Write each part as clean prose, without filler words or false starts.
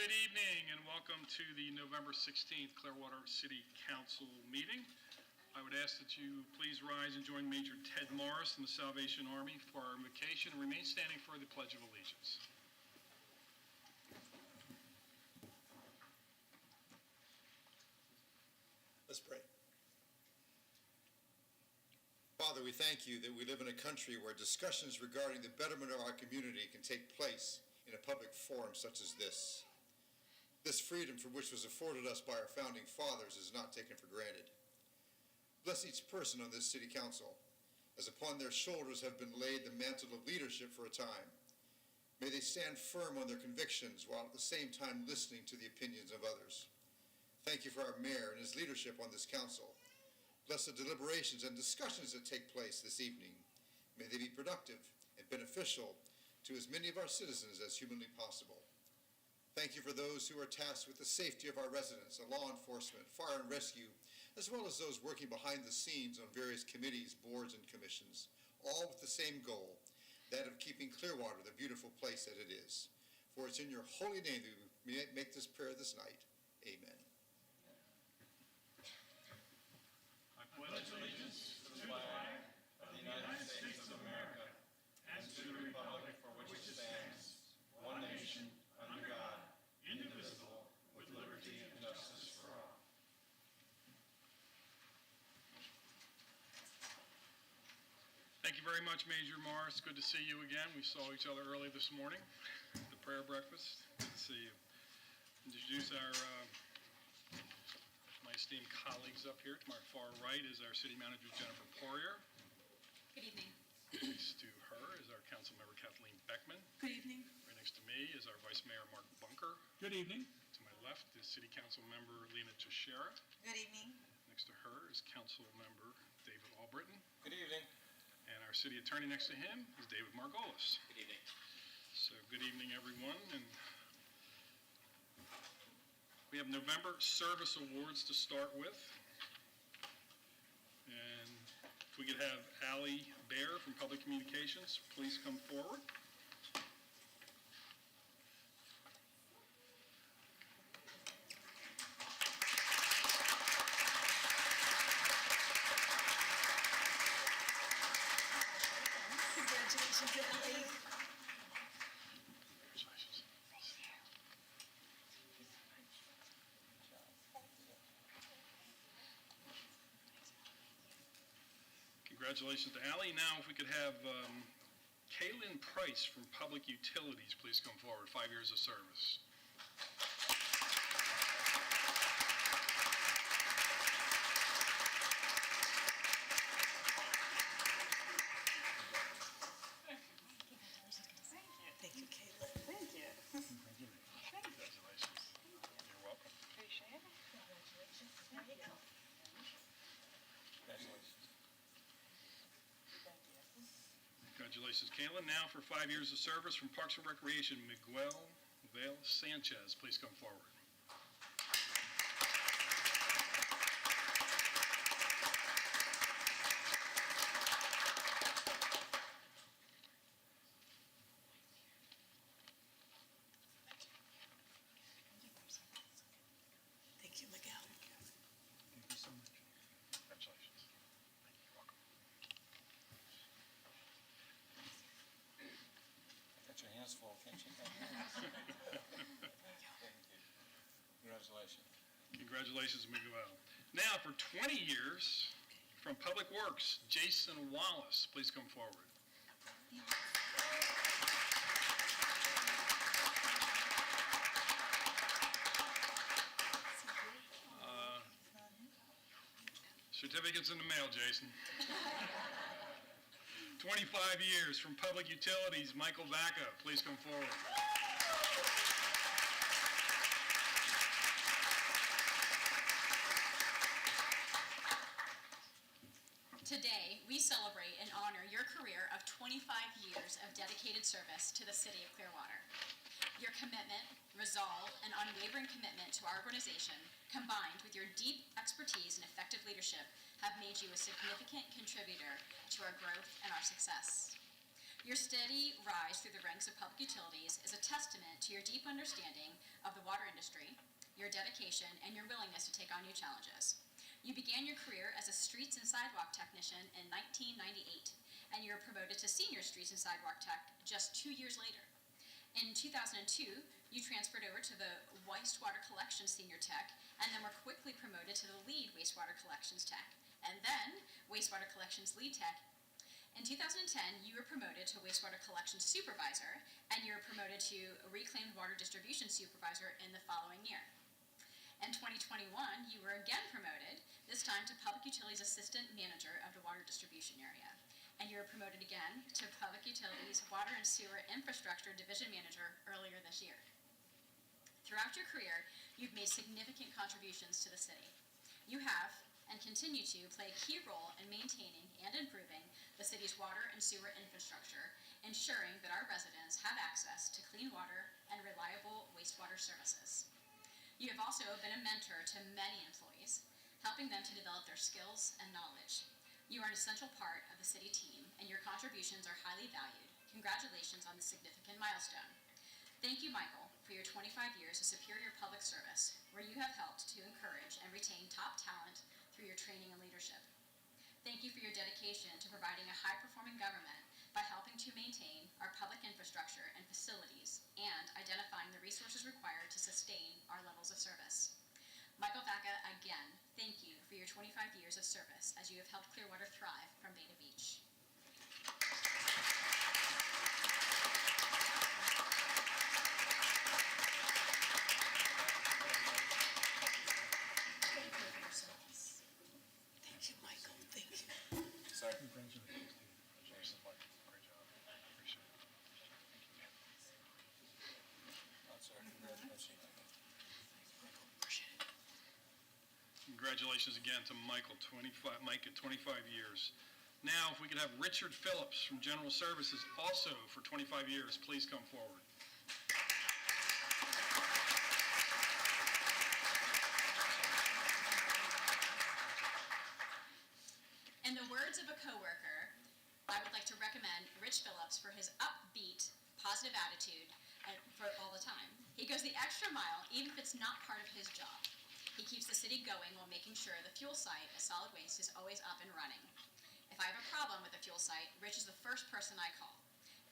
Good evening and welcome to the November 16th Clearwater City Council meeting. I would ask that you please rise and join Major Ted Morris and the Salvation Army for our invocation and remain standing for the Pledge of Allegiance. Let's pray. Father, we thank you that we live in a country where discussions regarding the betterment of our community can take place in a public forum such as this. This freedom for which was afforded us by our founding fathers is not taken for granted. Bless each person on this city council, as upon their shoulders have been laid the mantle of leadership for a time. May they stand firm on their convictions while at the same time listening to the opinions of others. Thank you for our mayor and his leadership on this council. Bless the deliberations and discussions that take place this evening. May they be productive and beneficial to as many of our citizens as humanly possible. Thank you for those who are tasked with the safety of our residents, law enforcement, fire and rescue, as well as those working behind the scenes on various committees, boards, and commissions, all with the same goal, that of keeping Clearwater the beautiful place that it is. For it's in your holy name that we make this prayer this night. Amen. I pledge allegiance to the flag of the United States of America and to the republic for which it stands, one nation, under God, indivisible, with liberty and justice for all. Thank you very much, Major Morris. Good to see you again. We saw each other early this morning at the prayer breakfast. Good to see you. Introduce my esteemed colleagues up here. To my far right is our City Manager, Jennifer Poirier. Good evening. Next to her is our Council Member, Kathleen Beckman. Good evening. Right next to me is our Vice Mayor, Mark Bunker. Good evening. To my left is City Council Member, Lena Teixeira. Good evening. Next to her is Council Member, David Albritton. Good evening. And our City Attorney next to him is David Margolis. Good evening. So good evening, everyone. And we have November Service Awards to start with. And if we could have Allie Baer from Public Communications, please come forward. Congratulations, Allie. Congratulations. Congratulations to Allie. Now, if we could have Kaylin Price from Public Utilities, please come forward. 5 years of service. Thank you, Caitlin. Thank you. Congratulations. You're welcome. Appreciate it. Congratulations. There you go. Congratulations. Thank you. Congratulations, Kaylin. Now for 5 years of service from Parks and Recreation, Miguel Vale Sanchez, please come forward. Thank you, Miguel. Thank you so much. Congratulations. Thank you. You're welcome. Got your hands full, can't you? Thank you. Congratulations. Congratulations, Miguel. Now for 20 years from Public Works, Jason Wallace, please come forward. Certificates in the mail, Jason. 25 years from Public Utilities, Michael Vaca, please come forward. Today, we celebrate and honor your career of 25 years of dedicated service to the City of Clearwater. Your commitment, resolve, and unwavering commitment to our organization, combined with your deep expertise and effective leadership, have made you a significant contributor to our growth and our success. Your steady rise through the ranks of public utilities is a testament to your deep understanding of the water industry, your dedication, and your willingness to take on new challenges. You began your career as a streets and sidewalk technician in 1998, and you were promoted to senior streets and sidewalk tech just 2 years later. In 2002, you transferred over to the wastewater collections senior tech, and then were quickly promoted to the lead wastewater collections tech, and then wastewater collections lead tech. In 2010, you were promoted to wastewater collections supervisor, and you were promoted to reclaimed water distribution supervisor in the following year. In 2021, you were again promoted, this time to Public Utilities Assistant Manager of the Water Distribution Area. And you were promoted again to Public Utilities Water and Sewer Infrastructure Division Manager earlier this year. Throughout your career, you've made significant contributions to the city. You have, and continue to, play a key role in maintaining and improving the city's water and sewer infrastructure, ensuring that our residents have access to clean water and reliable wastewater services. You have also been a mentor to many employees, helping them to develop their skills and knowledge. You are an essential part of the city team, and your contributions are highly valued. Congratulations on this significant milestone. Thank you, Michael, for your 25 years of superior public service, where you have helped to encourage and retain top talent through your training and leadership. Thank you for your dedication to providing a high-performing government by helping to maintain our public infrastructure and facilities and identifying the resources required to sustain our levels of service. Michael Vaca, again, thank you for your 25 years of service as you have helped Clearwater thrive from Bay to Beach. Thank you for your service. Thank you, Michael. Thank you. Sorry. Congratulations to you. Congratulations, Mike. Great job. Appreciate it. That's our congratulations. Michael, appreciate it. Congratulations again to Mike at 25 years. Now, if we could have Richard Phillips from General Services, also for 25 years, please come forward. In the words of a coworker, I would like to recommend Rich Phillips for his upbeat, positive attitude for all the time. He goes the extra mile, even if it's not part of his job. He keeps the city going while making sure the fuel site at solid waste is always up and running. If I have a problem with the fuel site, Rich is the first person I call,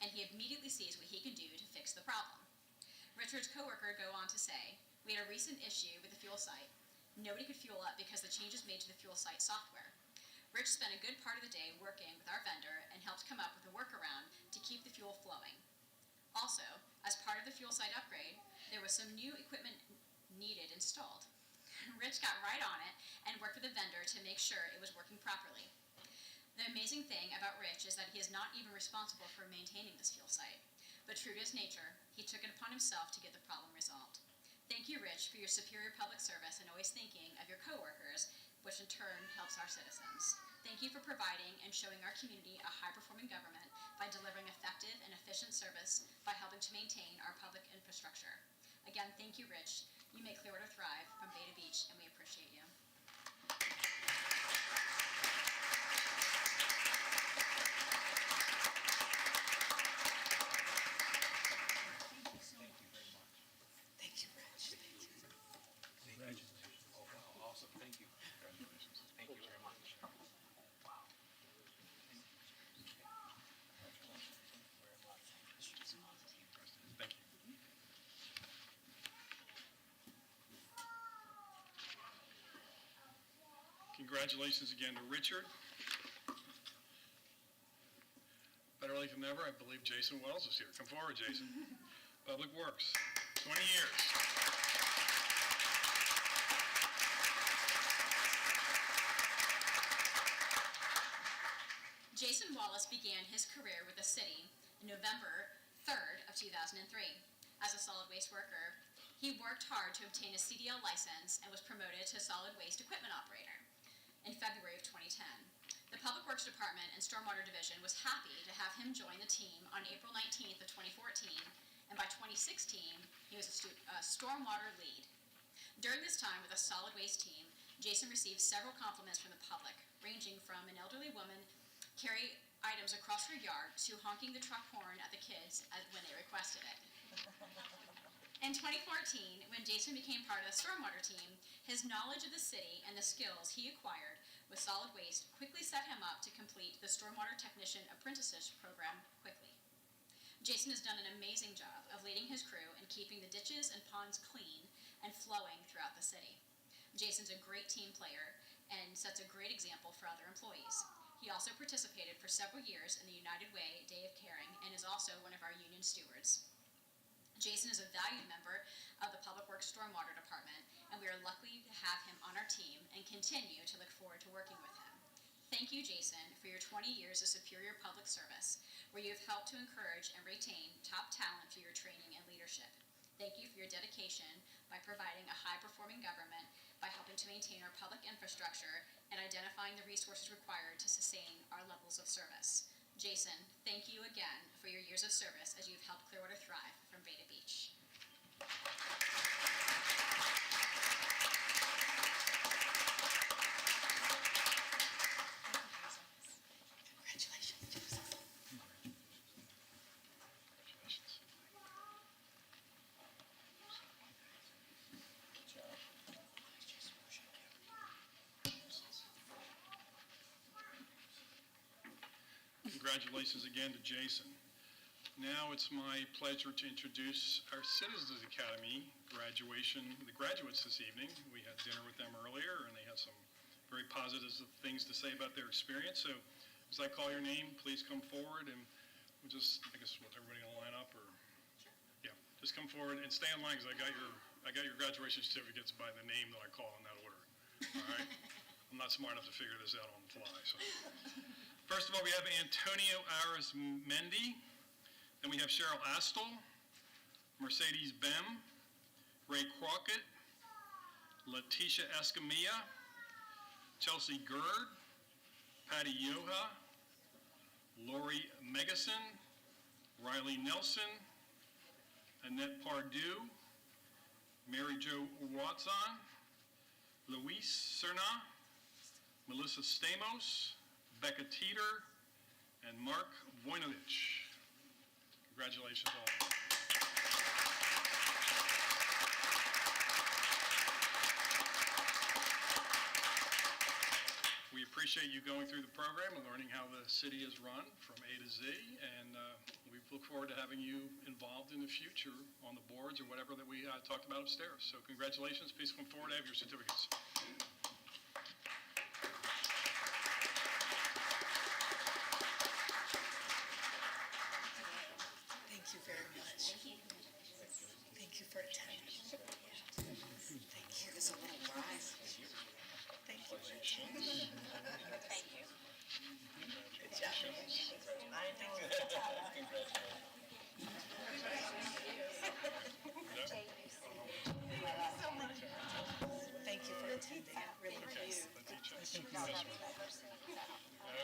and he immediately sees what he can do to fix the problem. Richard's coworker go on to say, "We had a recent issue with the fuel site. Nobody could fuel up because the changes made to the fuel site software. Rich spent a good part of the day working with our vendor and helped come up with a workaround to keep the fuel flowing. Also, as part of the fuel site upgrade, there was some new equipment needed installed. Rich got right on it and worked with the vendor to make sure it was working properly. The amazing thing about Rich is that he is not even responsible for maintaining this fuel site, but true to his nature, he took it upon himself to get the problem resolved. Thank you, Rich, for your superior public service and always thinking of your coworkers, which in turn helps our citizens. Thank you for providing and showing our community a high-performing government by delivering effective and efficient service by helping to maintain our public infrastructure. Again, thank you, Rich. You make Clearwater thrive from Bay to Beach, and we appreciate you." Thank you, Rich. Thank you. Congratulations. Oh, wow, awesome. Thank you. Congratulations. Thank you very much. Wow. Thank you. Congratulations again to Richard. Better late than never, I believe Jason Wells is here. Come forward, Jason. Public Works, 20 years. Jason Wallace began his career with the city in November 3rd of 2003. As a solid waste worker, he worked hard to obtain a CDL license and was promoted to solid waste equipment operator in February of 2010. The Public Works Department and Stormwater Division was happy to have him join the team on April 19th of 2014, and by 2016, he was a stormwater lead. During this time with the solid waste team, Jason received several compliments from the public, ranging from an elderly woman carry items across her yard to honking the truck horn at the kids when they requested it. In 2014, when Jason became part of the stormwater team, his knowledge of the city and the skills he acquired with solid waste quickly set him up to complete the Stormwater Technician Apprenticeship Program quickly. Jason has done an amazing job of leading his crew and keeping the ditches and ponds clean and flowing throughout the city. Jason's a great team player and sets a great example for other employees. He also participated for several years in the United Way Day of Caring and is also one of our union stewards. Jason is a valued member of the Public Works Stormwater Department, and we are lucky to have him on our team and continue to look forward to working with him. Thank you, Jason, for your 20 years of superior public service, where you have helped to encourage and retain top talent through your training and leadership. Thank you for your dedication by providing a high-performing government, by helping to maintain our public infrastructure, and identifying the resources required to sustain our levels of service. Jason, thank you again for your years of service as you've helped Clearwater thrive from Bay to Beach. Congratulations, Joseph. Congratulations. Congratulations again to Jason. Now it's my pleasure to introduce our Citizens Academy graduation, the graduates this evening. We had dinner with them earlier, and they had some very positive things to say about their experience. So as I call your name, please come forward, and we'll just, I guess, everybody gonna line up, or? Yeah, just come forward and stay in line, because I got your graduation certificates by the name that I call in that order, all right? I'm not smart enough to figure this out on the fly, so. First of all, we have Antonio Arismendi. Then we have Cheryl Astle, Mercedes Bem, Ray Crockett, Letitia Escamilla, Chelsea Gerd, Patty Yoha, Lori Megason, Riley Nelson, Annette Pardue, Mary Jo Watson, Luis Cerna, Melissa Stamos, Becca Teeter, and Mark Voinovich. Congratulations all. We appreciate you going through the program and learning how the city is run from A to Z, and we look forward to having you involved in the future on the boards or whatever that we talked about upstairs. So congratulations. Please come forward to have your certificates. Thank you very much. Thank you for attending. Thank you. There's a little rise. Thank you. Thank you. Good job. Thank you for attending. I really appreciate it.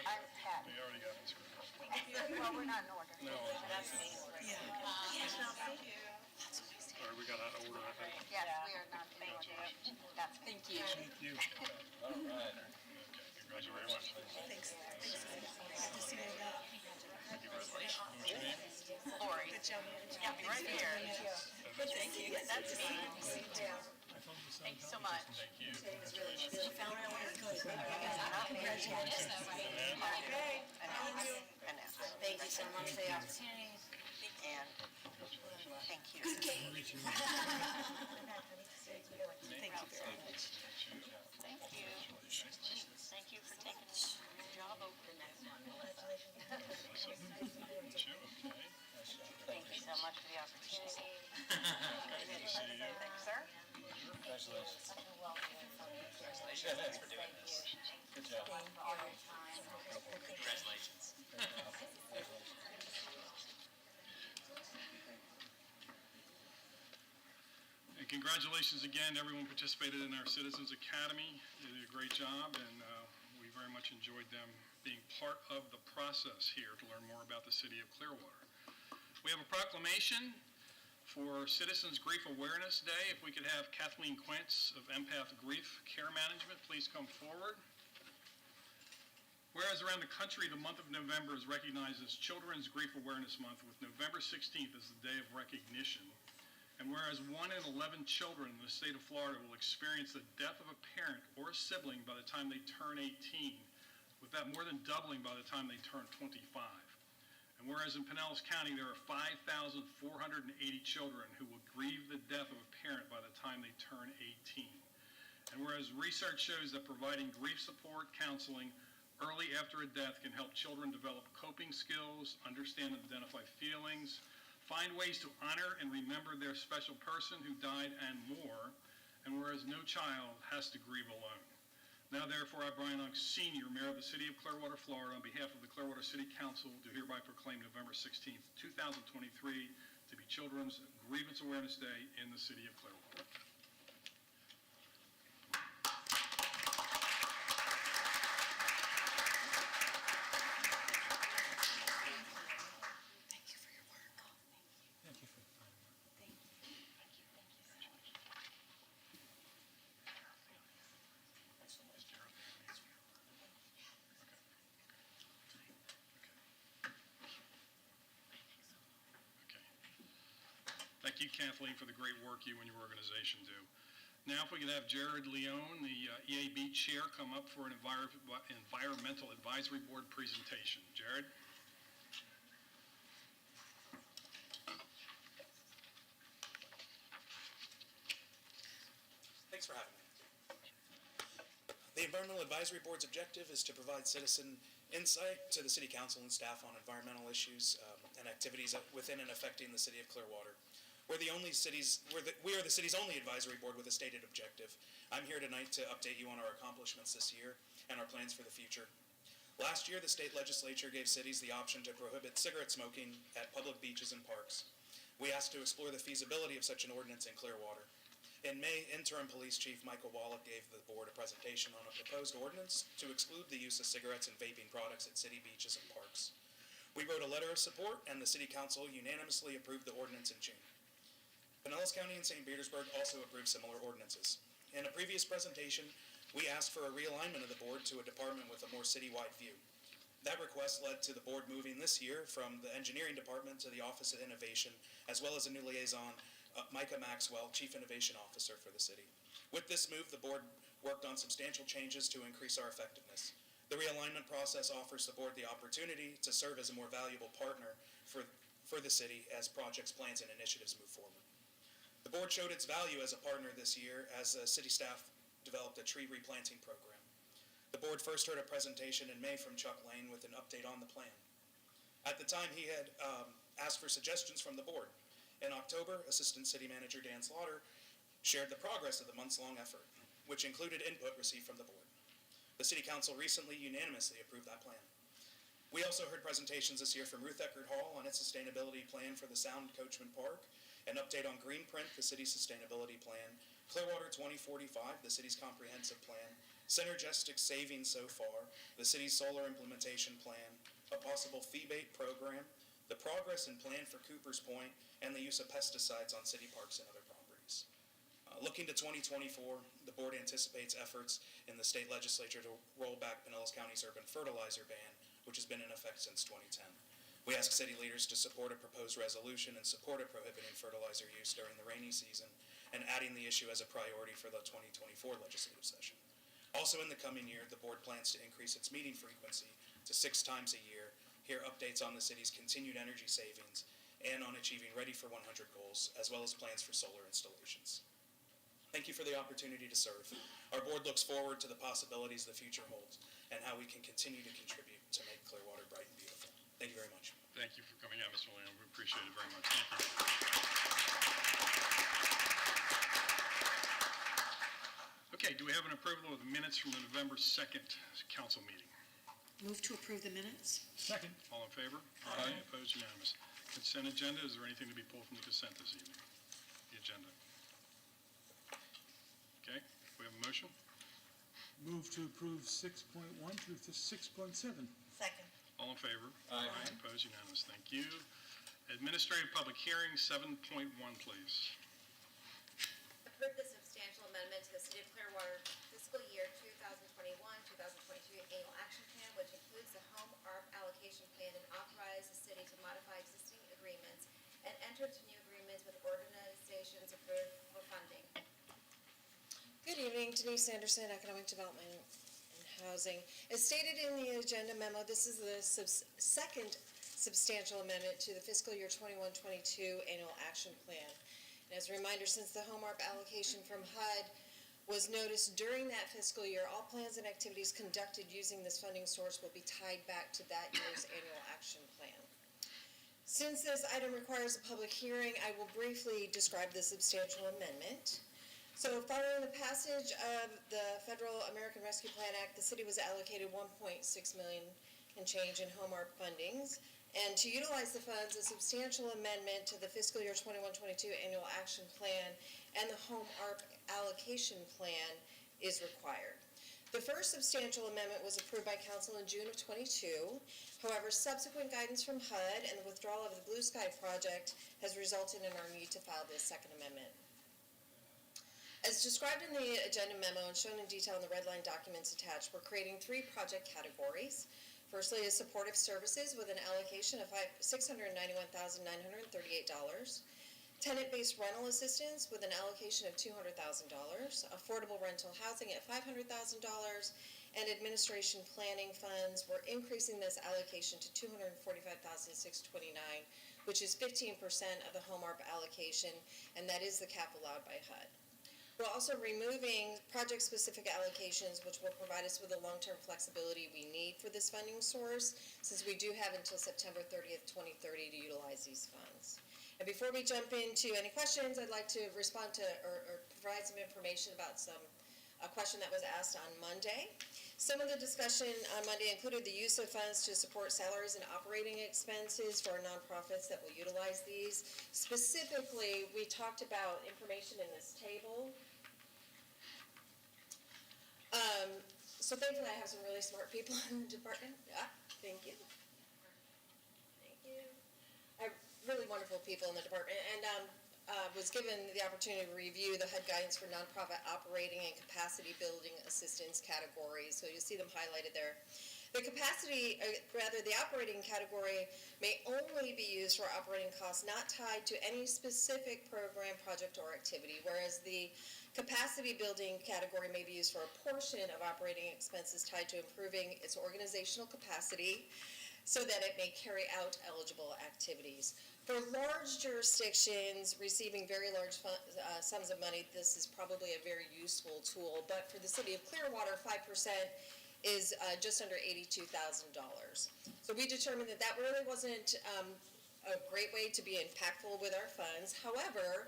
I'm Patty. We already got this. Well, we're not in order. No. That's me. Yeah. Yes, Sorry, we got out of order, I think. yes, we are not in order. That's me. Thank you. Thank you. All right. Okay, congratulations. Thanks. Good to see you again. What's your name? Lori. Good job. Yeah, right here. Thank you. That's me. Thanks so much. Thank you. You found it really good. Congratulations. Okay. Annette. Thank you so much for the opportunity. And thank you. Good game. Thank you very much. Thank you. Thank you for taking this job over the next one. Thank you so much for the opportunity. Thanks, sir. Congratulations. Congratulations. Thanks for doing this. Good job. Congratulations. And congratulations again, everyone participated in our Citizens Academy. They did a great job, and we very much enjoyed them being part of the process here to learn more about the city of Clearwater. We have a proclamation for Citizens Grief Awareness Day. If we could have Kathleen Quintz of Empath Grief Care Management please come forward. Whereas around the country, the month of November is recognized as Children's Grief Awareness Month, with November 16th as the day of recognition. And whereas whereas 1 in 11 children in the state of Florida will experience the death of a parent or a sibling by the time they turn 18, with that more than doubling by the time they turn 25. And whereas in Pinellas County, there are 5,480 children who will grieve the death of a parent by the time they turn 18. And whereas research shows that providing grief support, counseling early after a death can help children develop coping skills, understand and identify feelings, find ways to honor and remember their special person who died, and more. And whereas no child has to grieve alone. Now therefore, I, Brian Unk, Sr., Mayor of the City of Clearwater, Florida, on behalf of the Clearwater City Council, do hereby proclaim November 16th, 2023 to be Children's Grievance Awareness Day in the City of Clearwater. Thank you for your work. Thank you for the fine work. Thank you, Kathleen, for the great work you and your organization do. Now, if we could have Jared Leone, the EAB Chair, come up for an Environmental Advisory Board presentation. Jared? Thanks for having me. The Environmental Advisory Board's objective is to provide citizen insight to the City Council and staff on environmental issues and activities within and affecting the City of Clearwater. We are the city's only advisory board with a stated objective. I'm here tonight to update you on our accomplishments this year and our plans for the future. Last year, the state legislature gave cities the option to prohibit cigarette smoking at public beaches and parks. We asked to explore the feasibility of such an ordinance in Clearwater. In May, Interim Police Chief Michael Wallach gave the board a presentation on a proposed ordinance to exclude the use of cigarettes and vaping products at city beaches and parks. We wrote a letter of support, and the City Council unanimously approved the ordinance in June. Pinellas County and St. Petersburg also approved similar ordinances. In a previous presentation, we asked for a realignment of the board to a department with a more citywide view. That request led to the board moving this year from the engineering department to the Office of Innovation, as well as a new liaison, Micah Maxwell, Chief Innovation Officer for the city. With this move, the board worked on substantial changes to increase our effectiveness. The realignment process offers the board the opportunity to serve as a more valuable partner for the city as projects, plans, and initiatives move forward. The board showed its value as a partner this year as city staff developed a tree replanting program. The board first heard a presentation in May from Chuck Lane with an update on the plan. At the time, he had asked for suggestions from the board. In October, Assistant City Manager Dan Slaughter shared the progress of the months-long effort, which included input received from the board. The City Council recently unanimously approved that plan. We also heard presentations this year from Ruth Eckert Hall on its sustainability plan for the Sound Coachman Park, an update on Greenprint, the city's sustainability plan, Clearwater 2045, the city's comprehensive plan, Synergistic Savings so far, the city's solar implementation plan, a possible fee-bait program, the progress and plan for Cooper's Point, and the use of pesticides on city parks and other properties. Looking to 2024, the board anticipates efforts in the state legislature to roll back Pinellas County's urban fertilizer ban, which has been in effect since 2010. We ask city leaders to support a proposed resolution in support of prohibiting fertilizer use during the rainy season and adding the issue as a priority for the 2024 legislative session. Also in the coming year, the board plans to increase its meeting frequency to 6 times a year, hear updates on the city's continued energy savings, and on achieving Ready for 100 goals, as well as plans for solar installations. Thank you for the opportunity to serve. Our board looks forward to the possibilities the future holds and how we can continue to contribute to make Clearwater bright and beautiful. Thank you very much. Thank you for coming out, Mr. Leone. We appreciate it very much. Thank you. Okay, do we have an approval of the minutes from the November 2nd council meeting? Move to approve the minutes. Second. All in favor? Aye. Opposed? Unanimous. Consent agenda, is there anything to be pulled from the consent this evening? The agenda. Okay, we have a motion? Move to approve 6.1 through to 6.7. Second. All in favor? Aye. Opposed? Unanimous. Thank you. Administrative public hearing, 7.1, please. Approve the substantial amendment to the City of Clearwater fiscal year 2021-2022 annual action plan, which includes the home ARP allocation plan, and authorize the city to modify existing agreements and enter into new agreements with organizations Denise Anderson, Economic Development and Housing. As stated in the agenda memo, this is the second substantial amendment to the fiscal year 21-22 annual action plan. And as a reminder, since the home ARP allocation from HUD was noticed during that fiscal year, all plans and activities conducted using this funding source will be tied back to that year's annual action plan. Since this item requires a public hearing, I will briefly describe the substantial amendment. So following the passage of the Federal American Rescue Plan Act, the city was allocated $1.6 million and change in home ARP fundings. And to utilize the funds, a substantial amendment to the fiscal year 21-22 annual action plan and the home ARP allocation plan is required. The first substantial amendment was approved by council in June of 22. However, subsequent guidance from HUD and the withdrawal of the Blue Sky project has resulted in our need to file this second amendment. As described in the agenda memo and shown in detail in the red line documents attached, we're creating 3 project categories. Firstly is supportive services with an allocation of $691,938. Tenant-based rental assistance with an allocation of $200,000. Affordable rental housing at $500,000. And administration planning funds, we're increasing this allocation to $245,629, which is 15% of the home ARP allocation, and that is the cap allowed by HUD. We're also removing project-specific allocations, which will provide us with the long-term flexibility we need for this funding source, since we do have until September 30th, 2030 to utilize these funds. And before we jump into any questions, I'd like to respond to or provide some information about a question that was asked on Monday. Some of the discussion on Monday included the use of funds to support salaries and operating expenses for our nonprofits that will utilize these. Specifically, we talked about information in this table. So thankfully I have some really smart people in the department. Yeah, thank you. Thank you. I have really wonderful people in the department, and was given the opportunity to review the HUD guidance for nonprofit operating and capacity building assistance categories. So you'll see them highlighted there. The operating category may only be used for operating costs not tied to any specific program, project, or activity, whereas the capacity building category may be used for a portion of operating expenses tied to improving its organizational capacity so that it may carry out eligible activities. For large jurisdictions receiving very large sums of money, this is probably a very useful tool, but for the city of Clearwater, 5% is just under $82,000. So we determined that that really wasn't a great way to be impactful with our funds. However,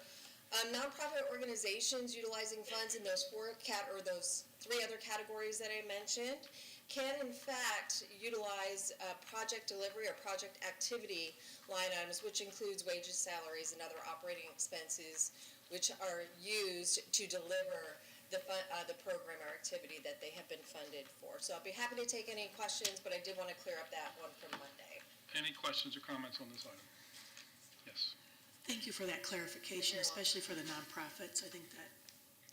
nonprofit organizations utilizing funds in those 3 other categories that I mentioned can in fact utilize project delivery or project activity line items, which includes wages, salaries, and other operating expenses, which are used to deliver the program or activity that they have been funded for. So I'll be happy to take any questions, but I did want to clear up that one from Monday. Any questions or comments on this item? Yes. Thank you for that clarification, especially for the nonprofits. I think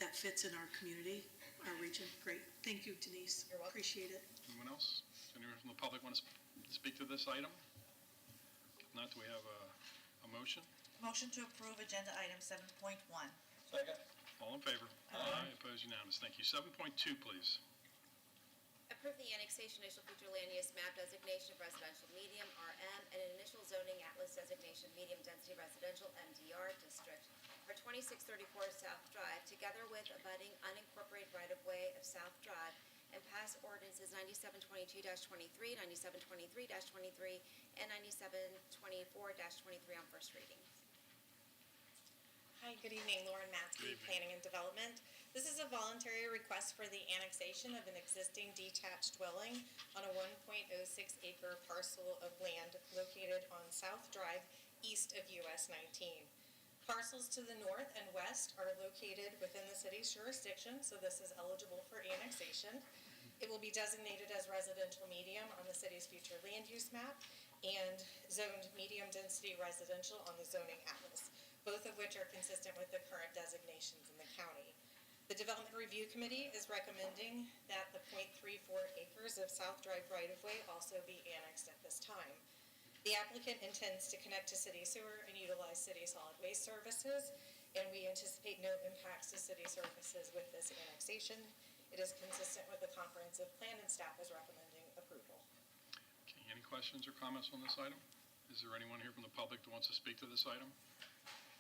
that fits in our community, our region. Great. Thank you, Denise. You're welcome. Appreciate it. Anyone else? Does anyone from the public want to speak to this item? If not, do we have a motion? Motion to approve agenda item 7.1. Second. All in favor? Aye. Opposed? Unanimous. Thank you. 7.2, please. Approve the annexation initial future land use map designation of residential medium RM and an initial zoning atlas designation medium density residential MDR district for 2634 South Drive, together with abutting unincorporated right-of-way of South Drive, and pass ordinances 9722-23, 9723-23, and 9724-23 on first reading. Hi, good evening. Lauren Matzke, Planning and Development. This is a voluntary request for the annexation of an existing detached dwelling on a 1.06-acre parcel of land located on South Drive, east of US 19. Parcels to the north and west are located within the city's jurisdiction, so this is eligible for annexation. It will be designated as residential medium on the city's future land use map and zoned medium density residential on the zoning atlas, both of which are consistent with the current designations in the county. The Development Review Committee is recommending that the 0.34 acres of South Drive right-of-way also be annexed at this time. The applicant intends to connect to city sewer and utilize city solid waste services. and we anticipate no impacts to city services with this annexation. It is consistent with the comprehensive plan, and staff is recommending approval. Okay, any questions or comments on this item? Is there anyone here from the public that wants to speak to this item?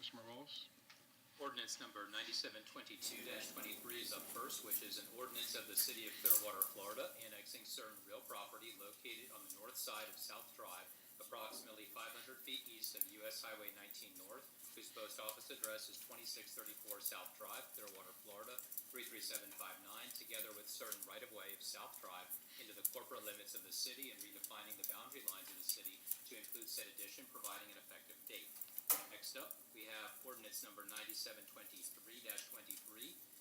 Mr. Margolis? Ordinance number 9722-23 is up first, which is an ordinance of the City of Clearwater, Florida, annexing certain real property located on the north side of South Drive, approximately 500 feet east of US Highway 19 North, whose post office address is 2634 South Drive, Clearwater, Florida, 33759, together with certain right-of-way of South Drive into the corporate limits of the city and redefining the boundary lines of the city to include said addition, providing an effective date. Next up, we have ordinance number 9723-23,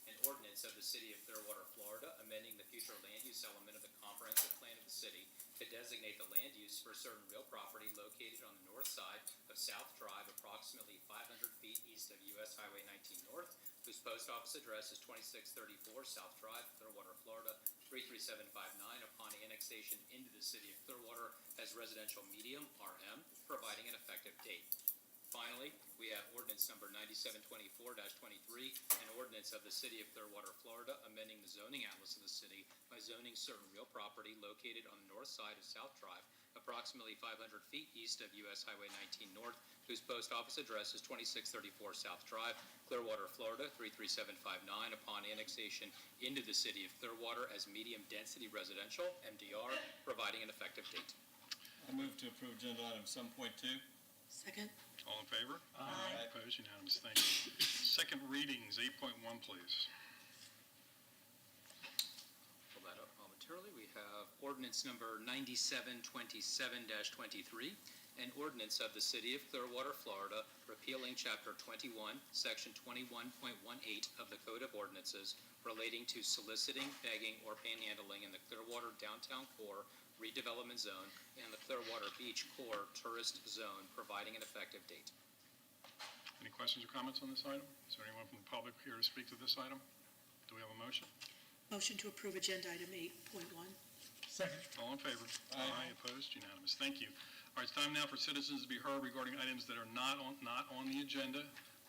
an ordinance of the City of Clearwater, Florida, amending the future land use element of the comprehensive plan of the city to designate the land use for certain real property located on the north side of South Drive, approximately 500 feet east of US Highway 19 North, whose post office address is 2634 South Drive, Clearwater, Florida, 33759, upon annexation into the City of Clearwater as residential medium, RM, providing an effective date. Finally, we have ordinance number 9724-23, an ordinance of the City of Clearwater, Florida, amending the zoning atlas of the city by zoning certain real property located on the north side of South Drive, approximately 500 feet east of US Highway 19 North, whose post office address is 2634 South Drive, Clearwater, Florida, 33759, upon annexation into the City of Clearwater as medium-density residential, MDR, providing an effective date. I move to approve agenda item 7.2. Second? All in favor? Aye. Opposed? Unanimous. Thank you. Second readings, 8.1, please. Pull that up momentarily. We have ordinance number 9727-23, an ordinance of the City of Clearwater, Florida, repealing Chapter 21, Section 21.18 of the Code of Ordinances relating to soliciting, begging, or panhandling in the Clearwater Downtown Core Redevelopment Zone and the Clearwater Beach Core Tourist Zone, providing an effective date. Any questions or comments on this item? Is there anyone from the public here to speak to this item? Do we have a motion? Motion to approve agenda item 8.1. Second. All in favor? Aye. Opposed? Unanimous. Thank you. All right, it's time now for citizens to be heard regarding items that are not on the agenda.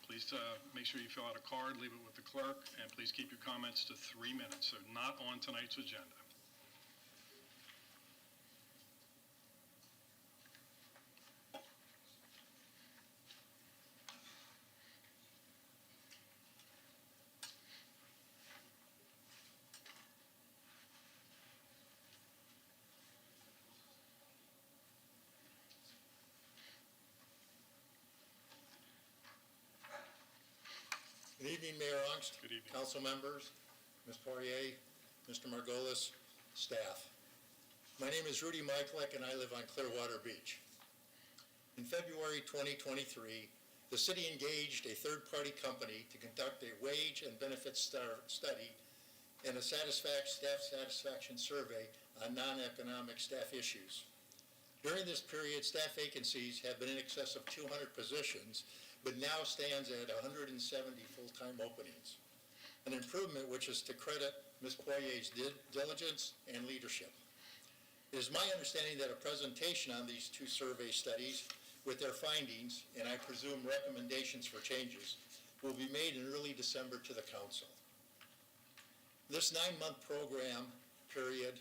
Please make sure you fill out a card, leave it with the clerk, and please keep your comments to 3 minutes. So not on tonight's agenda. Good evening, Mayor Ongst. Good evening. Council members, Ms. Poirier, Mr. Margolis, staff. My name is Rudy Michaelek, and I live on Clearwater Beach. In February 2023, the city engaged a third-party company to conduct a wage and benefits study and a staff satisfaction survey on non-economic staff issues. During this period, staff vacancies have been in excess of 200 positions, but now stands at 170 full-time openings. An improvement which is to credit Ms. Poirier's diligence and leadership. It is my understanding that a presentation on these two survey studies with their findings, and I presume recommendations for changes, will be made in early December to the council. This 9-month program period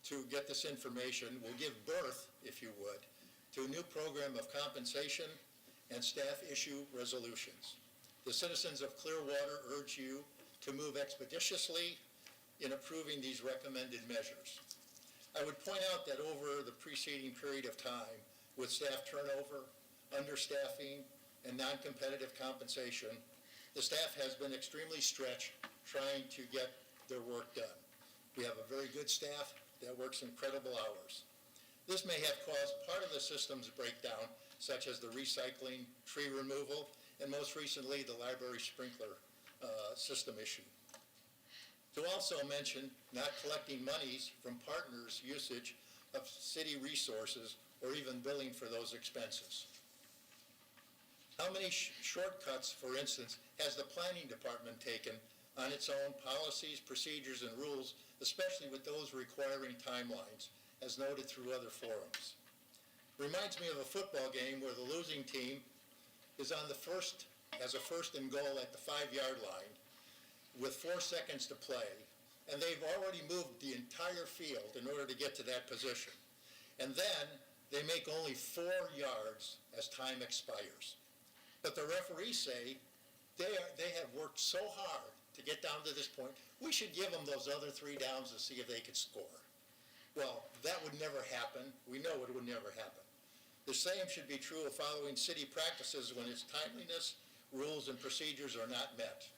to get this information will give birth, if you would, to a new program of compensation and staff issue resolutions. The citizens of Clearwater urge you to move expeditiously in approving these recommended measures. I would point out that over the preceding period of time, with staff turnover, understaffing, and non-competitive compensation, the staff has been extremely stretched trying to get their work done. We have a very good staff that works incredible hours. This may have caused part of the system's breakdown, such as the recycling, tree removal, and most recently, the library sprinkler system issue. To also mention not collecting monies from partners' usage of city resources or even billing for those expenses. How many shortcuts, for instance, has the planning department taken on its own policies, procedures, and rules, especially with those requiring timelines, as noted through other forums? Reminds me of a football game where the losing team is on the first has a first and goal at the 5-yard line with 4 seconds to play, and they've already moved the entire field in order to get to that position. And then they make only 4 yards as time expires. But the referees say they have worked so hard to get down to this point, we should give them those other 3 downs to see if they could score. Well, that would never happen. We know it would never happen. The same should be true of following city practices when its timeliness, rules, and procedures are not met.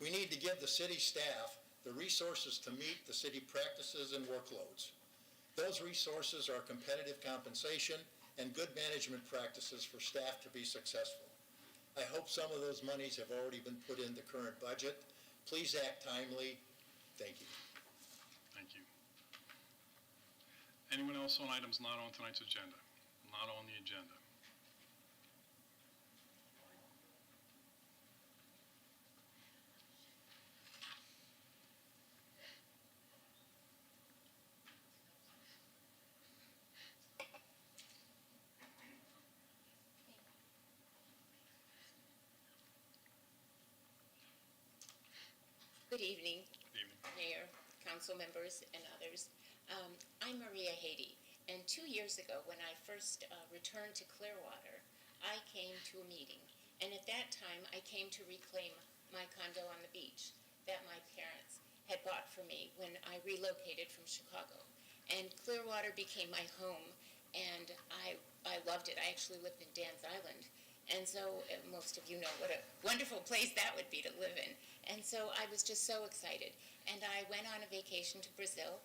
We need to give the city staff the resources to meet the city practices and workloads. Those resources are competitive compensation and good management practices for staff to be successful. I hope some of those monies have already been put in the current budget. Please act timely. Thank you. Thank you. Anyone else on items not on tonight's agenda? Not on the agenda. Good evening, Good evening. Mayor, council members, and others. I'm Maria Haiti, and 2 years ago, when I first returned to Clearwater, I came to a meeting, and at that time, I came to reclaim my condo on the beach that my parents had bought for me when I relocated from Chicago. And Clearwater became my home, and I loved it. I actually lived in Dan's Island. And so most of you know what a wonderful place that would be to live in. And so I was just so excited. And I went on a vacation to Brazil.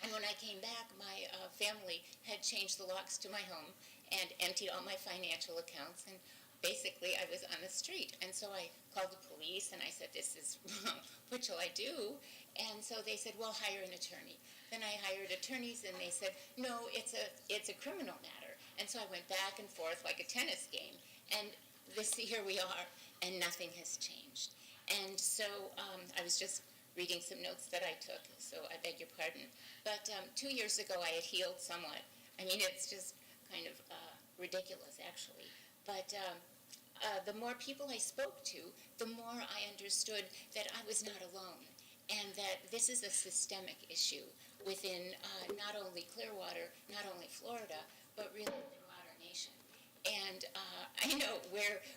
And when I came back, my family had changed the locks to my home and emptied all my financial accounts. And basically, I was on the street. And so I called the police and I said, this is wrong. What shall I do? And so they said, well, hire an attorney. Then I hired attorneys and they said, no, it's a criminal matter. And so I went back and forth like a tennis game. And here we are, and nothing has changed. And so I was just reading some notes that I took, so I beg your pardon. But 2 years ago, I had healed somewhat. I mean, it's just kind of ridiculous, actually. But the more people I spoke to, the more I understood that I was not alone, and that this is a systemic issue within not only Clearwater, not only Florida, but really throughout our nation. And I know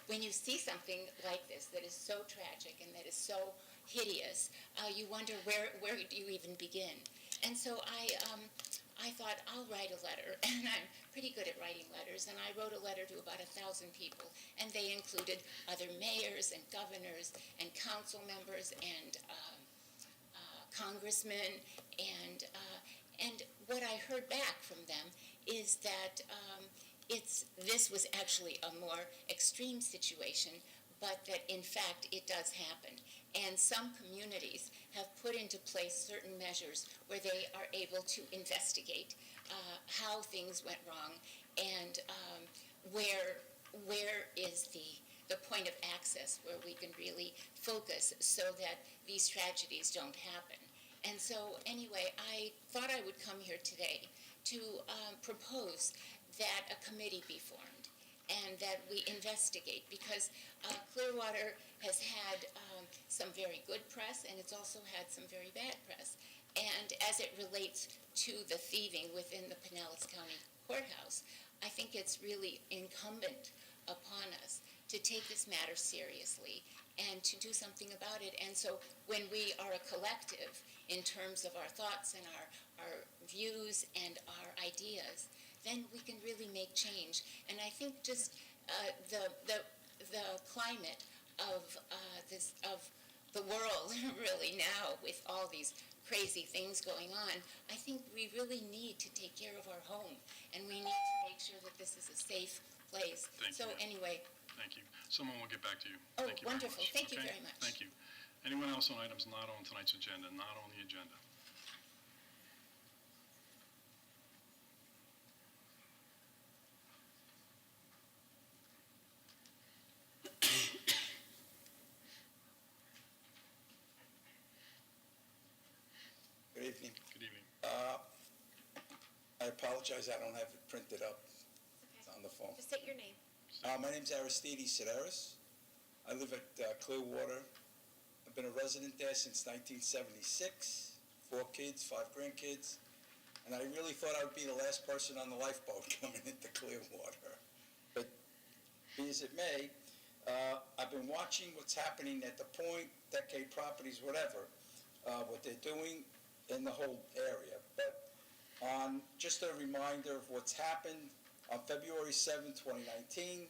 when you see something like this that is so tragic and that is so hideous, you wonder where do you even begin? And so I thought I'll write a letter, and I'm pretty good at writing letters, and I wrote a letter to about 1,000 people, and they included other mayors and governors and council members and congressmen, and what I heard back from them is that this was actually a more extreme situation, but that in fact it does happen. And some communities have put into place certain measures where they are able to investigate how things went wrong and where is the point of access where we can really focus so that these tragedies don't happen. And so anyway, I thought I would come here today to propose that a committee be formed and that we investigate, because Clearwater has had some very good press, and it's also had some very bad press. And as it relates to the thieving within the Pinellas County Courthouse, I think it's really incumbent upon us to take this matter seriously and to do something about it. And so when we are a collective in terms of our thoughts and our views and our ideas, then we can really make change. And I think just the climate of the world really now, with all these crazy things going on, I think we really need to take care of our home, and we need to make sure that this is a safe place. Thank So you. anyway. Thank you. Someone will get back to you. Oh, Thank you very wonderful. much. Thank you Okay? very much. Thank you. Anyone else on items not on tonight's agenda? Not on the agenda. Good evening. Good evening. I apologize, I don't have it printed up. Okay. It's on the phone. Just state your name. My name's Aristides Sedaris. I live at Clearwater. I've been a resident there since 1976. 4 kids, 5 grandkids. And I really thought I would be the last person on the lifeboat coming into Clearwater. But be as it may, I've been watching what's happening at the Point, Decade Properties, whatever, what they're doing in the whole area. But on just a reminder of what's happened, on February 7, 2019,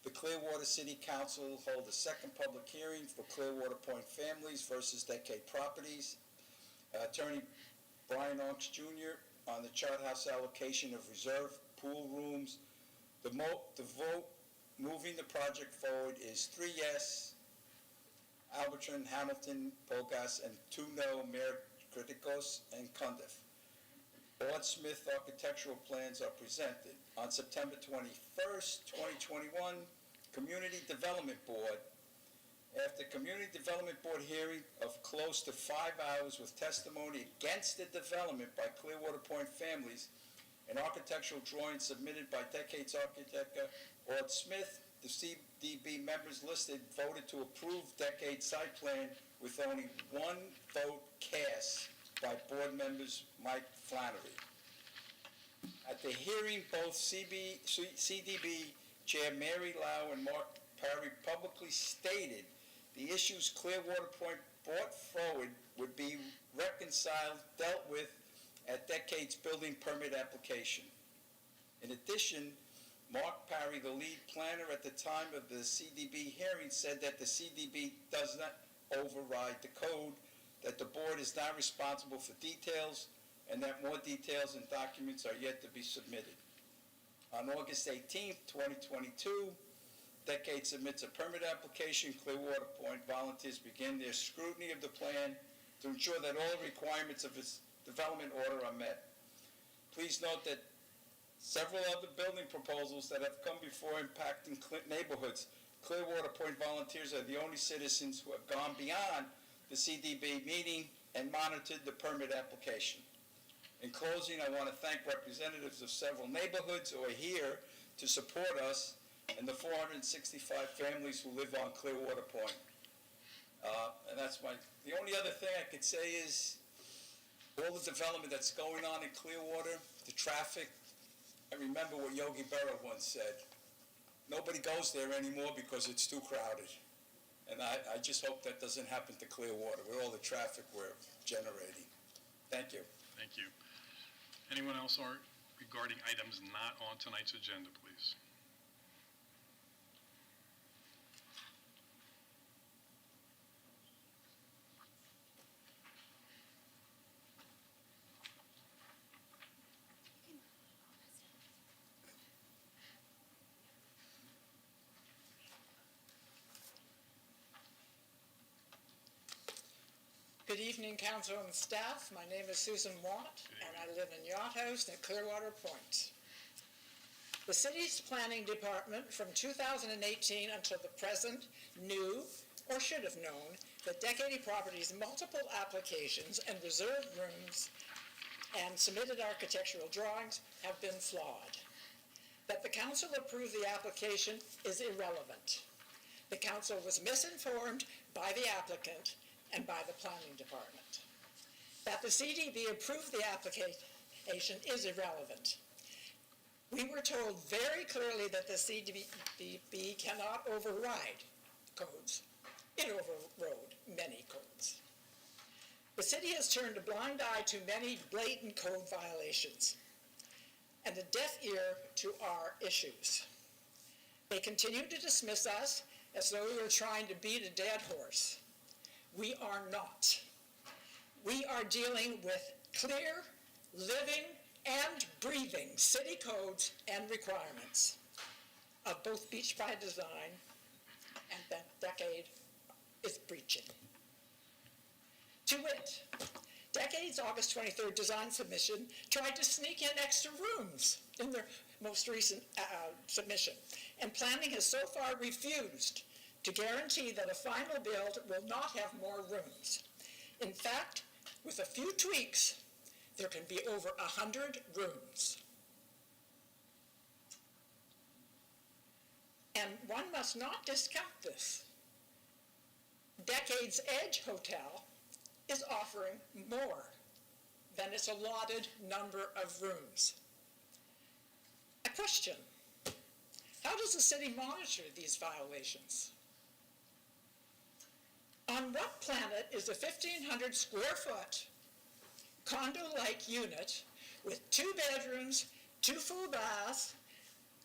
the Clearwater City Council held a second public hearing for Clearwater Point Families versus Decade Properties. Attorney Brian Onks Jr. on the chart house allocation of reserve pool rooms. The vote moving the project forward is 3 yes, Albertron, Hamilton, Pogas, and 2 no, Mayor Kritikos and Cundiff. Board Smith architectural plans are presented. On September 21st, 2021, Community Development Board, after Community Development Board hearing of close to 5 hours with testimony against the development by Clearwater Point Families, an architectural drawing submitted by Decades architect Ord Smith, the CDB members listed voted to approve Decades site plan with only 1 vote cast by board members Mike Flannery. At the hearing, both CDB Chair Mary Lau and Mark Parry publicly stated the issues Clearwater Point brought forward would be reconciled, dealt with at Decades building permit application. In addition, Mark Parry, the lead planner at the time of the CDB hearing, said that the CDB does not override the code, that the board is not responsible for details, and that more details and documents are yet to be submitted. On August 18, 2022, Decade submits a permit application. Clearwater Point volunteers begin their scrutiny of the plan to ensure that all requirements of its development order are met. Please note that several other building proposals that have come before impacting neighborhoods, Clearwater Point volunteers are the only citizens who have gone beyond the CDB meeting and monitored the permit application. In closing, I want to thank representatives of several neighborhoods who are here to support us and the 465 families who live on Clearwater Point. And that's the only other thing I could say is all the development that's going on in Clearwater, the traffic. I remember what Yogi Berra once said, nobody goes there anymore because it's too crowded. And I just hope that doesn't happen to Clearwater with all the traffic we're generating. Thank you. Thank you. Anyone else regarding items not on tonight's agenda, please? Good evening, council and staff. My name is Susan Watt, and I live in Yacht House near Clearwater Point. The city's planning department from 2018 until the present knew, or should have known, that Decade Properties' multiple applications and reserved rooms and submitted architectural drawings have been flawed. That the council approved the application is irrelevant. The council was misinformed by the applicant and by the planning department. That the CDB approved the application is irrelevant. We were told very clearly that the CDB cannot override codes. It overrode many codes. The city has turned a blind eye to many blatant code violations and a deaf ear to our issues. They continue to dismiss us as though we were trying to beat a dead horse. We are not. We are dealing with clear, living, and breathing city codes and requirements of both Beach by Design and that Decade is breaching. To wit, Decade's August 23rd design submission tried to sneak in extra rooms in their most recent submission, and planning has so far refused to guarantee that a final build will not have more rooms. In fact, with a few tweaks, there can be over 100 rooms. And one must not discount this. Decade's Edge Hotel is offering more than its allotted number of rooms. A question: how does the city monitor these violations? On what planet is a 1,500 square foot condo-like unit with 2 bedrooms, 2 full baths,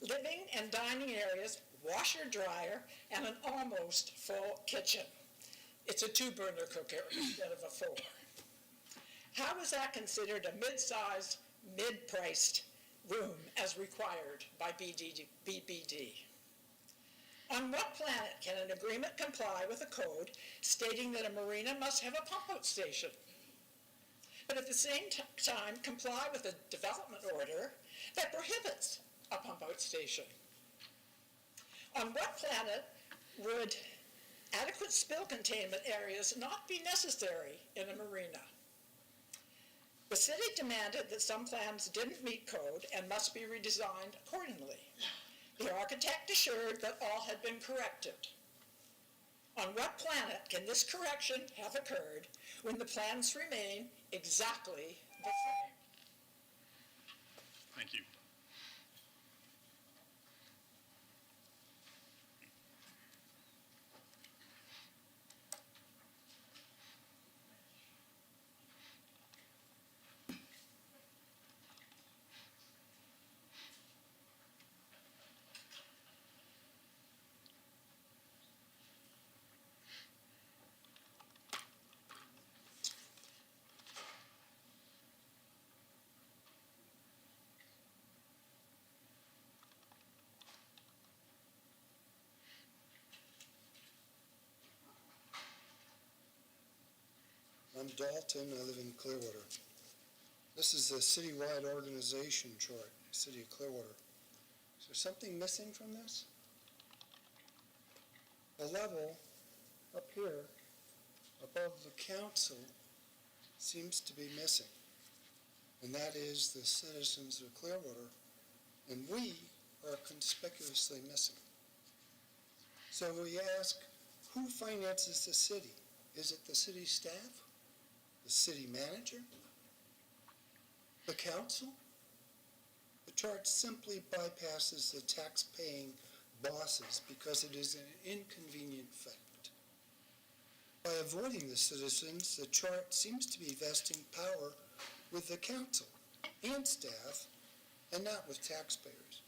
living and dining areas, washer, dryer, and an almost full kitchen? It's a 2-burner cooker instead of a 4. How is that considered a mid-sized, mid-priced room as required by BBD? On what planet can an agreement comply with a code stating that a marina must have a pump-out station, but at the same time comply with a development order that prohibits a pump-out station? On what planet would adequate spill containment areas not be necessary in a marina? The city demanded that some plans didn't meet code and must be redesigned accordingly. The architect assured that all had been corrected. On what planet can this correction have occurred when the plans remain exactly the same? Thank you. I'm Dalton, I live in Clearwater. This is the citywide organization chart, City of Clearwater. Is there something missing from this? The level up here above the council seems to be missing, and that is the citizens of Clearwater, and we are conspicuously missing. So we ask, who finances the city? Is it the city staff? The city manager? The council? The chart simply bypasses the tax-paying bosses because it is an inconvenient fact. By avoiding the citizens, the chart seems to be vesting power with the council and staff and not with taxpayers.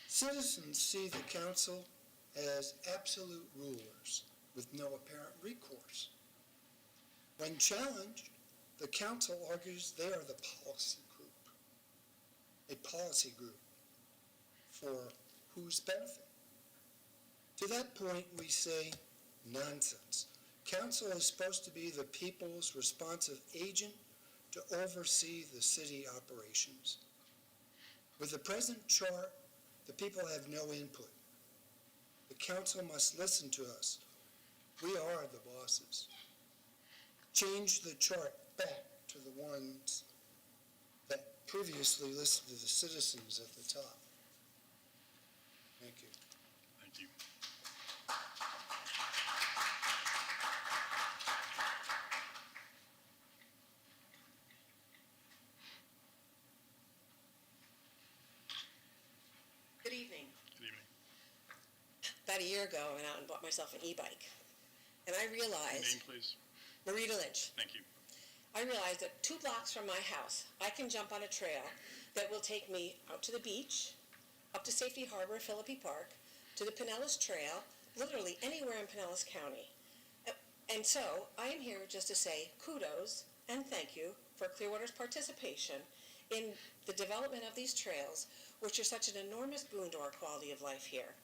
Citizens see the council as absolute rulers with no apparent recourse. When challenged, the council argues they are the policy group, a policy group for whose benefit? To that point, we say nonsense. Council is supposed to be the people's responsive agent to oversee the city operations. With the present chart, the people have no input. The council must listen to us. We are the bosses. Change the chart back to the ones that previously listed the citizens at the top. Thank you. Thank you. Good evening. Good evening. About a year ago, I went out and bought myself an e-bike. And I realized... Name, please. Marita Lynch. Thank you. I realized that 2 blocks from my house, I can jump on a trail that will take me out to the beach, up to Safety Harbor, Philippi Park, to the Pinellas Trail, literally anywhere in Pinellas County. And so I am here just to say kudos and thank you for Clearwater's participation in the development of these trails, which are such an enormous boon to our quality of life here.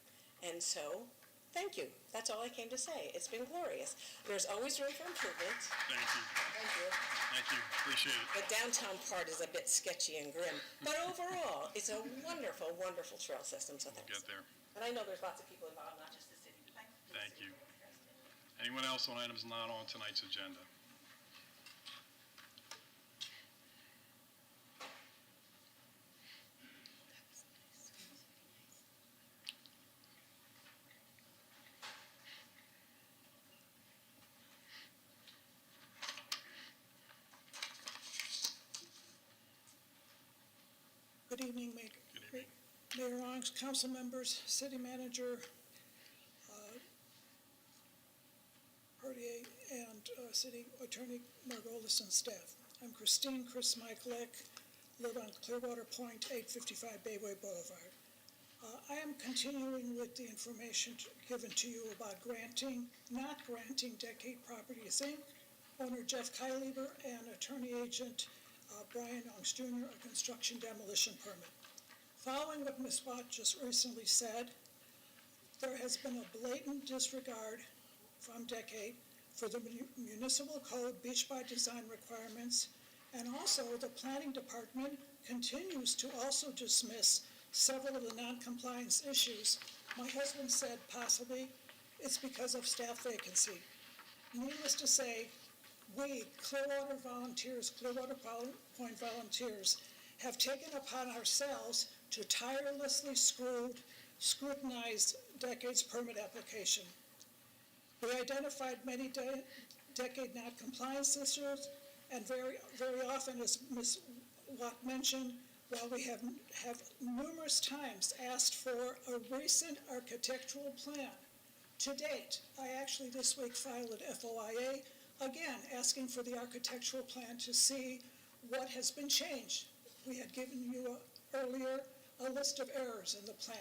And so, thank you. That's all I came to say. It's been glorious. There's always room for improvement. Thank you. Thank you. Thank you. Appreciate it. The downtown part is a bit sketchy and grim, but overall, it's a wonderful, wonderful trail system, so We'll thanks. get there. And I know there's lots of people involved, not just the city. Thank you. Anyone else on items not on tonight's agenda? evening, Mayor Ong's, council members, city manager, Hardier, and city attorney Margolis and staff. I'm Christine Chris Michaelek, live on Clearwater Point, 855 Bayway Boulevard. I am continuing with the information given to you about not granting Decade Properties, Inc., owner Jeff Kylieber, and attorney agent Brian Ongs Jr., a construction demolition permit. Following what Ms. Watt just recently said, there has been a blatant disregard from Decade for the municipal code beach by design requirements, and also the planning department continues to also dismiss several of the non-compliance issues. My husband said possibly it's because of staff vacancy. Needless to say, we, Clearwater volunteers, Clearwater Point volunteers, have taken upon ourselves to tirelessly scrutinize Decade's permit application. We identified many Decade non-compliance issues, and very often, as Ms. Watt mentioned, while we have numerous times asked for a recent architectural plan, to date, I actually this week filed an FOIA, again, asking for the architectural plan to see what has been changed. We had given you earlier a list of errors in the plan.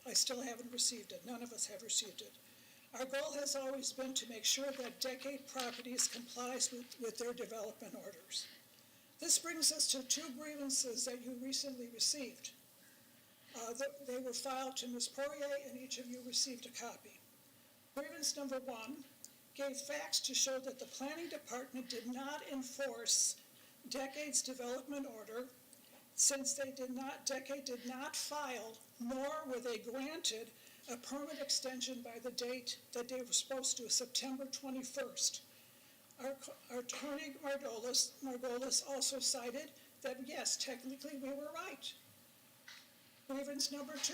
I still haven't received it. None of us have received it. Our goal has always been to make sure that Decade Properties complies with their development orders. This brings us to two grievances that you recently received. They were filed to Ms. Poirier, and each of you received a copy. Grievance number 1 gave facts to show that the planning department did not enforce Decade's development order, since Decade did not file, nor were they granted, a permit extension by the date that they were supposed to, September 21st. Our attorney Margolis also cited that, yes, technically we were right. Grievance number 2,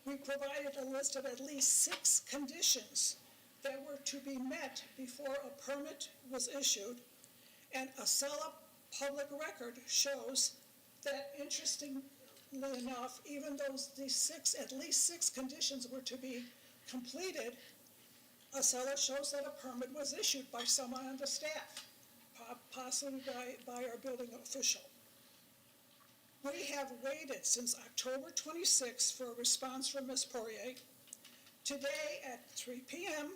we provided a list of at least 6 conditions that were to be met before a permit was issued, and a CELA public record shows that, interestingly enough, even though at least six conditions were to be completed, a CELA shows that a permit was issued by someone on the staff, possibly by our building official. We have waited since October 26th for a response from Ms. Poirier. Today at 3 p.m.,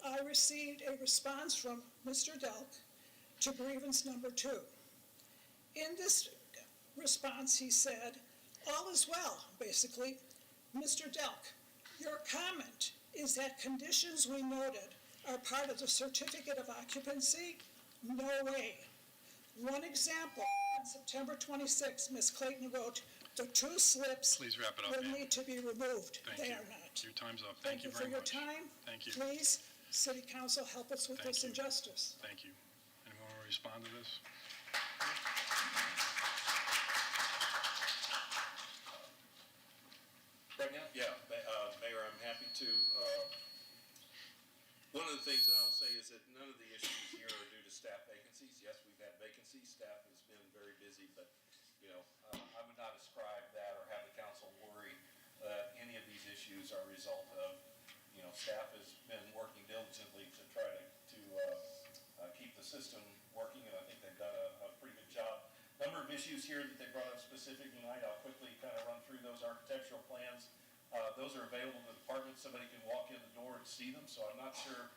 I received a response from Mr. Delk to grievance number 2. In this response, he said, all is well, basically. Mr. Delk, your comment is that conditions we noted are part of the certificate of occupancy? No way. One example, on September 26th, Ms. Clayton wrote, the 2 slips Please wrap it up, will ma'am. need to be removed. Thank They you. are not. Your time's up. Thank you for very your much. time. Thank you. Please, City Council, help us with Thank this you. injustice. Thank you. Anyone want to respond to this? Right now? Yeah, Mayor, I'm happy to. One of the things that I'll say is that none of the issues here are due to staff vacancies. Yes, we've had vacancies. Staff has been very busy, but, I would not ascribe that or have the council worry that any of these issues are a result of, staff has been working diligently to try to keep the system working, and I think they've done a pretty good job. Number of issues here that they brought up specific tonight, I'll quickly kind of run through those architectural plans. Those are available to the department. Somebody can walk in the door and see them, so I'm not sure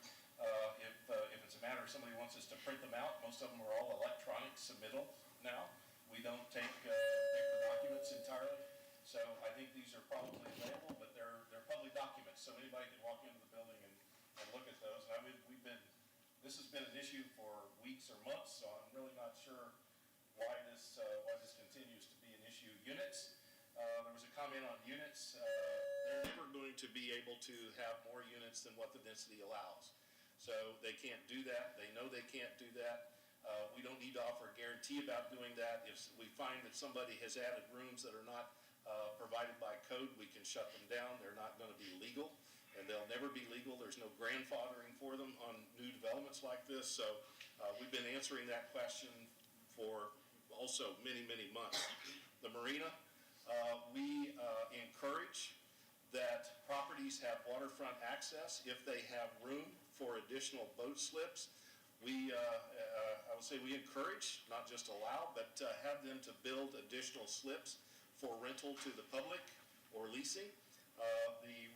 if it's a matter of somebody wants us to print them out. Most of them are all electronic submittal now. We don't take paper documents entirely, so I think these are probably available, but they're public documents, so anybody can walk into the building and look at those. And this has been an issue for weeks or months, so I'm really not sure why this continues to be an issue. Units, there was a comment on units. They're never going to be able to have more units than what the density allows. So they can't do that. They know they can't do that. We don't need to offer a guarantee about doing that. If we find that somebody has added rooms that are not provided by code, we can shut them down. They're not going to be legal, and they'll never be legal. There's no grandfathering for them on new developments like this. So we've been answering that question for also many, many months. the marina. We encourage that properties have waterfront access if they have room for additional boat slips. I would say we encourage, not just allow, but have them to build additional slips for rental to the public or leasing.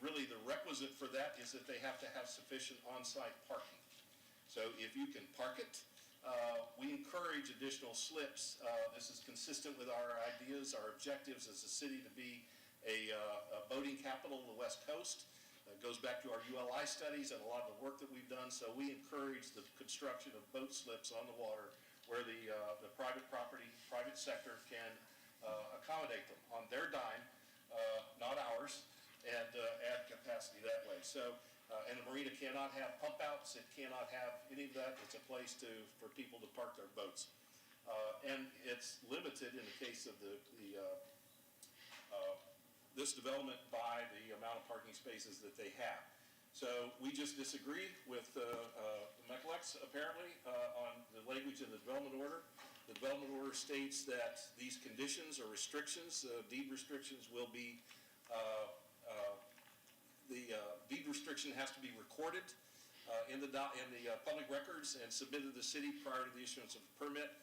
Really the requisite for that is that they have to have sufficient on-site parking. So if you can park it, we encourage additional slips. This is consistent with our ideas, our objectives as a city to be a boating capital of the West Coast. It goes back to our ULI studies and a lot of the work that we've done. So we encourage the construction of boat slips on the water where the private property, private sector can accommodate them on their dime, not ours, and add capacity that way. So, and the marina cannot have pump outs. It cannot have any of that. It's a place for people to park their boats. And it's limited in the case of this development by the amount of parking spaces that they have. So we just disagree with Mechalex apparently on the language in the development order. The development order states that these conditions or restrictions, deed restrictions, will be the deed restriction has to be recorded in the public records and submitted to the city prior to the issuance of a permit.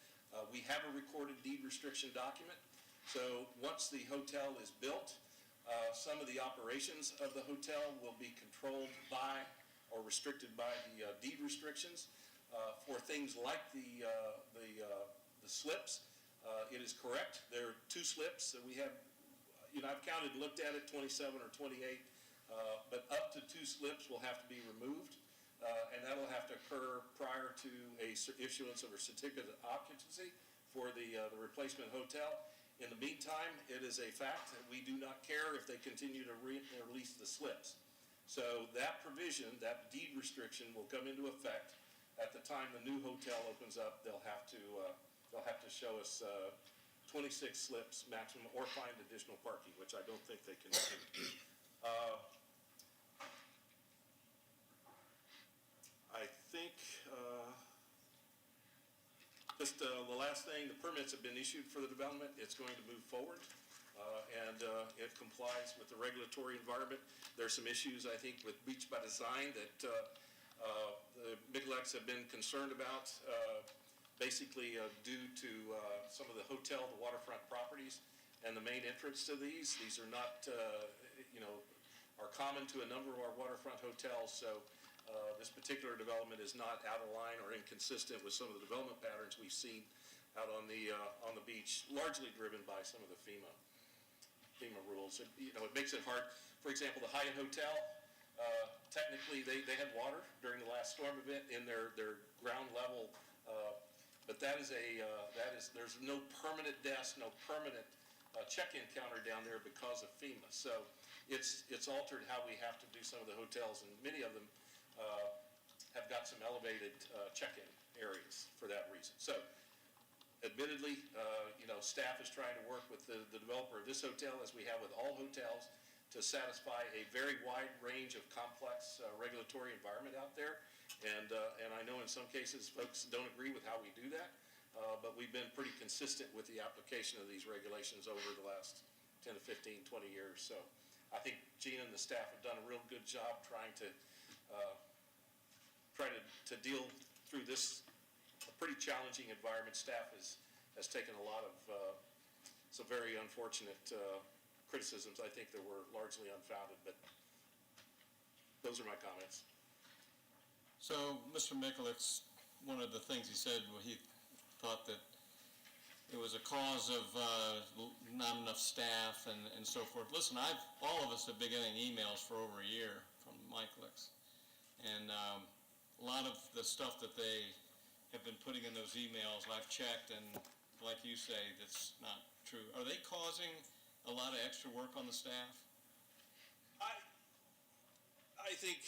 We have a recorded deed restriction document. So once the hotel is built, some of the operations of the hotel will be controlled by or restricted by the deed restrictions. For things like the slips, it is correct. There are 2 slips that we have. I've counted, looked at it, 27 or 28, but up to 2 slips will have to be removed, and that'll have to occur prior to a issuance of a certificate of occupancy for the replacement hotel. In the meantime, it is a fact that we do not care if they continue to release the slips. So that provision, that deed restriction, will come into effect at the time the new hotel opens up. They'll have to show us 26 slips maximum or find additional parking, which I don't think they can do. I think just the last thing, the permits have been issued for the development. It's going to move forward, and it complies with the regulatory environment. There's some issues, I think, with beach by design that the Mechalex have been concerned about, basically due to some of the hotel, the waterfront properties, and the main entrance to these. These are not, are common to a number of our waterfront hotels, so this particular development is not out of line or inconsistent with some of the development patterns we've seen out on the beach, largely driven by some of the FEMA rules. It makes it hard. For example, the Hyatt Hotel, technically they had water during the last storm event in their ground level, but there's no permanent desk, no permanent check-in counter down there because of FEMA. So it's altered how we have to do some of the hotels, and many of them have got some elevated check-in areas for that reason. So admittedly, staff is trying to work with the developer of this hotel, as we have with all hotels, to satisfy a very wide range of complex regulatory environment out there. And I know in some cases folks don't agree with how we do that, but we've been pretty consistent with the application of these regulations over the last 10 to 15, 20 years. So I think Gina and the staff have done a real good job trying to deal through this pretty challenging environment. Staff has taken a lot of some very unfortunate criticisms. I think that were largely unfounded, but those are my comments. So, Mr. Mechalex, one of the things he said, he thought that it was a cause of not enough staff and so forth. Listen, all of us have been getting emails for over a year from Mechalex, and a lot of the stuff that they have been putting in those emails, I've checked, and like you say, that's not true. Are they causing a lot of extra work on the staff? I think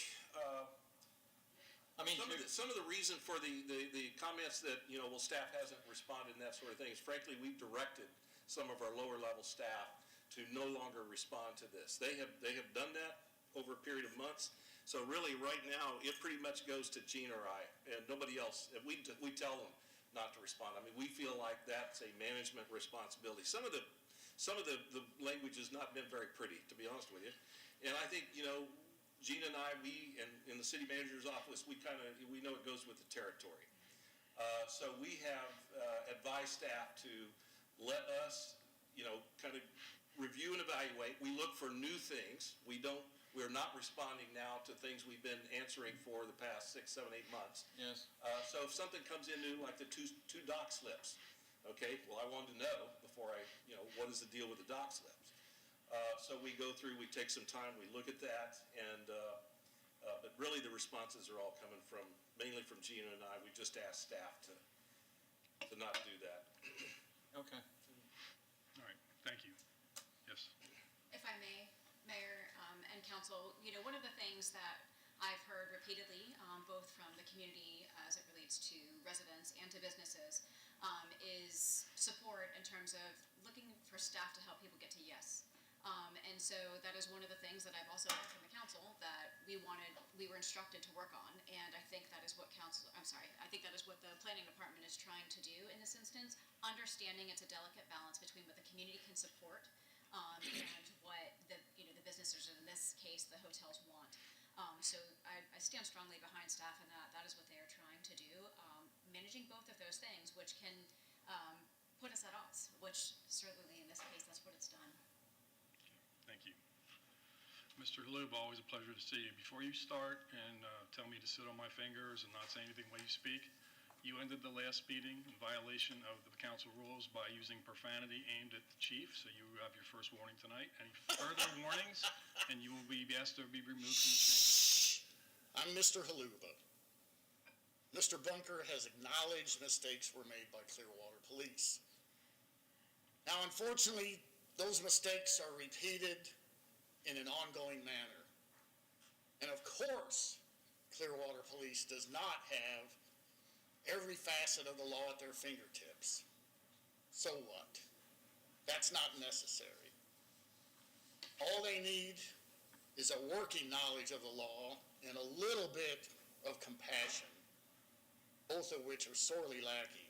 some of the reason for the comments that, staff hasn't responded and that sort of thing is, frankly, we've directed some of our lower level staff to no longer respond to this. They have done that over a period of months. So really right now, it pretty much goes to Gene or I, and nobody else. We tell them not to respond. I mean, we feel like that's a management responsibility. Some of the some of the language has not been very pretty, to be honest with you. And I think, Gina and I, we, and in the city manager's office, we know it goes with the territory. So we have advised staff to let us, kind of review and evaluate. We look for new things. We're not responding now to things we've been answering for the past 6, 7, 8 months. Yes. So if something comes in new, like the two dock slips, okay, well, I wanted to know before what is the deal with the dock slips? So we go through, we take some time, we look at that, and but really the responses are all coming mainly from Gina and I. We just asked staff to not do that. Okay. All right, thank you. Yes. If I may, Mayor and Council, one of the things that I've heard repeatedly, both from the community as it relates to residents and to businesses, is support in terms of looking for staff to help people get to yes. And so that is one of the things that I've also heard from the council that we were instructed to work on, and I think that is what I think that is what the planning department is trying to do in this instance, understanding it's a delicate balance between what the community can support and what the businesses, in this case, the hotels want. So I stand strongly behind staff in that is what they are trying to do, managing both of those things, which can put us at odds, which certainly in this case, that's what it's done. Thank you. Mr. Halub, always a pleasure to see you. Before you start and tell me to sit on my fingers and not say anything while you speak, you ended the last meeting in violation of the council rules by using profanity aimed at the chief, so you have your first warning tonight. Any further warnings, and you will be asked to be removed from the chamber. I'm Mr. Haluba. Mr. Bunker has acknowledged mistakes were made by Clearwater Police. Now, unfortunately, those mistakes are repeated in an ongoing manner. And of course, Clearwater Police does not have every facet of the law at their fingertips. So what? That's not necessary. All they need is a working knowledge of the law and a little bit of compassion, both of which are sorely lacking.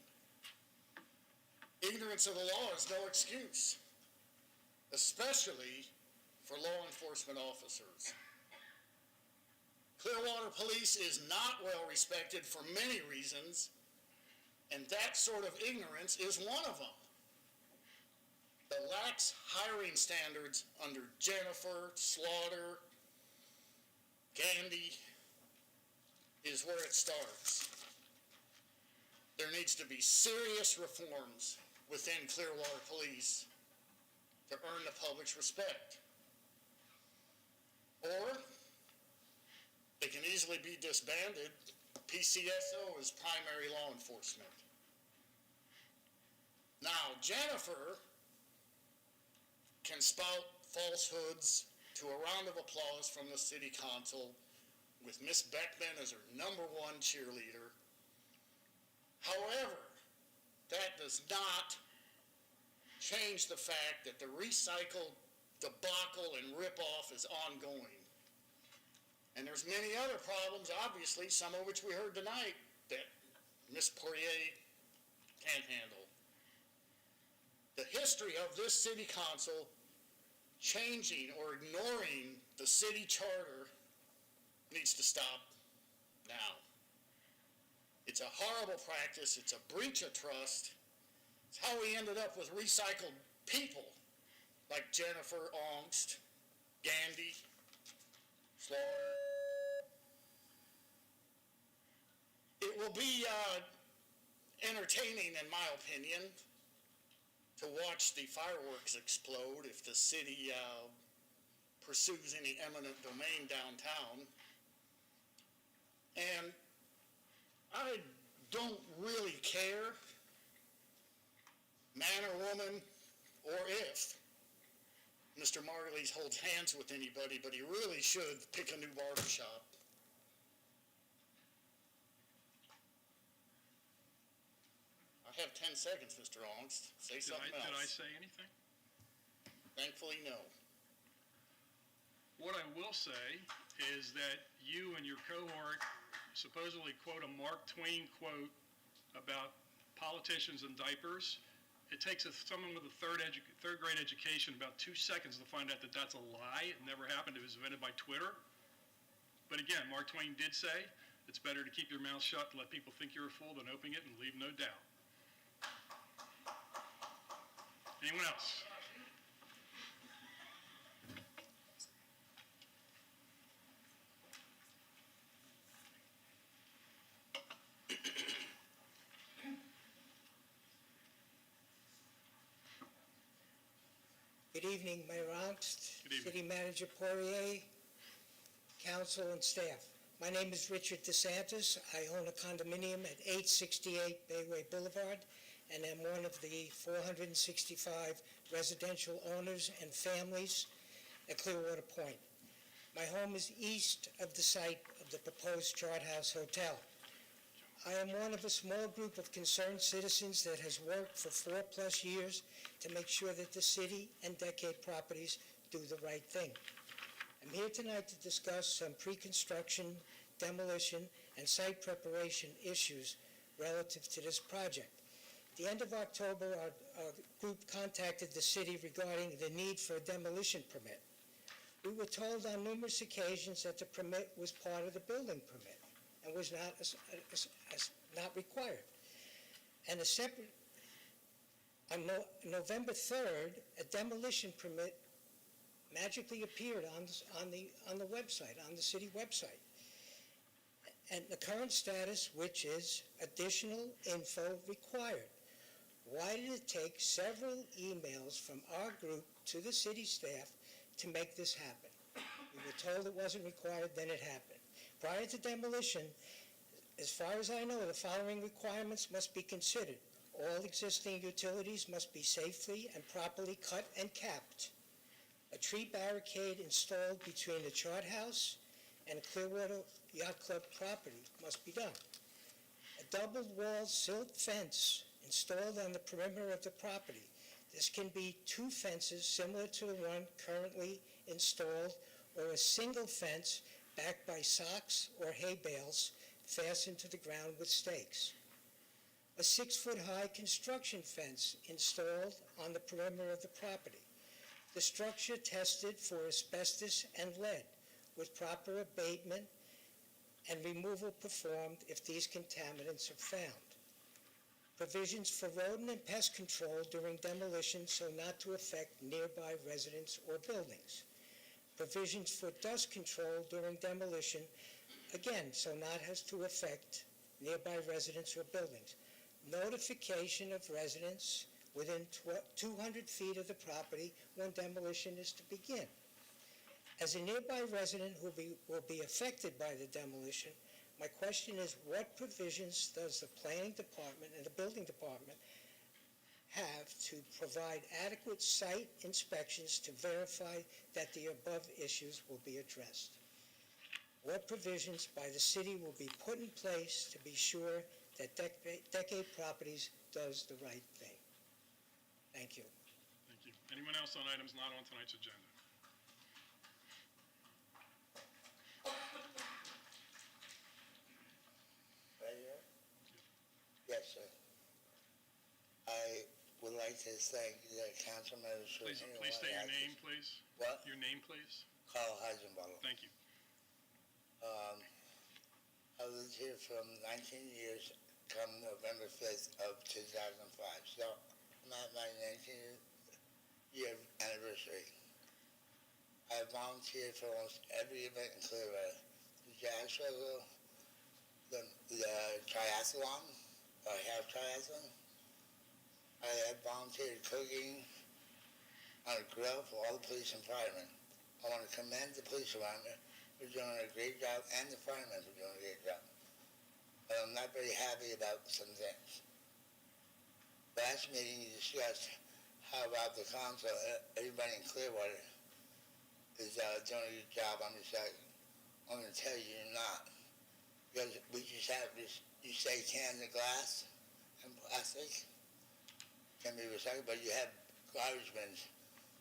Ignorance of the law is no excuse, especially for law enforcement officers. Clearwater Police is not well respected for many reasons, and that sort of ignorance is one of them. The lax hiring standards under Jennifer, Slaughter, Gandy is where it starts. There needs to be serious reforms within Clearwater Police to earn the public's respect. Or they can easily be disbanded. PCSO is primary law enforcement. Now, Jennifer can spout falsehoods to a round of applause from the city council with Miss Beckman as her #1 cheerleader. However, that does not change the fact that the recycle debacle and ripoff is ongoing. And there's many other problems, obviously, some of which we heard tonight, that Ms. Poirier can't handle. The history of this city council changing or ignoring the city charter needs to stop now. It's a horrible practice. It's a breach of trust. It's how we ended up with recycled people like Jennifer Ongst, Gandy, Slaughter. It will be entertaining, in my opinion, to watch the fireworks explode if the city pursues any eminent domain downtown. And I don't really care, man or woman, or if Mr. Margulies holds hands with anybody, but he really should pick a new barber shop. I have 10 seconds, Mr. Ongst. Say something else. Did I say anything? Thankfully, no. What I will say is that you and your cohort supposedly quote a Mark Twain quote about politicians and diapers It takes someone with a third grade education about 2 seconds to find out that that's a lie. It never happened. It was invented by Twitter. But again, Mark Twain did say, it's better to keep your mouth shut and let people think you're a fool than open it and leave no doubt. Anyone else? Good evening, Mayor Ernst, Good evening. City Manager Poirier, council and staff. My name is Richard DeSantis. I own a condominium at 868 Bayway Boulevard and am one of the 465 residential owners and families at Clearwater Point. My home is east of the site of the proposed Chart House Hotel. I am one of a small group of concerned citizens that has worked for 4+ years to make sure that the city and Decade Properties do the right thing. I'm here tonight to discuss some pre-construction, demolition, and site preparation issues relative to this project. At the end of October, our group contacted the city regarding the need for a demolition permit. We were told on numerous occasions that the permit was part of the building permit and was not required. And on November 3rd, a demolition permit magically appeared on the website, on the city website. And the current status, which is additional info required. Why did it take several emails from our group to the city staff to make this happen? We were told it wasn't required, then it happened. Prior to demolition, as far as I know, the following requirements must be considered. All existing utilities must be safely and properly cut and capped. A tree barricade installed between the Chart House and Clearwater Yacht Club property must be done. A double-wall silt fence installed on the perimeter of the property. This can be 2 fences similar to the one currently installed, or a single fence backed by socks or hay bales fastened to the ground with stakes. A 6-foot-high construction fence installed on the perimeter of the property. The structure tested for asbestos and lead with proper abatement and removal performed if these contaminants are found. Provisions for rodent and pest control during demolition so not to affect nearby residents or buildings. Provisions for dust control during demolition, again, so not as to affect nearby residents or buildings. Notification of residents within 200 feet of the property when demolition is to begin. As a nearby resident who will be affected by the demolition, my question is, what provisions does the planning department and the building department have to provide adequate site inspections to verify that the above issues will be addressed? What provisions by the city will be put in place to be sure that Decade Properties does the right thing? Thank you. Thank you. Anyone else on items not on tonight's agenda? Right here? Yes, sir. I would like to thank the council members for... Please state your name, please. What? Your name, please. Carl Heisenbutler. Thank you. I lived here from 19 years, come November 5th of 2005. So I'm at my 19th year anniversary. I volunteered for almost every event in Clearwater. The jazz festival, the triathlon, or half triathlon. I have volunteered cooking on a grill for all the police and firemen. I want to commend the police department for doing a great job and the firemen for doing a great job. But I'm not very happy about some things. Last meeting you discussed how about the council, everybody in Clearwater is doing a good job. I'm going to tell you you're not. Because we just have this, you say cans of glass and plastic can be recycled, but you have garbage bins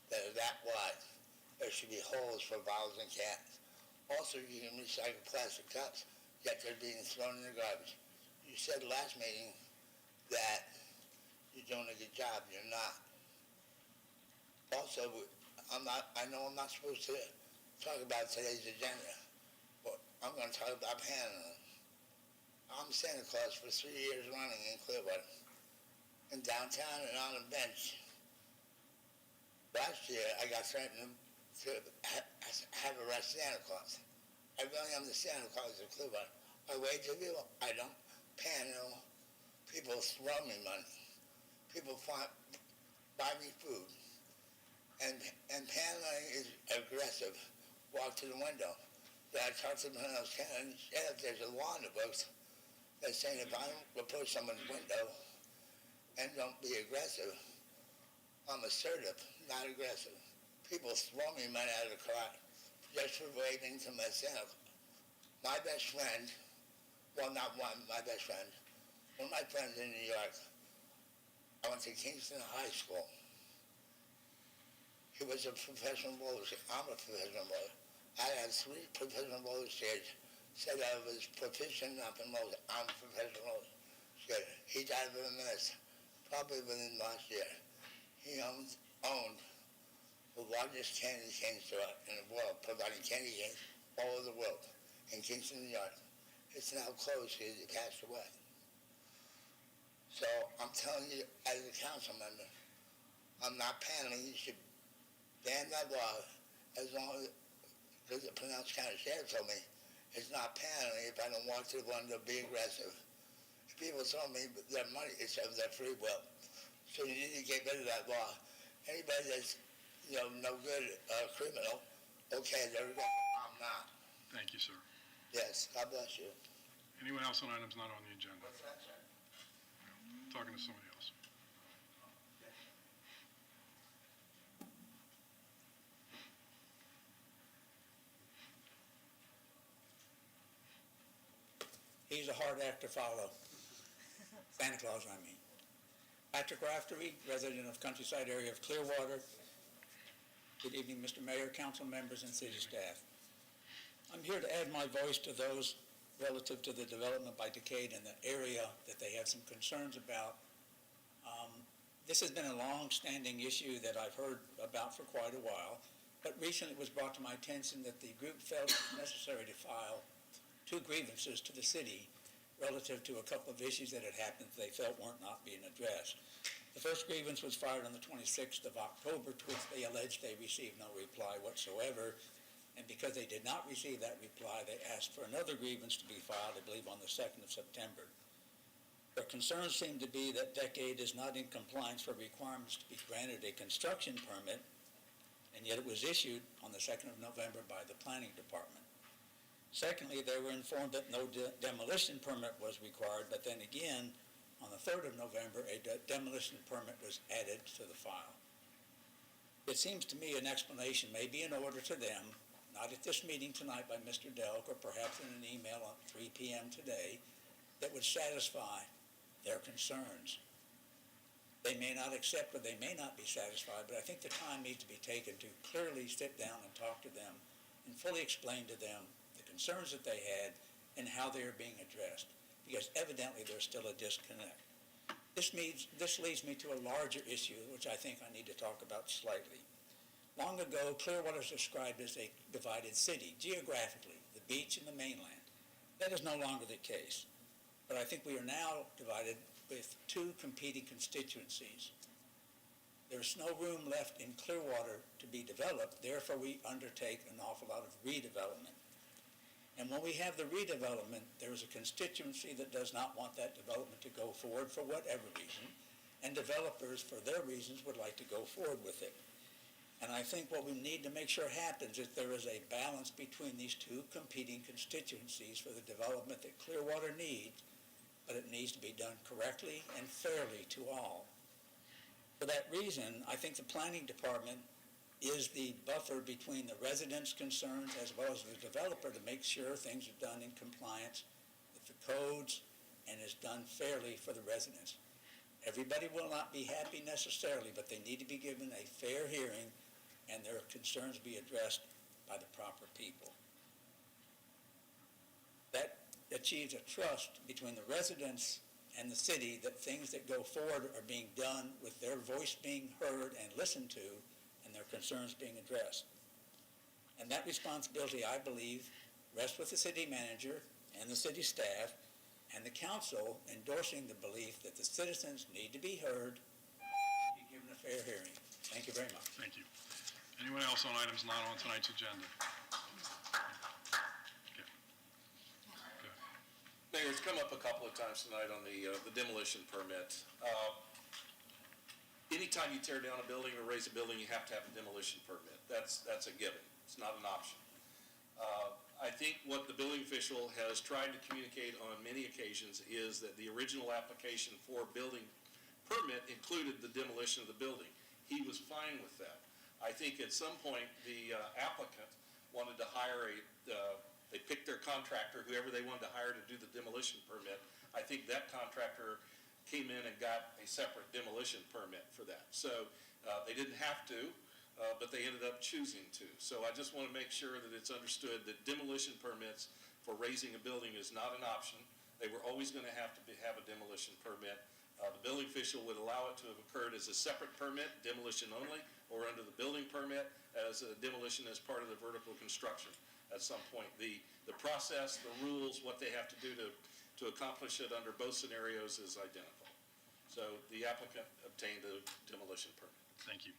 that are that wide. There should be holes for bottles and cans. Also, you can recycle plastic cups, yet they're being thrown in the garbage. You said last meeting that you're doing a good job, you're not. Also, I know I'm not supposed to talk about today's agenda, but I'm going to talk about panhandling. I'm Santa Claus for 3 years running in Clearwater, in downtown and on a bench. Last year, I got threatened to have arrest Santa Claus. I really am the Santa Claus of Clearwater. I wait to people. I don't panhandle. People throw me money. People buy me food. And panhandling is aggressive. Walk to the window. Then I talk to them when I was counting. There's a law in the books that's saying if I don't approach someone's window and don't be aggressive, I'm assertive, not aggressive. People throw me money out of the car just for waving to my Santa Claus. My best friend, well, not one, my best friend, one of my friends in New York, I went to Kingston High School. He was a professional roller skater. I'm a professional roller. I had 3 professional roller skaters. Said I was proficient enough in roller. I'm a professional roller skater. He died of a menace, probably within last year. He owned the largest candy cane store in the world, providing candy canes all over the world, in Kingston, New York. It's now closed because he passed away. So I'm telling you, as a council member, I'm not paneling. You should ban that law as long as, because the pronounced county sheriff told me, it's not paneling if I don't want to the window, be aggressive. If people tell me their money, it's of their free will. So you need to get rid of that law. Anybody that's, no good criminal, okay, there we go. I'm not. Thank you, sir. Yes, God bless you. Anyone else on items not on the agenda? What's that, sir? Talking to somebody else. He's a hard act to follow. Santa Claus, I mean. Patrick Raftery, resident of Countryside area of Clearwater. Good evening, Mr. Mayor, council members, and city staff. I'm here to add my voice to those relative to the development by Decade in the area that they have some concerns about. This has been a long-standing issue that I've heard about for quite a while, but recently it was brought to my attention that the group felt it necessary to file 2 grievances to the city relative to a couple of issues that had happened that they felt weren't not being addressed. The first grievance was filed on the 26th of October, to which they alleged they received no reply whatsoever, and because they did not receive that reply, they asked for another grievance to be filed, I believe, on the 2nd of September. Their concerns seem to be that Decade is not in compliance for requirements to be granted a construction permit, and yet it was issued on the 2nd of November by the planning department. Secondly, they were informed that no demolition permit was required, but then again, on the 3rd of November, a demolition permit was added to the file. It seems to me an explanation may be in order to them, not at this meeting tonight by Mr. Delk, or perhaps in an email at 3 p.m. today, that would satisfy their concerns. They may not accept or they may not be satisfied, but I think the time needs to be taken to clearly sit down and talk to them and fully explain to them the concerns that they had and how they are being addressed, because evidently there's still a disconnect. This leads me to a larger issue, which I think I need to talk about slightly. Long ago, Clearwater was described as a divided city, geographically, the beach and the mainland. That is no longer the case. But I think we are now divided with 2 competing constituencies. There's no room left in Clearwater to be developed, therefore we undertake an awful lot of redevelopment. And when we have the redevelopment, there is a constituency that does not want that development to go forward for whatever reason, and developers, for their reasons, would like to go forward with it. And I think what we need to make sure happens is there is a balance between these 2 competing constituencies for the development that Clearwater needs, but it needs to be done correctly and fairly to all. For that reason, I think the planning department is the buffer between the residents' concerns as well as the developer to make sure things are done in compliance with the codes and is done fairly for the residents. Everybody will not be happy necessarily, but they need to be given a fair hearing and their concerns be addressed by the proper people. That achieves a trust between the residents and the city that things that go forward are being done with their voice being heard and listened to and their concerns being addressed. And that responsibility, I believe, rests with the city manager and the city staff and the council endorsing the belief that the citizens need to be heard, be given a fair hearing. Thank you very much. Thank you. Anyone else on items not on tonight's agenda? Okay. Good. Mayor, it's come up a couple of times tonight on the demolition permit. Anytime you tear down a building or raise a building, you have to have a demolition permit. That's a given. It's not an option. I think what the building official has tried to communicate on many occasions is that the original application for building permit included the demolition of the building. He was fine with that. I think at some point, the applicant wanted to hire they picked their contractor, whoever they wanted to hire to do the demolition permit. I think that contractor came in and got a separate demolition permit for that. So they didn't have to, but they ended up choosing to. So I just want to make sure that it's understood that demolition permits for raising a building is not an option. They were always going to have a demolition permit. The building official would allow it to have occurred as a separate permit, demolition only, or under the building permit as a demolition as part of the vertical construction at some point. The process, the rules, what they have to do to accomplish it under both scenarios is identical. So the applicant obtained a demolition permit. Thank you.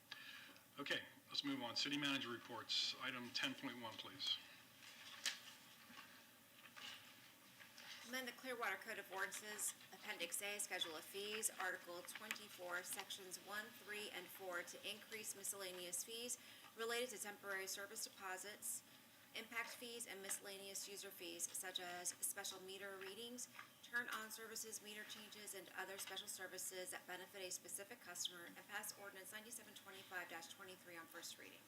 Okay, let's move on. City manager reports. Item 10.1, please. Amend the Clearwater Code of Ordinances, Appendix A, Schedule of Fees, Article 24, Sections 1, 3, and 4 to increase miscellaneous fees related to temporary service deposits, impact fees, and miscellaneous user fees such as special meter readings, turn-on services, meter changes, and other special services that benefit a specific customer, and pass Ordinance 9725-23 on first reading.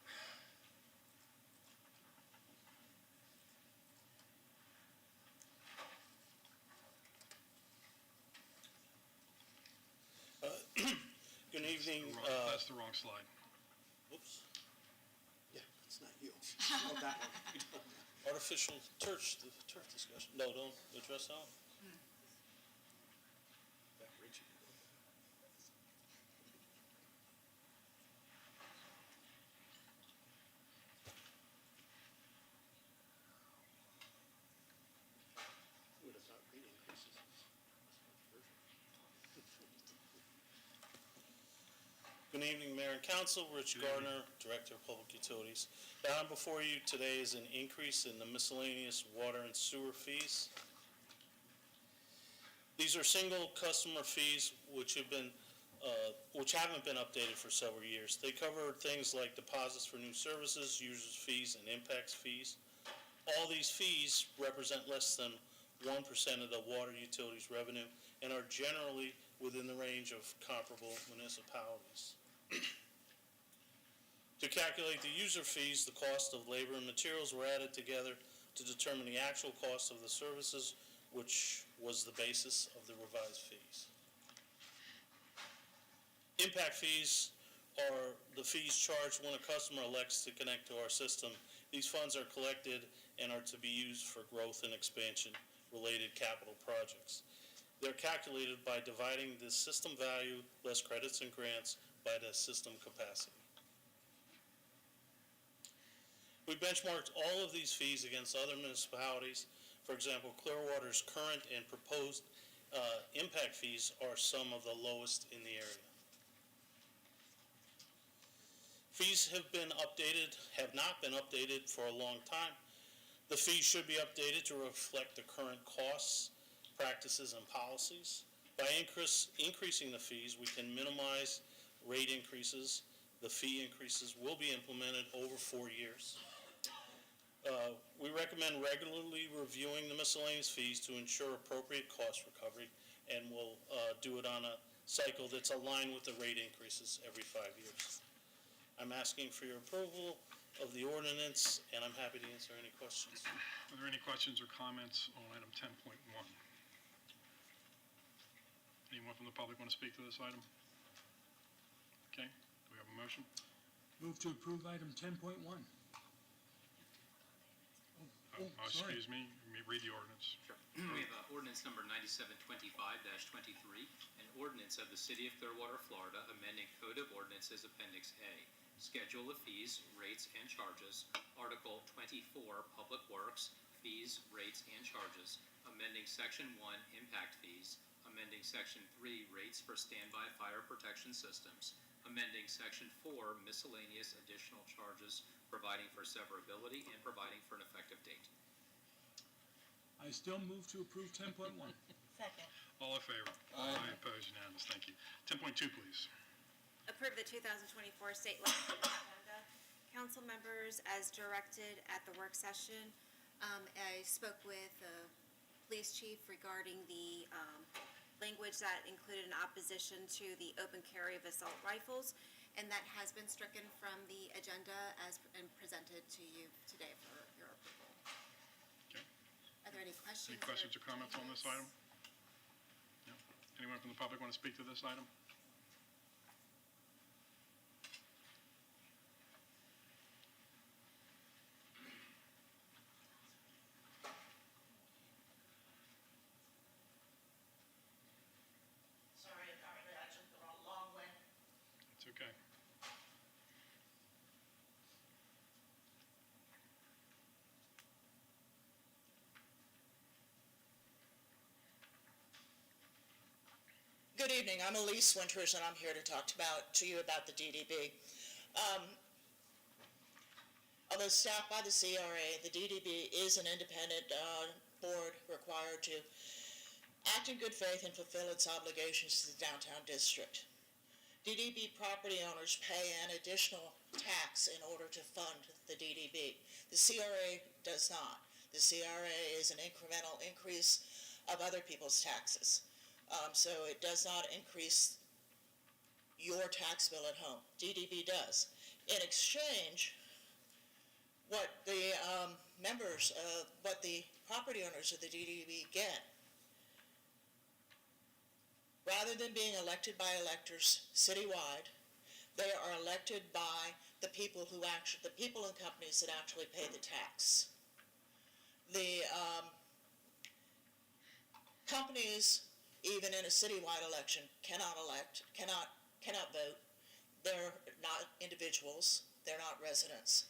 Good evening. That's the wrong slide. Oops. Yeah, it's not you. Oh, that one. Artificial turf discussion. No, don't address that one. Good evening, Mayor and Council. Rich Gardner, Director of Public Utilities. Down before you today is an increase in the miscellaneous water and sewer fees. These are single customer fees which haven't been updated for several years. They cover things like deposits for new services, users fees, and impacts fees. All these fees represent less than 1% of the water utilities revenue and are generally within the range of comparable municipalities. To calculate the user fees, the cost of labor and materials were added together to determine the actual cost of the services, which was the basis of the revised fees. Impact fees are the fees charged when a customer elects to connect to our system. These funds are collected and are to be used for growth and expansion-related capital projects. They're calculated by dividing the system value, less credits and grants, by the system capacity. We benchmarked all of these fees against other municipalities. For example, Clearwater's current and proposed impact fees are some of the lowest in the area. Fees have not been updated for a long time. The fees should be updated to reflect the current costs, practices, and policies. By increasing the fees, we can minimize rate increases. The fee increases will be implemented over 4 years. We recommend regularly reviewing the miscellaneous fees to ensure appropriate cost recovery, and we'll do it on a cycle that's aligned with the rate increases every 5 years. I'm asking for your approval of the ordinance, and I'm happy to answer any questions. Are there any questions or comments on item 10.1? Anyone from the public want to speak to this item? Okay, do we have a motion? Move to approve item 10.1. sorry. Excuse me, let me read the ordinance. Sure. We have ordinance number 9725-23, an ordinance of the City of Clearwater, Florida, amending Code of Ordinances Appendix A, Schedule of Fees, Rates, and Charges, Article 24, Public Works, Fees, Rates, and Charges, amending Section 1, Impact Fees, amending Section 3, Rates for Standby Fire Protection Systems, amending Section 4, Miscellaneous Additional Charges, providing for severability, and providing for an effective date. I still move to approve 10.1. Second. All in favor? Aye. Opposed, unanimous, thank you. 10.2, please. Approve the 2024 state legislative agenda. Council members, as directed at the work session, I spoke with the police chief regarding the language that included an opposition to the open carry of assault rifles, and that has been stricken from the agenda and presented to you today for your approval. Okay. Are there any questions? Any questions or comments on this item? No. Anyone from the public want to speak to this item? Sorry, apparently I took the long way. It's okay. Good evening. I'm Elise Winters, and I'm here to talk to you about the DDB. Although staffed by the CRA, the DDB is an independent board required to act in good faith and fulfill its obligations to the downtown district. DDB property owners pay an additional tax in order to fund the DDB. The CRA does not. The CRA is an incremental increase of other people's taxes. So it does not increase your tax bill at home. DDB does. In exchange, what the what the property owners of the DDB get, rather than being elected by electors citywide, they are elected by the people and companies that actually pay the tax. The companies, even in a citywide election, cannot vote. They're not individuals. They're not residents.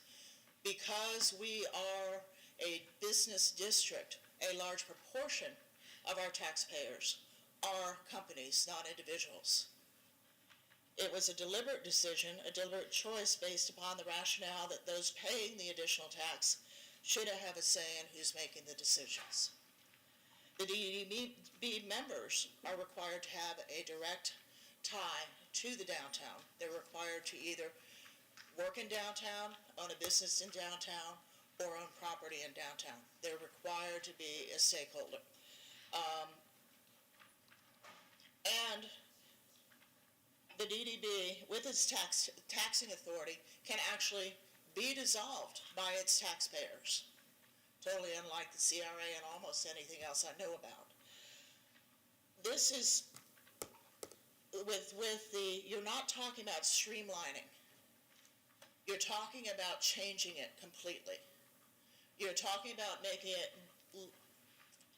Because we are a business district, a large proportion of our taxpayers are companies, not individuals. It was a deliberate decision, a deliberate choice based upon the rationale that those paying the additional tax should have a say in who's making the decisions. The DDB members are required to have a direct tie to the downtown. They're required to either work in downtown, own a business in downtown, or own property in downtown. They're required to be a stakeholder. And the DDB, with its taxing authority, can actually be dissolved by its taxpayers. Totally unlike the CRA and almost anything else I know about. This is, you're not talking about streamlining. You're talking about changing it completely. You're talking about making it,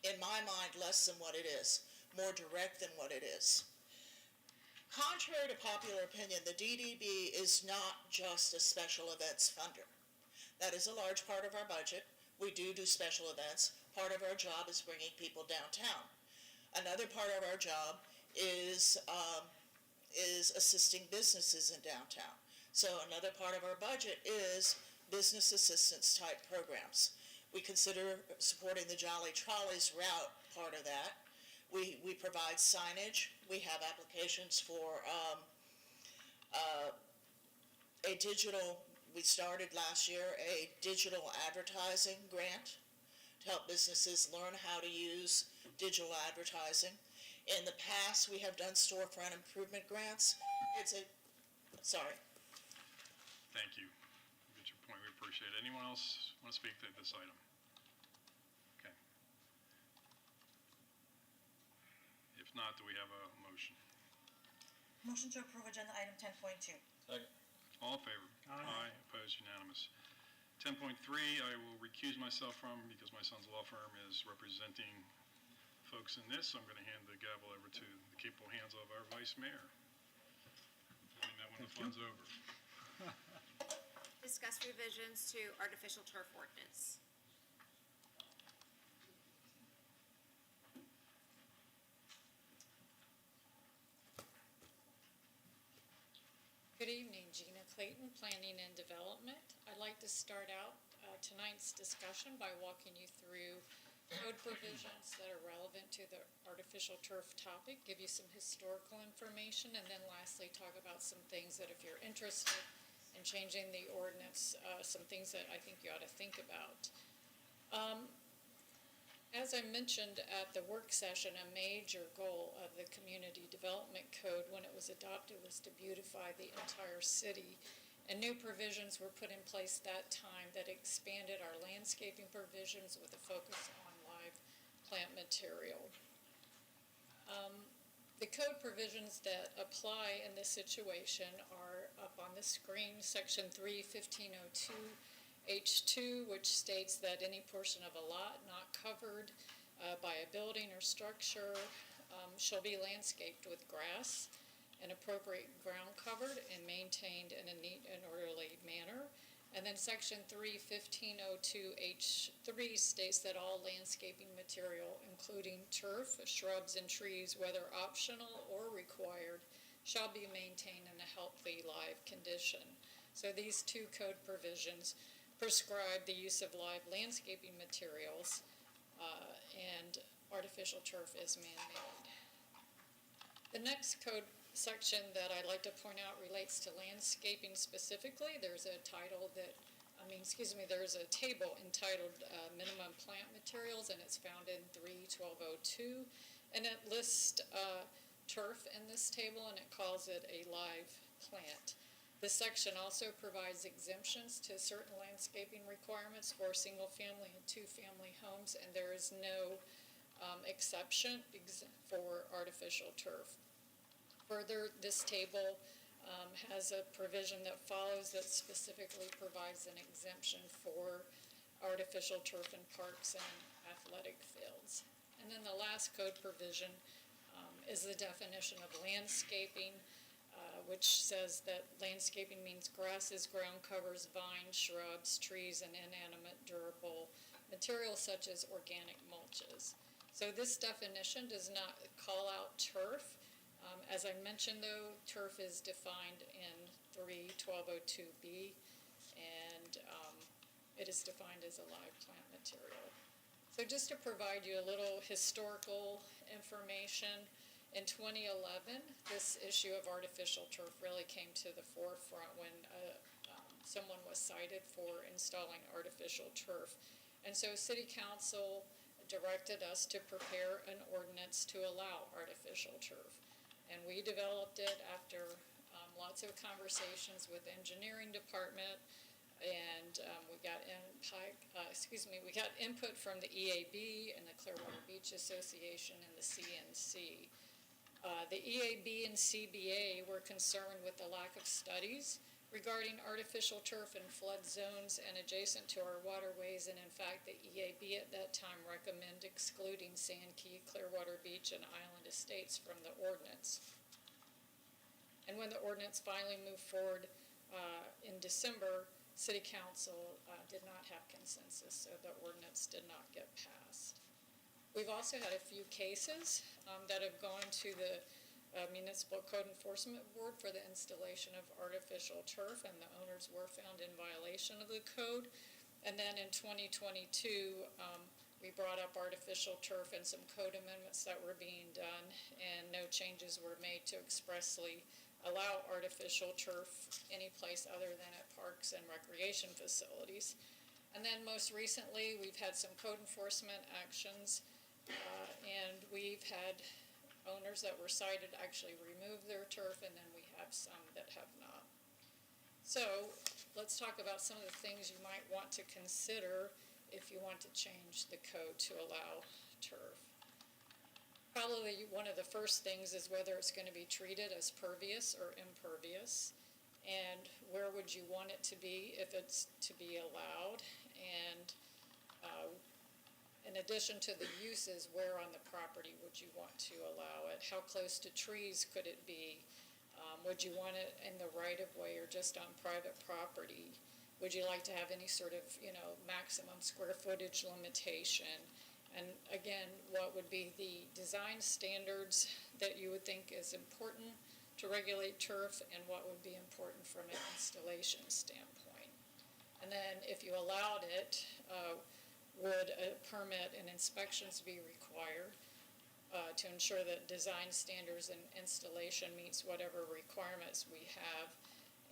in my mind, less than what it is, more direct than what it is. Contrary to popular opinion, the DDB is not just a special events funder. That is a large part of our budget. We do special events. Part of our job is bringing people downtown. Another part of our job is assisting businesses in downtown. So another part of our budget is business assistance type programs. We consider supporting the Jolly Trolleys route part of that. We provide signage. We have applications for we started last year a digital advertising grant to help businesses learn how to use digital advertising. In the past, we have done storefront improvement grants. Sorry. Thank you. Get your point. We appreciate it. Anyone else want to speak to this item? Okay. If not, do we have a motion? Motion to approve agenda item 10.2. Second. All in favor? Aye. Opposed, unanimous. 10.3, I will recuse myself from because my son's law firm is representing folks in this, so I'm going to hand the gavel over to the capable hands of our vice mayor. Doing that when the fun's over. Discuss revisions to artificial turf ordinance. Good evening, Gina Clayton, Planning and Development. I'd like to start out tonight's discussion by walking you through code provisions that are relevant to the artificial turf topic, give you some historical information, and then lastly talk about some things that if you're interested in changing the ordinance, some things that I think you ought to think about. As I mentioned at the work session, a major goal of the Community Development Code when it was adopted was to beautify the entire city. And new provisions were put in place that time that expanded our landscaping provisions with a focus on live plant material. The code provisions that apply in this situation are up on the screen, Section 3-1502. H2, which states that any portion of a lot not covered by a building or structure shall be landscaped with grass and appropriate ground covered and maintained in a neat and orderly manner. And then Section 3-1502 H3 states that all landscaping material, including turf, shrubs, and trees, whether optional or required, shall be maintained in a healthy live condition. So these two code provisions prescribe the use of live landscaping materials, and artificial turf is man-made. The next code section that I'd like to point out relates to landscaping specifically. There's a table entitled Minimum Plant Materials, and it's found in 3-1202, and it lists turf in this table, and it calls it a live plant. This section also provides exemptions to certain landscaping requirements for single-family and two-family homes, and there is no exception for artificial turf. Further, this table has a provision that follows that specifically provides an exemption for artificial turf in parks and athletic fields. And then the last code provision is the definition of landscaping, which says that landscaping means grasses, ground covers, vines, shrubs, trees, and inanimate durable materials such as organic mulches. So this definition does not call out turf. As I mentioned, though, turf is defined in 3-1202B, and it is defined as a live plant material. So just to provide you a little historical information, in 2011, this issue of artificial turf really came to the forefront when someone was cited for installing artificial turf. And so City Council directed us to prepare an ordinance to allow artificial turf. And we developed it after lots of conversations with the engineering department, and we got input from the EAB and the Clearwater Beach Association and the CNC. The EAB and CBA were concerned with the lack of studies regarding artificial turf in flood zones and adjacent to our waterways, and in fact, the EAB at that time recommended excluding Sand Key, Clearwater Beach, and Island Estates from the ordinance. And when the ordinance finally moved forward in December, City Council did not have consensus, so the ordinance did not get passed. We've also had a few cases that have gone to the Municipal Code Enforcement Board for the installation of artificial turf, and the owners were found in violation of the code. And then in 2022, we brought up artificial turf and some code amendments that were being done, and no changes were made to expressly allow artificial turf any place other than at parks and recreation facilities. And then most recently, we've had some code enforcement actions, and we've had owners that were cited actually remove their turf, and then we have some that have not. So let's talk about some of the things you might want to consider if you want to change the code to allow turf. Probably one of the first things is whether it's going to be treated as pervious or impervious. and where would you want it to be if it's to be allowed? And in addition to the uses, where on the property would you want to allow it? How close to trees could it be? Would you want it in the right-of-way or just on private property? Would you like to have any sort of, maximum square footage limitation? And again, what would be the design standards that you would think is important to regulate turf, and what would be important from an installation standpoint? And then if you allowed it, would a permit and inspections be required to ensure that design standards and installation meets whatever requirements we have?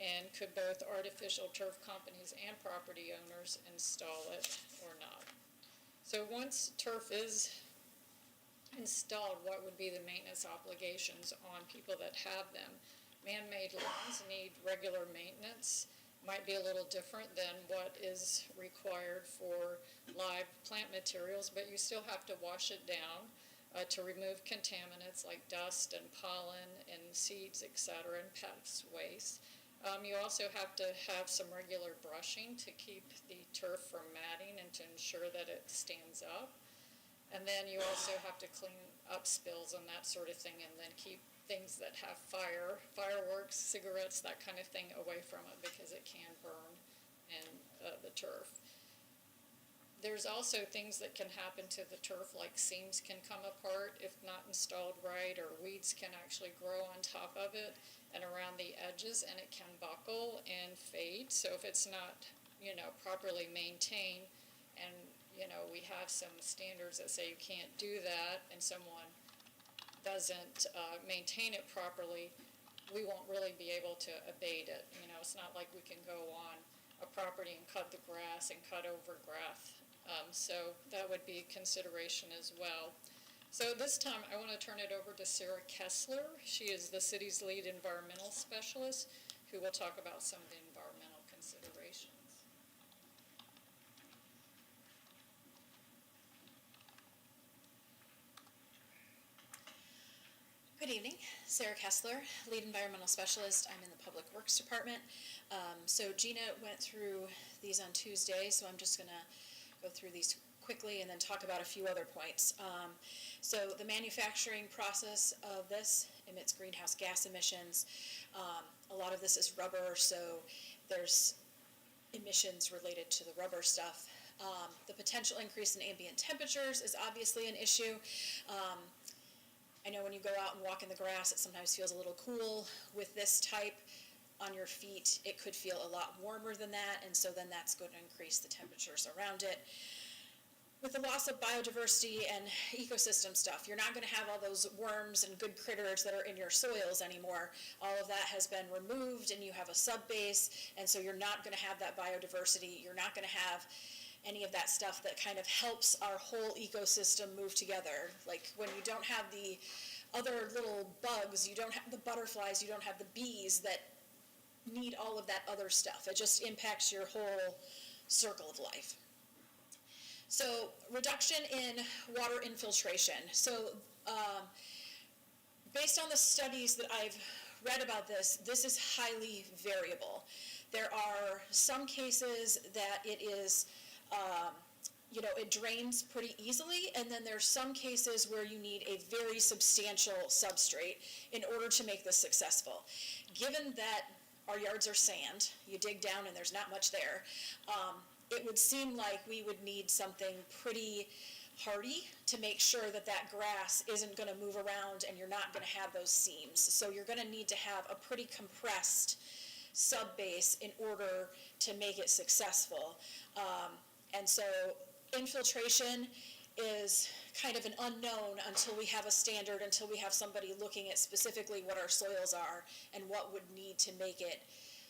And could both artificial turf companies and property owners install it or not? So once turf is installed, what would be the maintenance obligations on people that have them? Man-made lawns need regular maintenance. Might be a little different than what is required for live plant materials, but you still have to wash it down to remove contaminants like dust and pollen and seeds, etc., and pest waste. You also have to have some regular brushing to keep the turf from matting and to ensure that it stands up. And then you also have to clean up spills and that sort of thing, and then keep things that have fireworks, cigarettes, that kind of thing away from it, because it can burn in the turf. There's also things that can happen to the turf, like seams can come apart if not installed right, or weeds can actually grow on top of it and around the edges, and it can buckle and fade. So if it's not, properly maintained, and, we have some standards that say you can't do that, and someone doesn't maintain it properly, we won't really be able to abate it. It's not like we can go on a property and cut the grass and cut over grass. So that would be consideration as well. So this time I want to turn it over to Sarah Kessler. She is the city's lead environmental specialist, who will talk about some of the environmental considerations. Good evening, Sarah Kessler, Lead Environmental Specialist. I'm in the Public Works Department. So Gina went through these on Tuesday, so I'm just going to go through these quickly and then talk about a few other points. So the manufacturing process of this emits greenhouse gas emissions. A lot of this is rubber, so there's emissions related to the rubber stuff. The potential increase in ambient temperatures is obviously an issue. I know when you go out and walk in the grass, it sometimes feels a little cool. With this type on your feet, it could feel a lot warmer than that, and so then that's going to increase the temperatures around it. With the loss of biodiversity and ecosystem stuff, you're not going to have all those worms and good critters that are in your soils anymore. All of that has been removed, and you have a subbase, and so you're not going to have that biodiversity. You're not going to have any of that stuff that kind of helps our whole ecosystem move together. Like when you don't have the other little bugs, you don't have the butterflies, you don't have the bees that need all of that other stuff. It just impacts your whole circle of life. So reduction in water infiltration. So based on the studies that I've read about this, this is highly variable. There are some cases that it is it drains pretty easily, and then there's some cases where you need a very substantial substrate in order to make this successful. Given that our yards are sand, you dig down and there's not much there, it would seem like we would need something pretty hardy to make sure that that grass isn't going to move around and you're not going to have those seams. So you're going to need to have a pretty compressed subbase in order to make it successful. And so infiltration is kind of an unknown until we have a standard, until we have somebody looking at specifically what our soils are and what would need to make it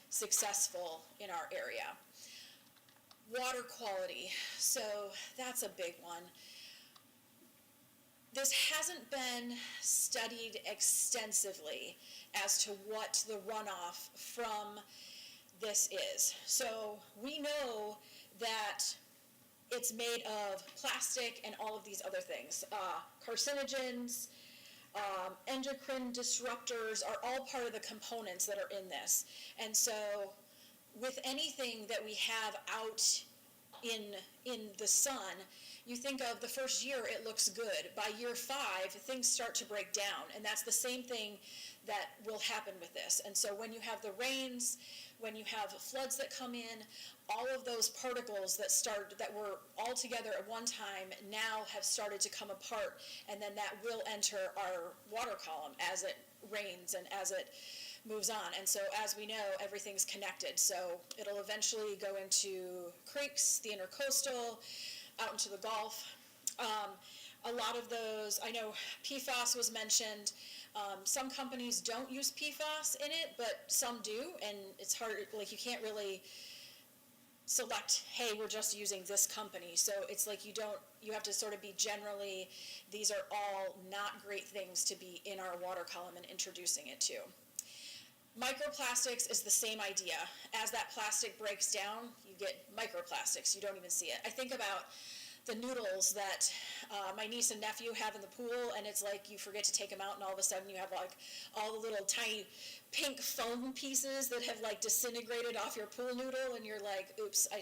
successful in our area. Water quality, so that's a big one. This hasn't been studied extensively as to what the runoff from this is. So we know that it's made of plastic and all of these other things, carcinogens, endocrine disruptors are all part of the components that are in this. And so with anything that we have out in the sun, you think of the first year it looks good. By year 5, things start to break down, and that's the same thing that will happen with this. And so when you have the rains, when you have floods that come in, all of those particles that were all together at one time now have started to come apart, and then that will enter our water column as it rains and as it moves on. And so as we know, everything's connected. So it'll eventually go into creeks, the intercoastal, out into the Gulf. A lot of those, I know PFAS was mentioned. Some companies don't use PFAS in it, but some do, and it's hard, like you can't really select, hey, we're just using this company. So it's like you have to sort of be generally, these are all not great things to be in our water column and introducing it to. Microplastics is the same idea. As that plastic breaks down, you get microplastics. You don't even see it. I think about the noodles that my niece and nephew have in the pool, and it's like you forget to take them out, and all of a sudden you have like all the little tiny pink foam pieces that have like disintegrated off your pool noodle, and you're like, oops, I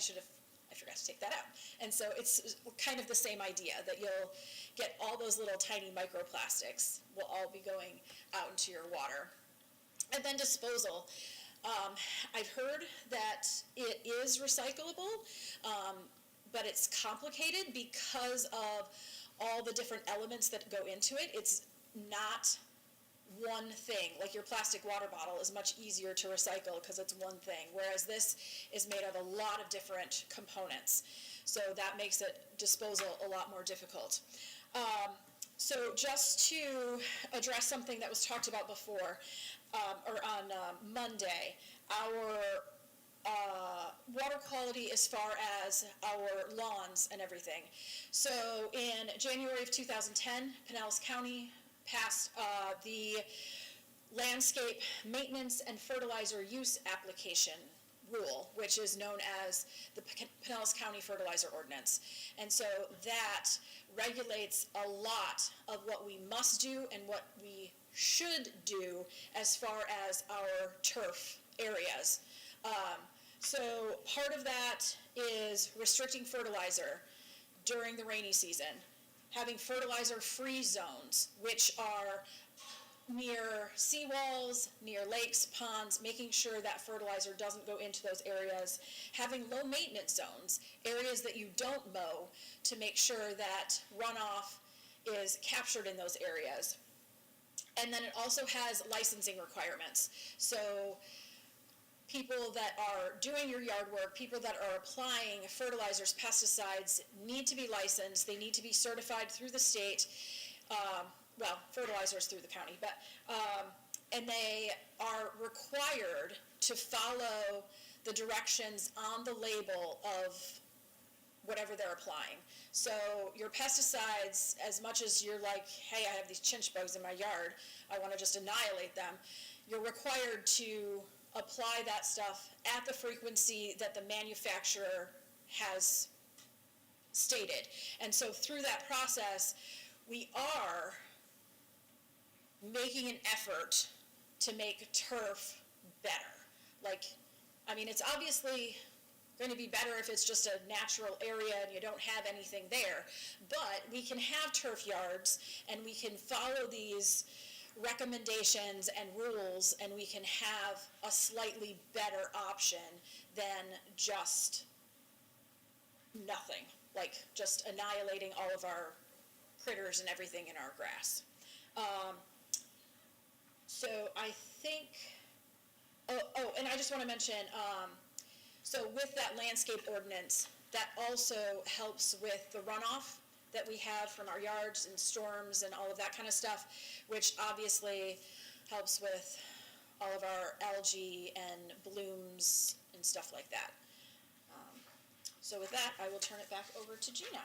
forgot to take that out. And so it's kind of the same idea, that you'll get all those little tiny microplastics will all be going out into your water. And then disposal. I've heard that it is recyclable, but it's complicated because of all the different elements that go into it. It's not one thing. Like your plastic water bottle is much easier to recycle because it's one thing, whereas this is made of a lot of different components. So that makes disposal a lot more difficult. So just to address something that was talked about before, or on Monday, our water quality as far as our lawns and everything. So in January of 2010, Pinellas County passed the landscape maintenance and fertilizer use application rule, which is known as the Pinellas County Fertilizer Ordinance. And so that regulates a lot of what we must do and what we should do as far as our turf areas. So part of that is restricting fertilizer during the rainy season, having fertilizer-free zones, which are near seawalls, near lakes, ponds, making sure that fertilizer doesn't go into those areas, having low maintenance zones, areas that you don't mow, to make sure that runoff is captured in those areas. And then it also has licensing requirements. So people that are doing your yard work, people that are applying fertilizers, pesticides, need to be licensed. They need to be certified through the state. Well, fertilizers through the county, but, and they are required to follow the directions on the label of whatever they're applying. So your pesticides, as much as you're like, hey, I have these chinch bugs in my yard, I want to just annihilate them, you're required to apply that stuff at the frequency that the manufacturer has stated. And so through that process, we are making an effort to make turf better. Like, I mean, it's obviously going to be better if it's just a natural area and you don't have anything there, but we can have turf yards and we can follow these recommendations and rules, and we can have a slightly better option than just nothing, like just annihilating all of our critters and everything in our grass. So I think, and I just want to mention, so with that landscape ordinance, that also helps with the runoff that we have from our yards and storms and all of that kind of stuff, which obviously helps with all of our algae and blooms and stuff like that. So with that, I will turn it back over to Gina.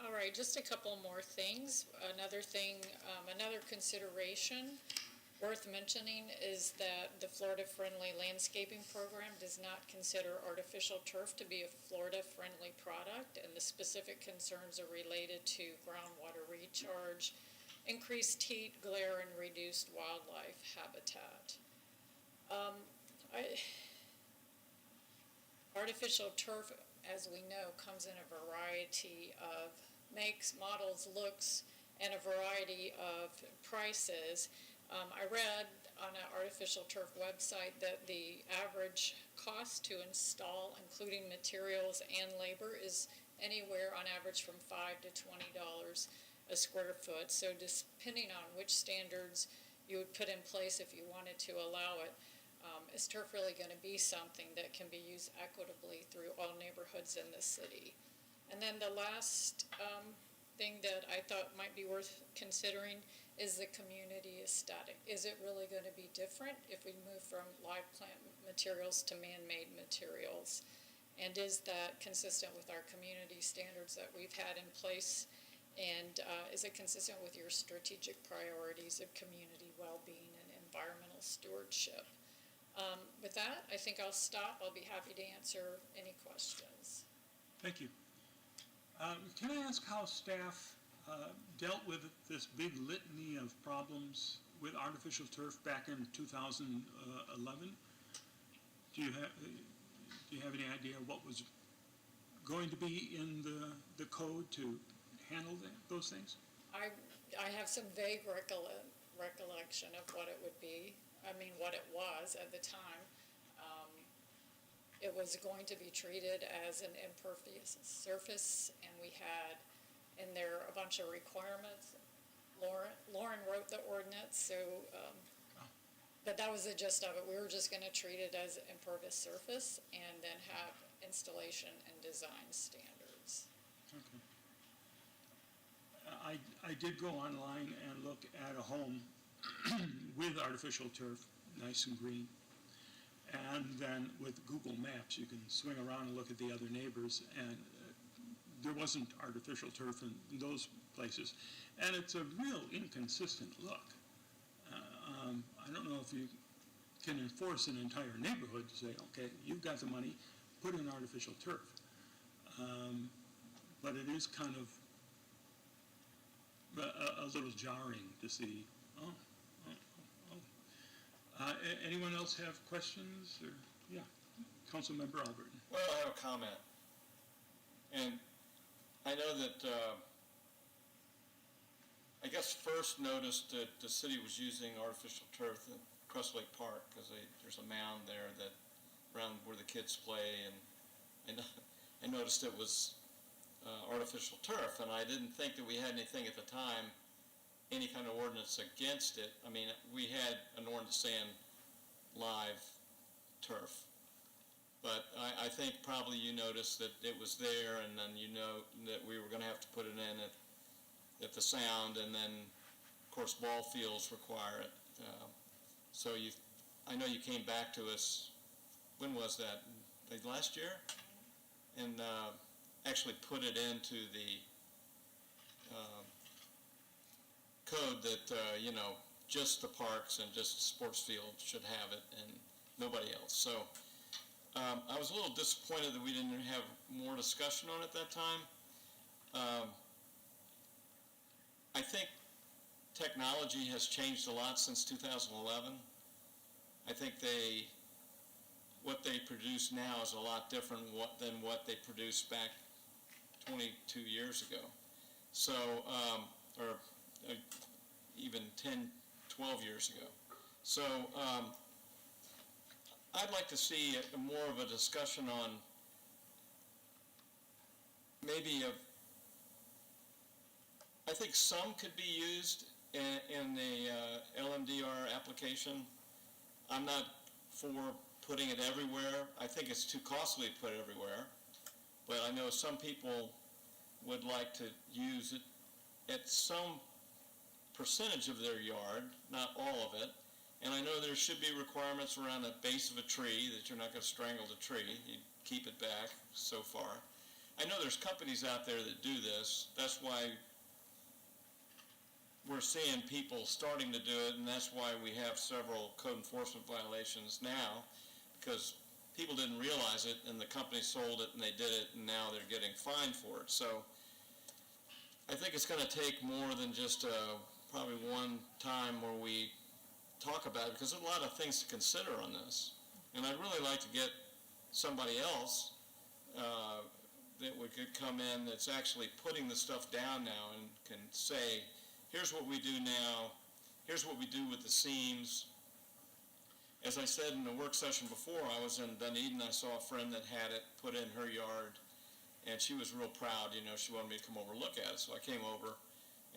All right, just a couple more things. Another thing, another consideration Worth mentioning is that the Florida Friendly Landscaping Program does not consider artificial turf to be a Florida-friendly product, and the specific concerns are related to groundwater recharge, increased heat, glare, and reduced wildlife habitat. Artificial turf, as we know, comes in a variety of makes, models, looks, and a variety of prices. I read on an artificial turf website that the average cost to install, including materials and labor, is anywhere on average from $5 to $20 a square foot. So depending on which standards you would put in place if you wanted to allow it, is turf really going to be something that can be used equitably through all neighborhoods in the city? And then the last thing that I thought might be worth considering is the community aesthetic. Is it really going to be different if we move from live plant materials to man-made materials? And is that consistent with our community standards that we've had in place? And is it consistent with your strategic priorities of community well-being and environmental stewardship? With that, I think I'll stop. I'll be happy to answer any questions. Thank you. Can I ask how staff dealt with this big litany of problems with artificial turf back in 2011? Do you have any idea what was going to be in the code to handle those things? I have some vague recollection of what it would be. I mean, what it was at the time. It was going to be treated as an impervious surface, and we had in there a bunch of requirements. Lauren wrote the ordinance, so but that was the gist of it. We were just going to treat it as an impervious surface and then have installation and design standards. Okay. I did go online and look at a home with artificial turf, nice and green. And then with Google Maps, you can swing around and look at the other neighbors, and there wasn't artificial turf in those places. And it's a real inconsistent look. I don't know if you can enforce an entire neighborhood to say, okay, you've got the money, put in artificial turf. But it is kind of a little jarring to see, anyone else have questions? Or, yeah, Councilmember Alberton. Well, I have a comment. And I know that I guess first noticed that the city was using artificial turf at Crest Lake Park because there's a mound there that around where the kids play, and I noticed it was artificial turf, and I didn't think that we had anything at the time, any kind of ordinance against it. I mean, we had an ordinance saying live turf, but I think probably you noticed that it was there, and then you know that we were going to have to put it in at the sound, and then of course ball fields require it. So I know you came back to us. When was that? Like last year, and actually put it into the code that just the parks and just the sports field should have it and nobody else. So I was a little disappointed that we didn't have more discussion on it that time. I think technology has changed a lot since 2011. I think what they produce now is a lot different than what they produced back 22 years ago. So, or even 10, 12 years ago. So I'd like to see more of a discussion on maybe I think some could be used in the LMDR application. I'm not for putting it everywhere. I think it's too costly to put it everywhere. But I know some people would like to use it at some percentage of their yard, not all of it. And I know there should be requirements around the base of a tree that you're not going to strangle the tree. You keep it back so far. I know there's companies out there that do this. That's why we're seeing people starting to do it, and that's why we have several code enforcement violations now, because people didn't realize it, and the company sold it, and they did it, and now they're getting fined for it. So I think it's going to take more than just probably one time where we talk about it, because there's a lot of things to consider on this. And I'd really like to get somebody else that we could come in that's actually putting the stuff down now and can say, here's what we do now, here's what we do with the seams. As I said in the work session before, I was in Dunedin, I saw a friend that had it put in her yard, and she was real proud, you know, she wanted me to come over and look at it, so I came over,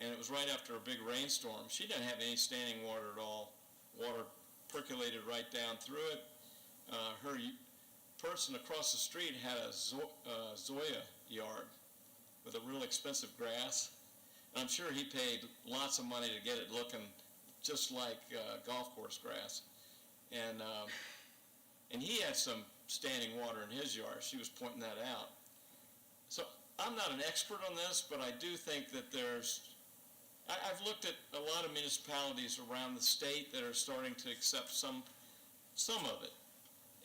and it was right after a big rainstorm. She didn't have any standing water at all. Water percolated right down through it. Her person across the street had a Zoya yard with a real expensive grass. And I'm sure he paid lots of money to get it looking just like golf course grass. And he had some standing water in his yard. She was pointing that out. So I'm not an expert on this, but I do think that I've looked at a lot of municipalities around the state that are starting to accept some of it.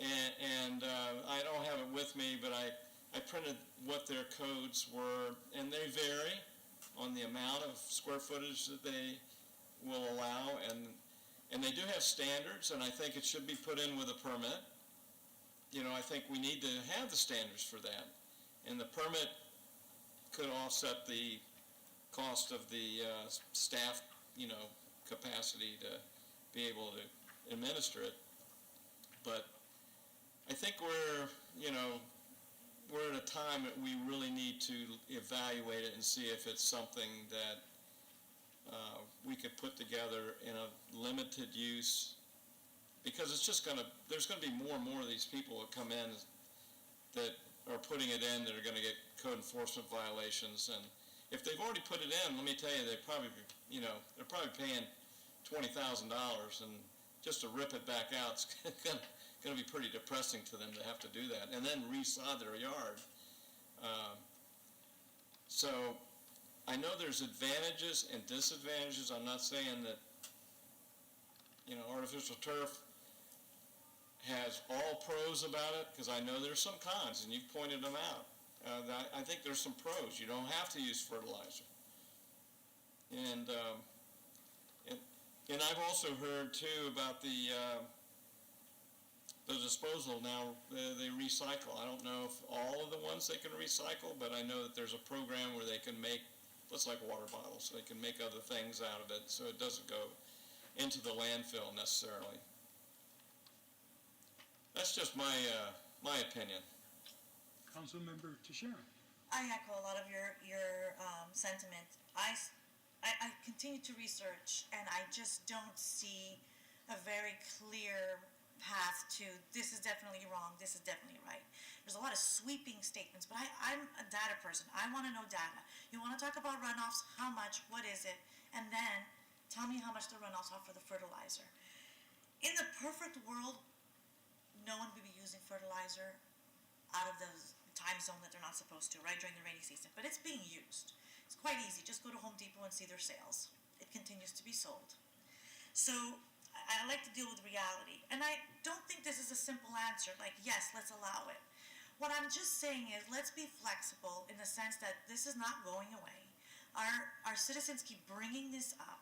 And I don't have it with me, but I printed what their codes were, and they vary on the amount of square footage that they will allow, and they do have standards, and I think it should be put in with a permit. You know, I think we need to have the standards for that, and the permit could offset the cost of the staff, you know, capacity to be able to administer it. But I think we're at a time that we really need to evaluate it and see if it's something that we could put together in a limited use, because it's just there's going to be more and more of these people that come in that are putting it in that are going to get code enforcement violations. And if they've already put it in, let me tell you, they're probably paying $20,000, and just to rip it back out, it's going to be pretty depressing to them to have to do that, and then resod their yard. So I know there's advantages and disadvantages. I'm not saying that, you know, artificial turf has all pros about it, because I know there's some cons, and you've pointed them out. I think there's some pros. You don't have to use fertilizer. And I've also heard, too, about the disposal now. They recycle. I don't know if all of the ones they can recycle, but I know that there's a program where they can make, let's like water bottles, so they can make other things out of it, so it doesn't go into the landfill necessarily. That's just my opinion. Councilmember Teixeira. I echo a lot of your sentiment. I continue to research, and I just don't see a very clear path to this is definitely wrong, this is definitely right. There's a lot of sweeping statements, but I'm a data person. I want to know data. You want to talk about runoffs? How much? What is it? And then tell me how much the runoffs are for the fertilizer. In the perfect world, no one would be using fertilizer out of the time zone that they're not supposed to, right, during the rainy season. But it's being used. It's quite easy. Just go to Home Depot and see their sales. It continues to be sold. So I like to deal with reality. And I don't think this is a simple answer, like, yes, let's allow it. What I'm just saying is, let's be flexible in the sense that this is not going away. Our citizens keep bringing this up.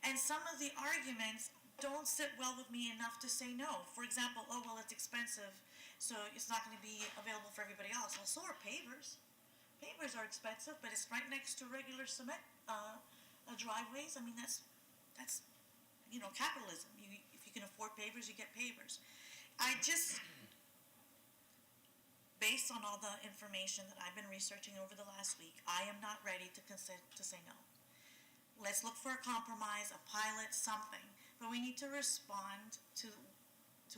And some of the arguments don't sit well with me enough to say no. For example, oh, well, it's expensive, so it's not going to be available for everybody else. Well, so are pavers. Pavers are expensive, but it's right next to regular cement driveways. I mean, that's capitalism. If you can afford pavers, you get pavers. Based on all the information that I've been researching over the last week, I am not ready to say no. Let's look for a compromise, a pilot, something. But we need to respond to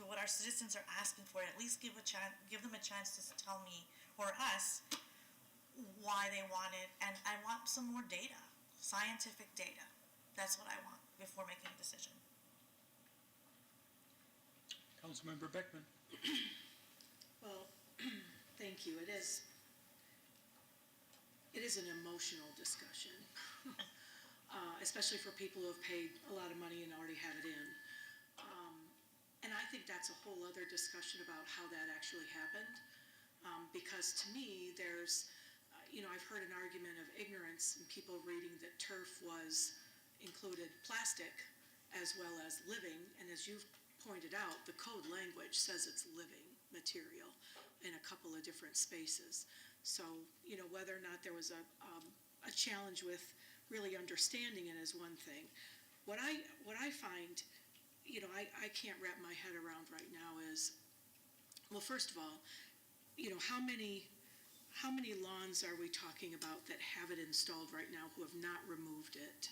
what our citizens are asking for. At least give them a chance to tell me or us why they want it. And I want some more data, scientific data. That's what I want before making a decision. Councilmember Beckman. Well, thank you. It is an emotional discussion. especially for people who have paid a lot of money and already have it in. And I think that's a whole other discussion about how that actually happened. Because to me, there's, I've heard an argument of ignorance and people reading that turf included plastic as well as living. And as you've pointed out, the code language says it's living material in a couple of different spaces. So, whether or not there was a challenge with really understanding it is one thing. What I find, I can't wrap my head around right now is, well, first of all, how many lawns are we talking about that have it installed right now who have not removed it?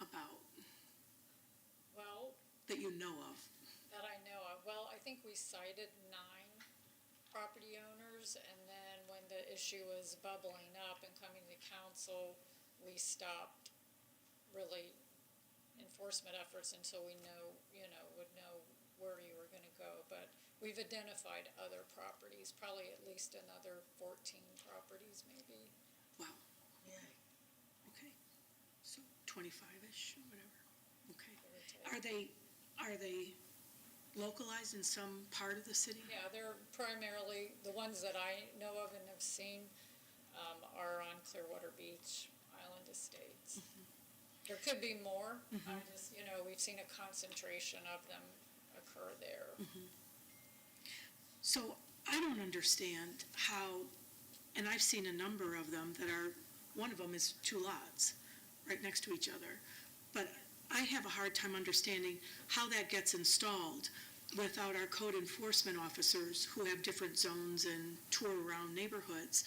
About? Well, that you know of? that I know of, well, I think we cited 9 property owners, and then when the issue was bubbling up and coming to council, we stopped really enforcement efforts until we would know where you were gonna go. But we've identified other properties, probably at least another 14 properties maybe. Wow. Okay. So 25-ish or whatever. Okay. Are they localized in some part of the city? Yeah, they're primarily, the ones that I know of and have seen are on Clearwater Beach, Island Estates. There could be more. I just, we've seen a concentration of them occur there. So I don't understand how, and I've seen a number of them that are, one of them is 2 lots right next to each other, but I have a hard time understanding how that gets installed without our code enforcement officers who have different zones and tour around neighborhoods,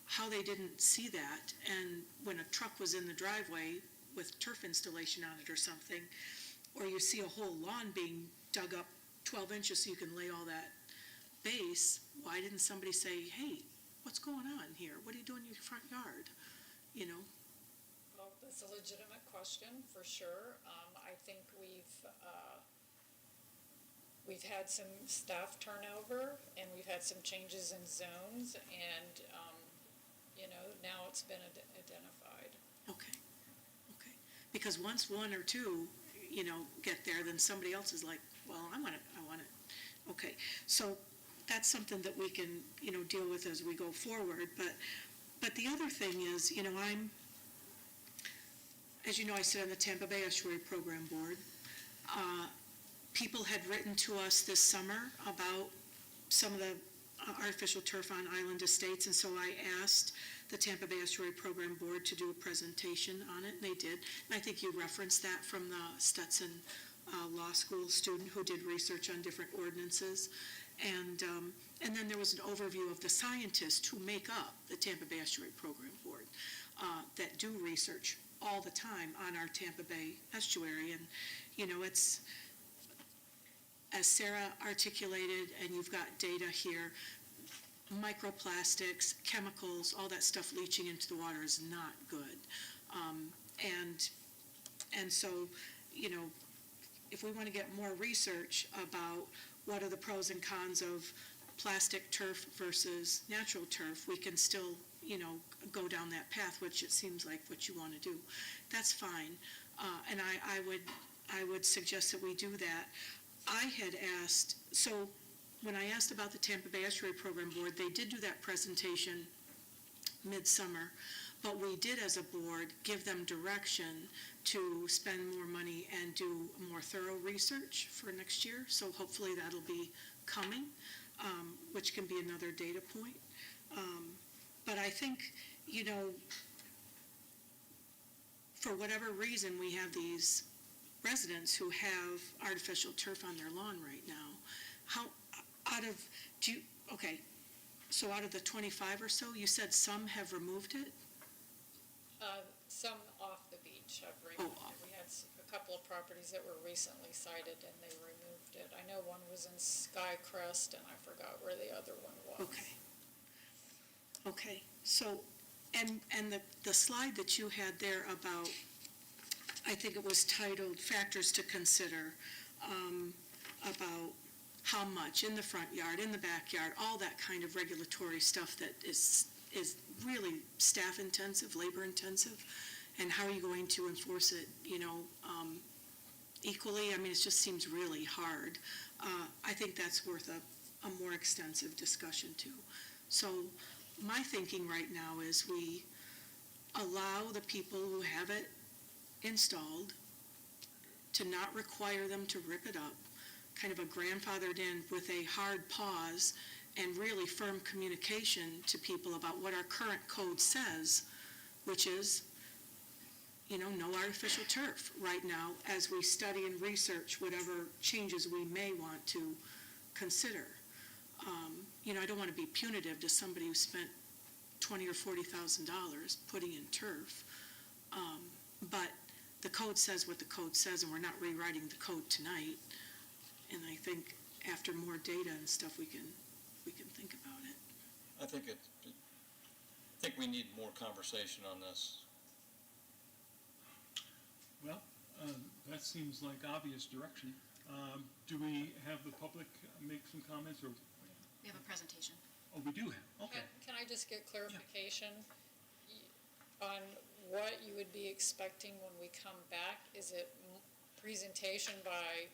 how they didn't see that. And when a truck was in the driveway with turf installation on it or something, or you see a whole lawn being dug up 12 inches so you can lay all that base, why didn't somebody say, hey, what's going on here? What are you doing in your front yard? Well, that's a legitimate question, for sure. I think we've had some staff turnover, and we've had some changes in zones, and, now it's been identified. Okay. Because once 1 or 2, get there, then somebody else is like, well, I want it. Okay, so that's something that we can, deal with as we go forward. But the other thing is, as you know, I sit on the Tampa Bay Estuary Program Board. People had written to us this summer about some of the artificial turf on Island Estates, and so I asked the Tampa Bay Estuary Program Board to do a presentation on it, and they did. And I think you referenced that from the Stetson Law School student who did research on different ordinances. And then there was an overview of the scientists who make up the Tampa Bay Estuary Program Board that do research all the time on our Tampa Bay estuary. And, it's, as Sarah articulated, and you've got data here, microplastics, chemicals, all that stuff leaching into the water is not good. And so, if we want to get more research about what are the pros and cons of plastic turf versus natural turf, we can still, go down that path, which it seems like what you want to do. That's fine. And I would suggest that we do that. I had asked, so when I asked about the Tampa Bay Estuary Program Board, they did do that presentation midsummer, but we did as a board give them direction to spend more money and do more thorough research for next year. So hopefully that'll be coming, which can be another data point. But I think, for whatever reason, we have these residents who have artificial turf on their lawn right now. So out of the 25 or so, you said some have removed it? Some off the beach have removed it. We had a couple of properties that were recently cited, and they removed it. I know one was in Skycrest, and I forgot where the other one was. Okay. So, and the slide that you had there about, I think it was titled Factors to Consider, about how much in the front yard, in the backyard, all that kind of regulatory stuff that is really staff intensive, labor intensive. And how are you going to enforce it, equally? I mean, it just seems really hard. I think that's worth a more extensive discussion too. So my thinking right now is we allow the people who have it installed to not require them to rip it up, kind of a grandfathered in with a hard pause and really firm communication to people about what our current code says, which is, no artificial turf right now as we study and research whatever changes we may want to consider. I don't want to be punitive to somebody who spent $20,000 or $40,000 putting in turf, but the code says what the code says, and we're not rewriting the code tonight. And I think after more data and stuff, we can think about it. I think we need more conversation on this. Well, that seems like obvious direction. Do we have the public make some comments, or? We have a presentation. Oh, we do have, okay. Can I just get clarification on what you would be expecting when we come back? Is it presentation by,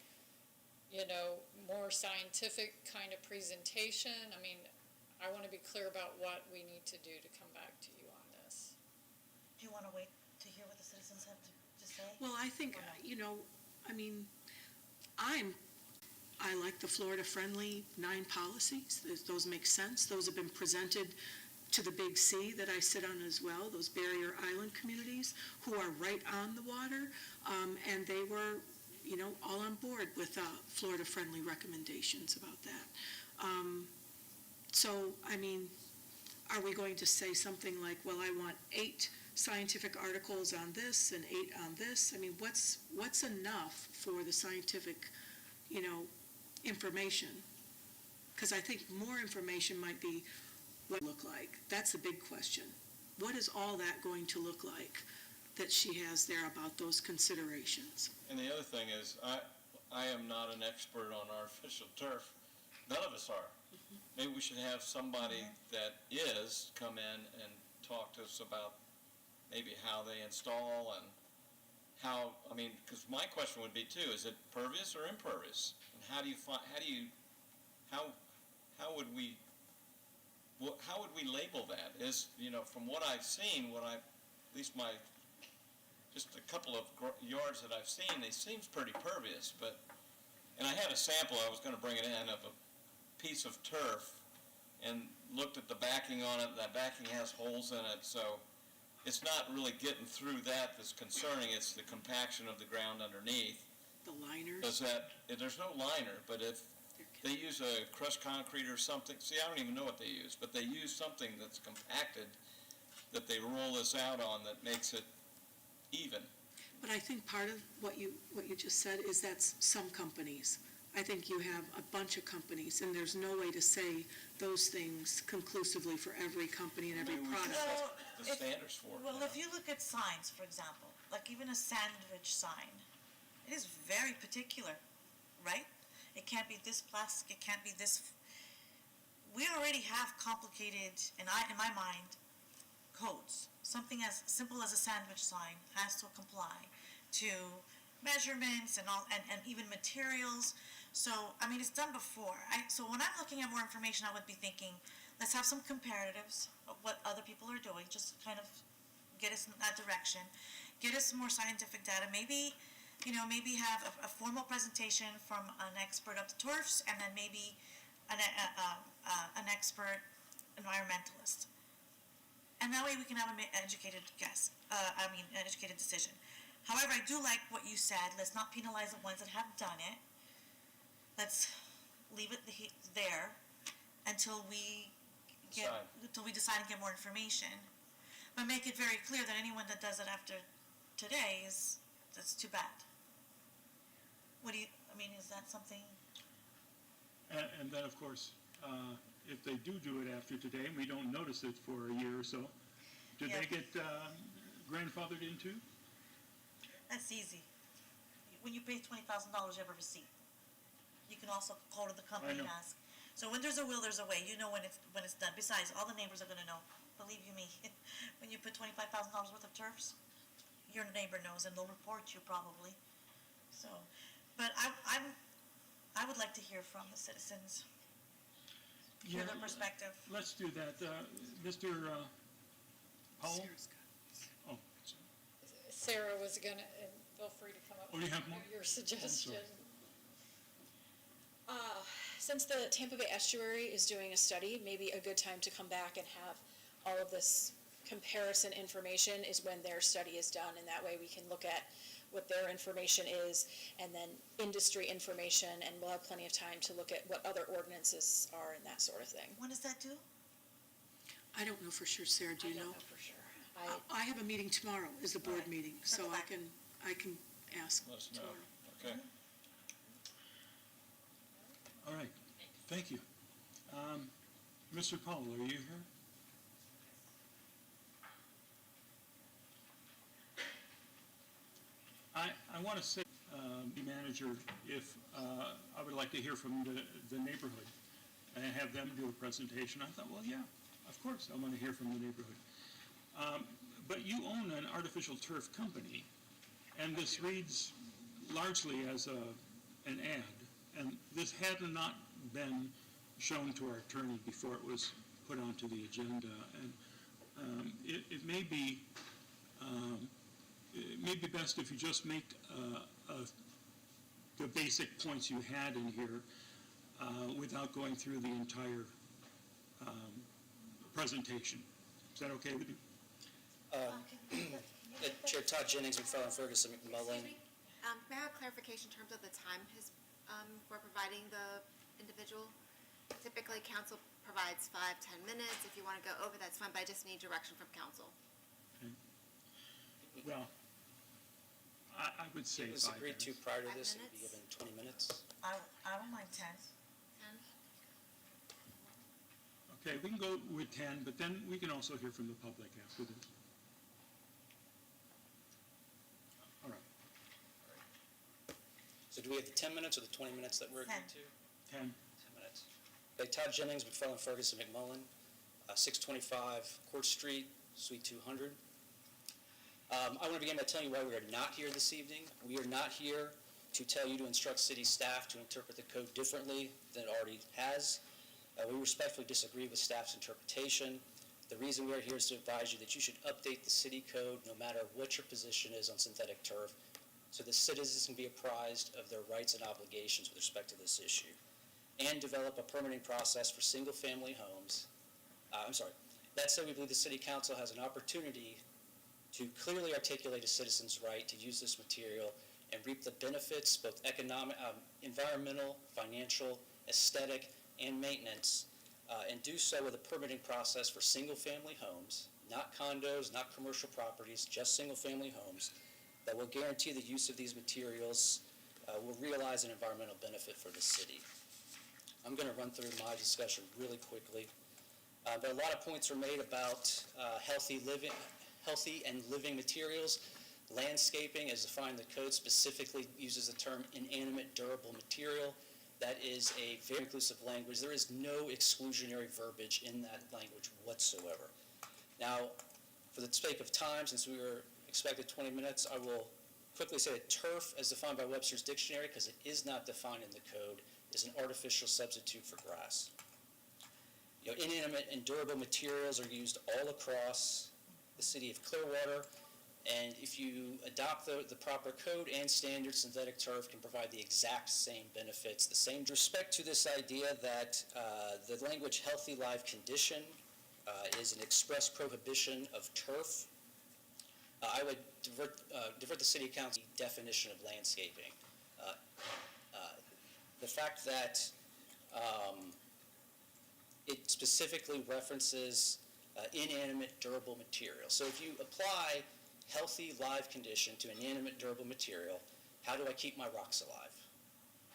more scientific kind of presentation? I mean, I want to be clear about what we need to do to come back to you on this. Do you want to wait to hear what the citizens have to say? Well, I think, I like the Florida-friendly 9 policies. Those make sense. Those have been presented to the Big C that I sit on as well, those barrier island communities who are right on the water, and they were, all on board with Florida-friendly recommendations about that. Are we going to say something like, well, I want 8 scientific articles on this and 8 on this? I mean, what's enough for the scientific, information? Because I think more information might be what it look like. That's the big question. What is all that going to look like that she has there about those considerations? And the other thing is, I am not an expert on artificial turf. None of us are. Maybe we should have somebody that is come in and talk to us about maybe how they install and how, because my question would be too, is it pervious or impervious? And how would we label that? Is, from what I've seen, at least just a couple of yards that I've seen, it seems pretty pervious, and I had a sample, I was going to bring it in, of a piece of turf and looked at the backing on it. That backing has holes in it, so it's not really getting through that's concerning. It's the compaction of the ground underneath. The liners? There's no liner, but if they use a crushed concrete or something, I don't even know what they use, but they use something that's compacted that they roll this out on that makes it even. But I think part of what you just said is that's some companies. I think you have a bunch of companies, and there's no way to say those things conclusively for every company and every product. The standards for it. Well, if you look at signs, for example, like even a sandwich sign, it is very particular, right? It can't be this plastic, it can't be this. We already have complicated, in my mind, codes. Something as simple as a sandwich sign has to comply to measurements and even materials. So, it's done before. So when I'm looking at more information, I would be thinking, let's have some comparatives of what other people are doing, just kind of get us in that direction, get us some more scientific data, maybe have a formal presentation from an expert of the turfs, and then maybe an expert environmentalist. And that way we can have an educated educated decision. However, I do like what you said. Let's not penalize the ones that have done it. Let's leave it there until we decide and get more information. But make it very clear that anyone that does it after today that's too bad. Is that something? And then, of course, if they do it after today, and we don't notice it for a year or so, do they get grandfathered into? That's easy. When you pay $20,000, you have a receipt. You can also call to the company and ask. So when there's a will, there's a way. You know when it's done. Besides, all the neighbors are going to know. Believe you me, when you put $25,000 worth of turfs, your neighbor knows, and they'll report you probably. So, but I would like to hear from the citizens, hear their perspective. Let's do that. Mr. Powell? Oh, Sarah was gonna, and feel free to come up Oh, you have with more? your suggestion. Since the Tampa Bay Estuary is doing a study, maybe a good time to come back and have all of this comparison information is when their study is done, and that way we can look at what their information is, and then industry information, and we'll have plenty of time to look at what other ordinances are and that sort of thing. When does that do? I don't know for sure, Sarah, do you know? I don't know for sure. I have a meeting tomorrow, is the board meeting, so I can ask Let us know. tomorrow. Okay. all right. Thank you. Mr. Powell, are you here? I want to say, the manager, if I would like to hear from the neighborhood and have them do a presentation. I thought, well, yeah, of course, I want to hear from the neighborhood. But you own an artificial turf company, and this reads largely as an ad, and this had not been shown to our attorney before it was put onto the agenda, and it may be best if you just make the basic points you had in here without going through the entire presentation. Is that okay with you? Chair Todd Jennings, McFarland Ferguson, McMullen. May I have clarification in terms of the time for providing the individual? Typically, council provides 5-10 minutes. If you want to go over, that's fine, but I just need direction from council. Okay. Well, I would say It was 5 agreed to minutes. prior to 5 this, it would be minutes? given 20 minutes. I don't mind 10. 10? Okay, we can go with 10, but then we can also hear from the public after this. All right, So do we have the 10 minutes or the 20 minutes that we're agreed to? 10. 10 minutes. Okay, Todd Jennings, McFarland Ferguson, McMullen, 625 Court Street, Suite 200. I want to begin by telling you why we are not here this evening. We are not here to tell you to instruct city staff to interpret the code differently than it already has. We respectfully disagree with staff's interpretation. The reason we are here is to advise you that you should update the city code no matter what your position is on synthetic turf, so the citizens can be apprised of their rights and obligations with respect to this issue, and develop a permitting process for single-family homes. That said, we believe the city council has an opportunity to clearly articulate a citizen's right to use this material and reap the benefits, both economic, environmental, financial, aesthetic, and maintenance, and do so with a permitting process for single-family homes, not condos, not commercial properties, just single-family homes, that will guarantee the use of these materials will realize an environmental benefit for the city. I'm going to run through my discussion really quickly. But a lot of points are made about healthy and living materials. Landscaping, as defined in the code, specifically uses the term inanimate durable material. That is a very inclusive language. There is no exclusionary verbiage in that language whatsoever. Now, for the sake of time, since we were expected 20 minutes, I will quickly say that turf, as defined by Webster's Dictionary, because it is not defined in the code, is an artificial substitute for grass. Inanimate and durable materials are used all across the city of Clearwater, and if you adopt the proper code and standards, synthetic turf can provide the exact same benefits. The same with respect to this idea that the language healthy live condition is an express prohibition of turf, I would divert the city council definition of landscaping. The fact that it specifically references inanimate durable material. So if you apply healthy live condition to inanimate durable material, how do I keep my rocks alive?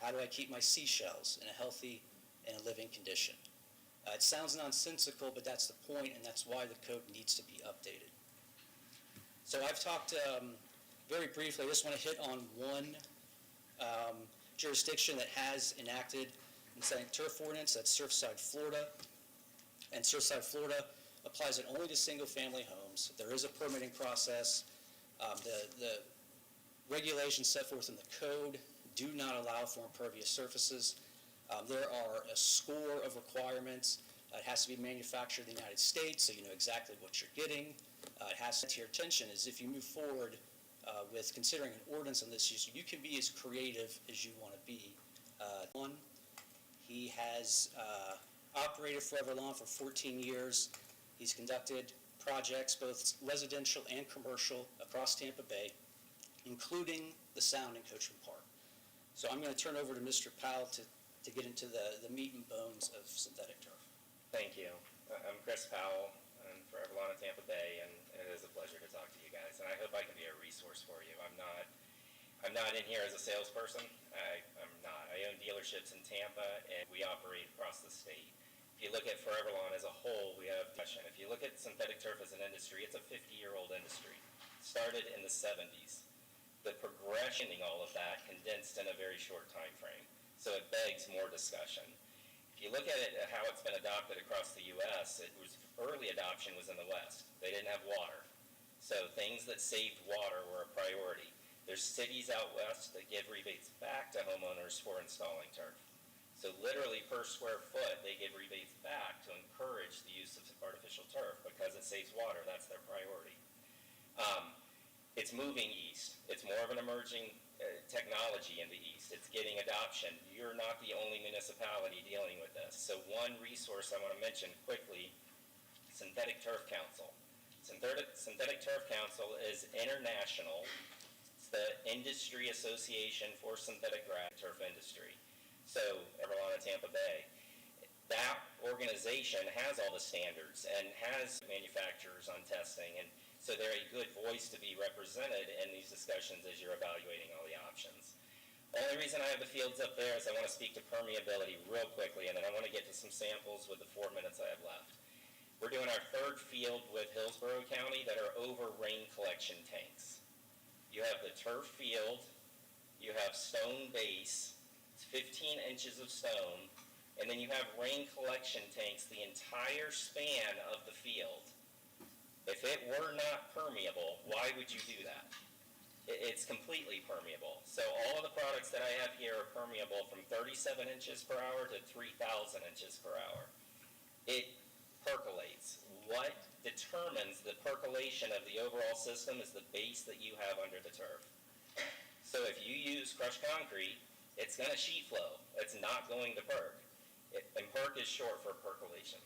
How do I keep my seashells in a healthy and a living condition? It sounds nonsensical, but that's the point, and that's why the code needs to be updated. So I've talked very briefly, I just want to hit on one jurisdiction that has enacted the synthetic turf ordinance, that's Surfside, Florida. And Surfside, Florida applies it only to single-family homes. There is a permitting process. The regulations set forth in the code do not allow for impervious surfaces. There are a score of requirements. It has to be manufactured in the United States, so you know exactly what you're getting. It has to your attention is if you move forward with considering an ordinance on this issue, you can be as creative as you want to be. He has operated Forever Lawn for 14 years. He's conducted projects, both residential and commercial, across Tampa Bay, including the Sound in Coachman Park. So I'm going to turn over to Mr. Powell to get into the meat and bones of synthetic turf. Thank you. I'm Chris Powell. I'm Forever Lawn in Tampa Bay, and it is a pleasure to talk to you guys. And I hope I can be a resource for you. I'm not in here as a salesperson. I'm not. I own dealerships in Tampa, and we operate across the state. If you look at Forever Lawn as a whole, we have discussion. If you look at synthetic turf as an industry, it's a 50-year-old industry. It started in the 70s. The progression in all of that condensed in a very short time frame. So it begs more discussion. If you look at it, at how it's been adopted across the U.S., early adoption was in the West. They didn't have water. So things that saved water were a priority. There's cities out west that give rebates back to homeowners for installing turf. So literally per square foot, they give rebates back to encourage the use of artificial turf because it saves water. That's their priority. It's moving east. It's more of an emerging technology in the east. It's getting adoption. You're not the only municipality dealing with this. So one resource I want to mention quickly, Synthetic Turf Council. Synthetic Turf Council is international. It's the industry association for synthetic grass turf industry. So Everlawn in Tampa Bay. That organization has all the standards and has manufacturers on testing, and so they're a good voice to be represented in these discussions as you're evaluating all the options. The only reason I have the fields up there is I want to speak to permeability real quickly, and then I want to get to some samples with the 4 minutes I have left. We're doing our third field with Hillsborough County that are over rain collection tanks. You have the turf field, you have stone base, it's 15 inches of stone, and then you have rain collection tanks the entire span of the field. If it were not permeable, why would you do that? It's completely permeable. So all of the products that I have here are permeable from 37 inches per hour to 3,000 inches per hour. It percolates. What determines the percolation of the overall system is the base that you have under the turf. So if you use crushed concrete, it's going to sheet flow. It's not going to perk. And perk is short for percolation.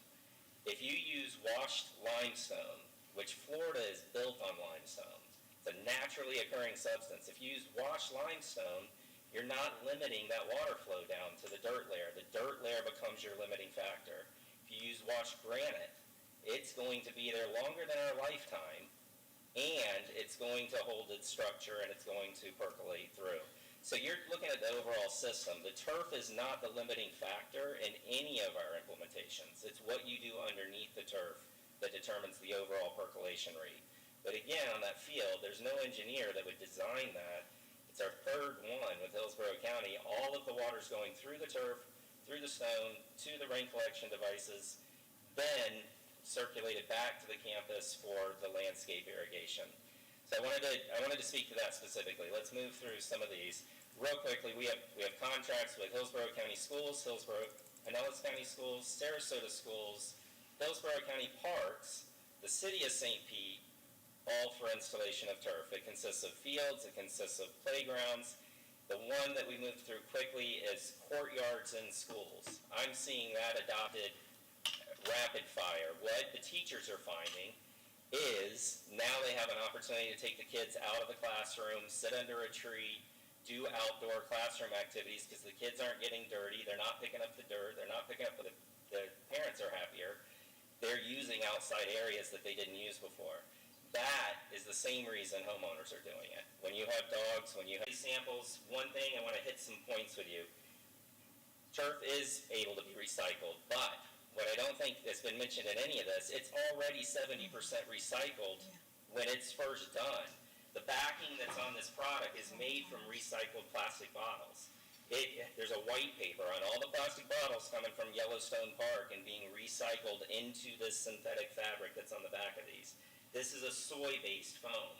If you use washed limestone, which Florida is built on limestone, it's a naturally occurring substance. If you use washed limestone, you're not limiting that water flow down to the dirt layer. The dirt layer becomes your limiting factor. If you use washed granite, it's going to be there longer than our lifetime, and it's going to hold its structure, and it's going to percolate through. So you're looking at the overall system. The turf is not the limiting factor in any of our implementations. It's what you do underneath the turf that determines the overall percolation rate. But again, on that field, there's no engineer that would design that. It's our third one with Hillsborough County. All of the water's going through the turf, through the stone, to the rain collection devices, then circulated back to the campus for the landscape irrigation. So I wanted to speak to that specifically. Let's move through some of these. Real quickly, we have contracts with Hillsborough County Schools, Pinellas County Schools, Sarasota Schools, Hillsborough County Parks, the City of St. Pete, all for installation of turf. It consists of fields, it consists of playgrounds. The one that we moved through quickly is courtyards in schools. I'm seeing that adopted rapid fire. What the teachers are finding is now they have an opportunity to take the kids out of the classroom, sit under a tree, do outdoor classroom activities because the kids aren't getting dirty, they're not picking up the dirt, they're not picking up the parents are happier. They're using outside areas that they didn't use before. That is the same reason homeowners are doing it. When you have dogs, when you have these samples, one thing I want to hit some points with you. Turf is able to be recycled, but what I don't think has been mentioned in any of this, it's already 70% recycled when it's first done. The backing that's on this product is made from recycled plastic bottles. There's a white paper on all the plastic bottles coming from Yellowstone Park and being recycled into this synthetic fabric that's on the back of these. This is a soy-based foam.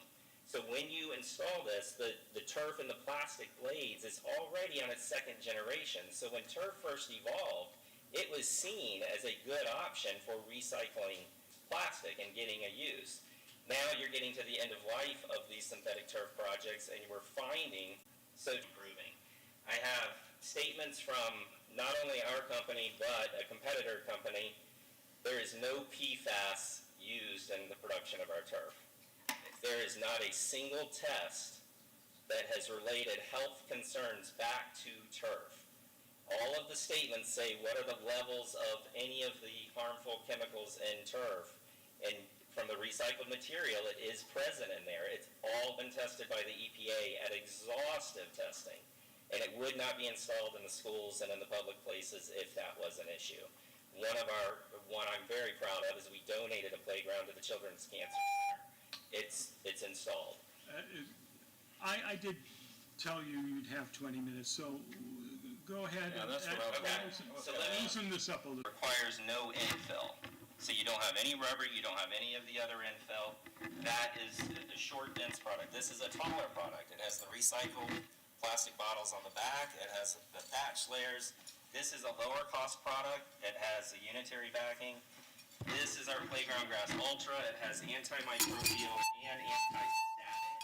So when you install this, the turf and the plastic blades is already on its second generation. So when turf first evolved, it was seen as a good option for recycling plastic and getting a use. Now you're getting to the end of life of these synthetic turf projects, and we're finding so improving. I have statements from not only our company, but a competitor company. There is no PFAS used in the production of our turf. There is not a single test that has related health concerns back to turf. All of the statements say what are the levels of any of the harmful chemicals in turf, and from the recycled material, it is present in there. It's all been tested by the EPA at exhaustive testing, and it would not be installed in the schools and in the public places if that was an issue. One I'm very proud of is we donated a playground to the Children's Cancer Center. It's installed. I did tell you you'd have 20 minutes, so go ahead. Yeah, that's what I was Okay, so let me loosen this up a little. Requires no infill. So you don't have any rubber, you don't have any of the other infill. That is a short, dense product. This is a taller product. It has the recycled plastic bottles on the back. It has the thatch layers. This is a lower cost product. It has a unitary backing. This is our Playground Grass Ultra. It has antimicrobial and anti-static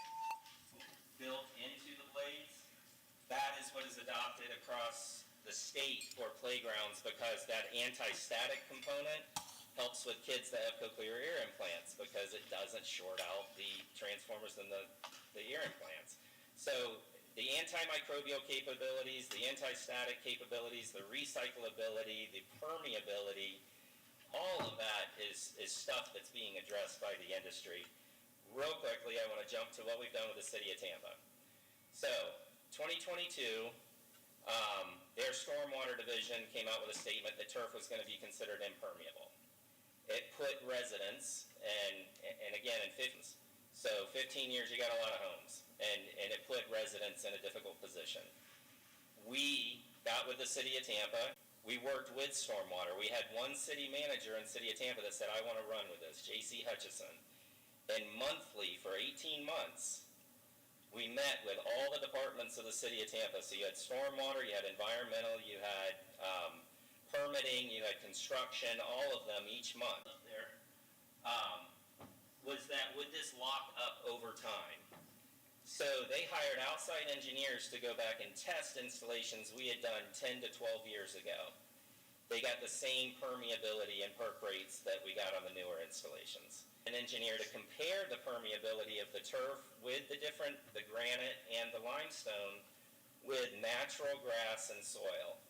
built into the blades. That is what is adopted across the state for playgrounds because that anti-static component helps with kids that have cochlear ear implants because it doesn't short out the transformers in the ear implants. So the antimicrobial capabilities, the anti-static capabilities, the recyclability, the permeability, all of that is stuff that's being addressed by the industry. Real quickly, I want to jump to what we've done with the City of Tampa. So, 2022, their stormwater division came out with a statement that turf was going to be considered impermeable. It put residents, and again, in 15 years, you got a lot of homes, and it put residents in a difficult position. We got with the City of Tampa. We worked with stormwater. We had one city manager in City of Tampa that said, I want to run with this, J.C. Hutchison. And monthly, for 18 months, we met with all the departments of the City of Tampa. So you had stormwater, you had environmental, you had permitting, you had construction, all of them each month up there. Was that would this lock up over time? So they hired outside engineers to go back and test installations we had done 10 to 12 years ago. They got the same permeability and perk rates that we got on the newer installations. An engineer to compare the permeability of the turf with the granite and the limestone with natural grass and soil.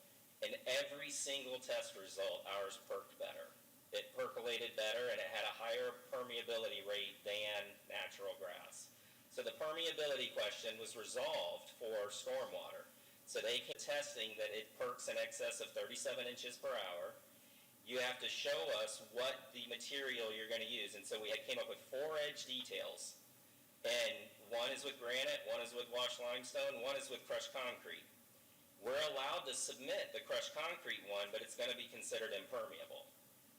And every single test result, ours perked better. It percolated better and it had a higher permeability rate than natural grass. So the permeability question was resolved for stormwater. So they kept testing that it perks in excess of 37 inches per hour. You have to show us what the material you're going to use. And so we came up with 4 edge details. And one is with granite, one is with washed limestone, one is with crushed concrete. We're allowed to submit the crushed concrete one, but it's going to be considered impermeable.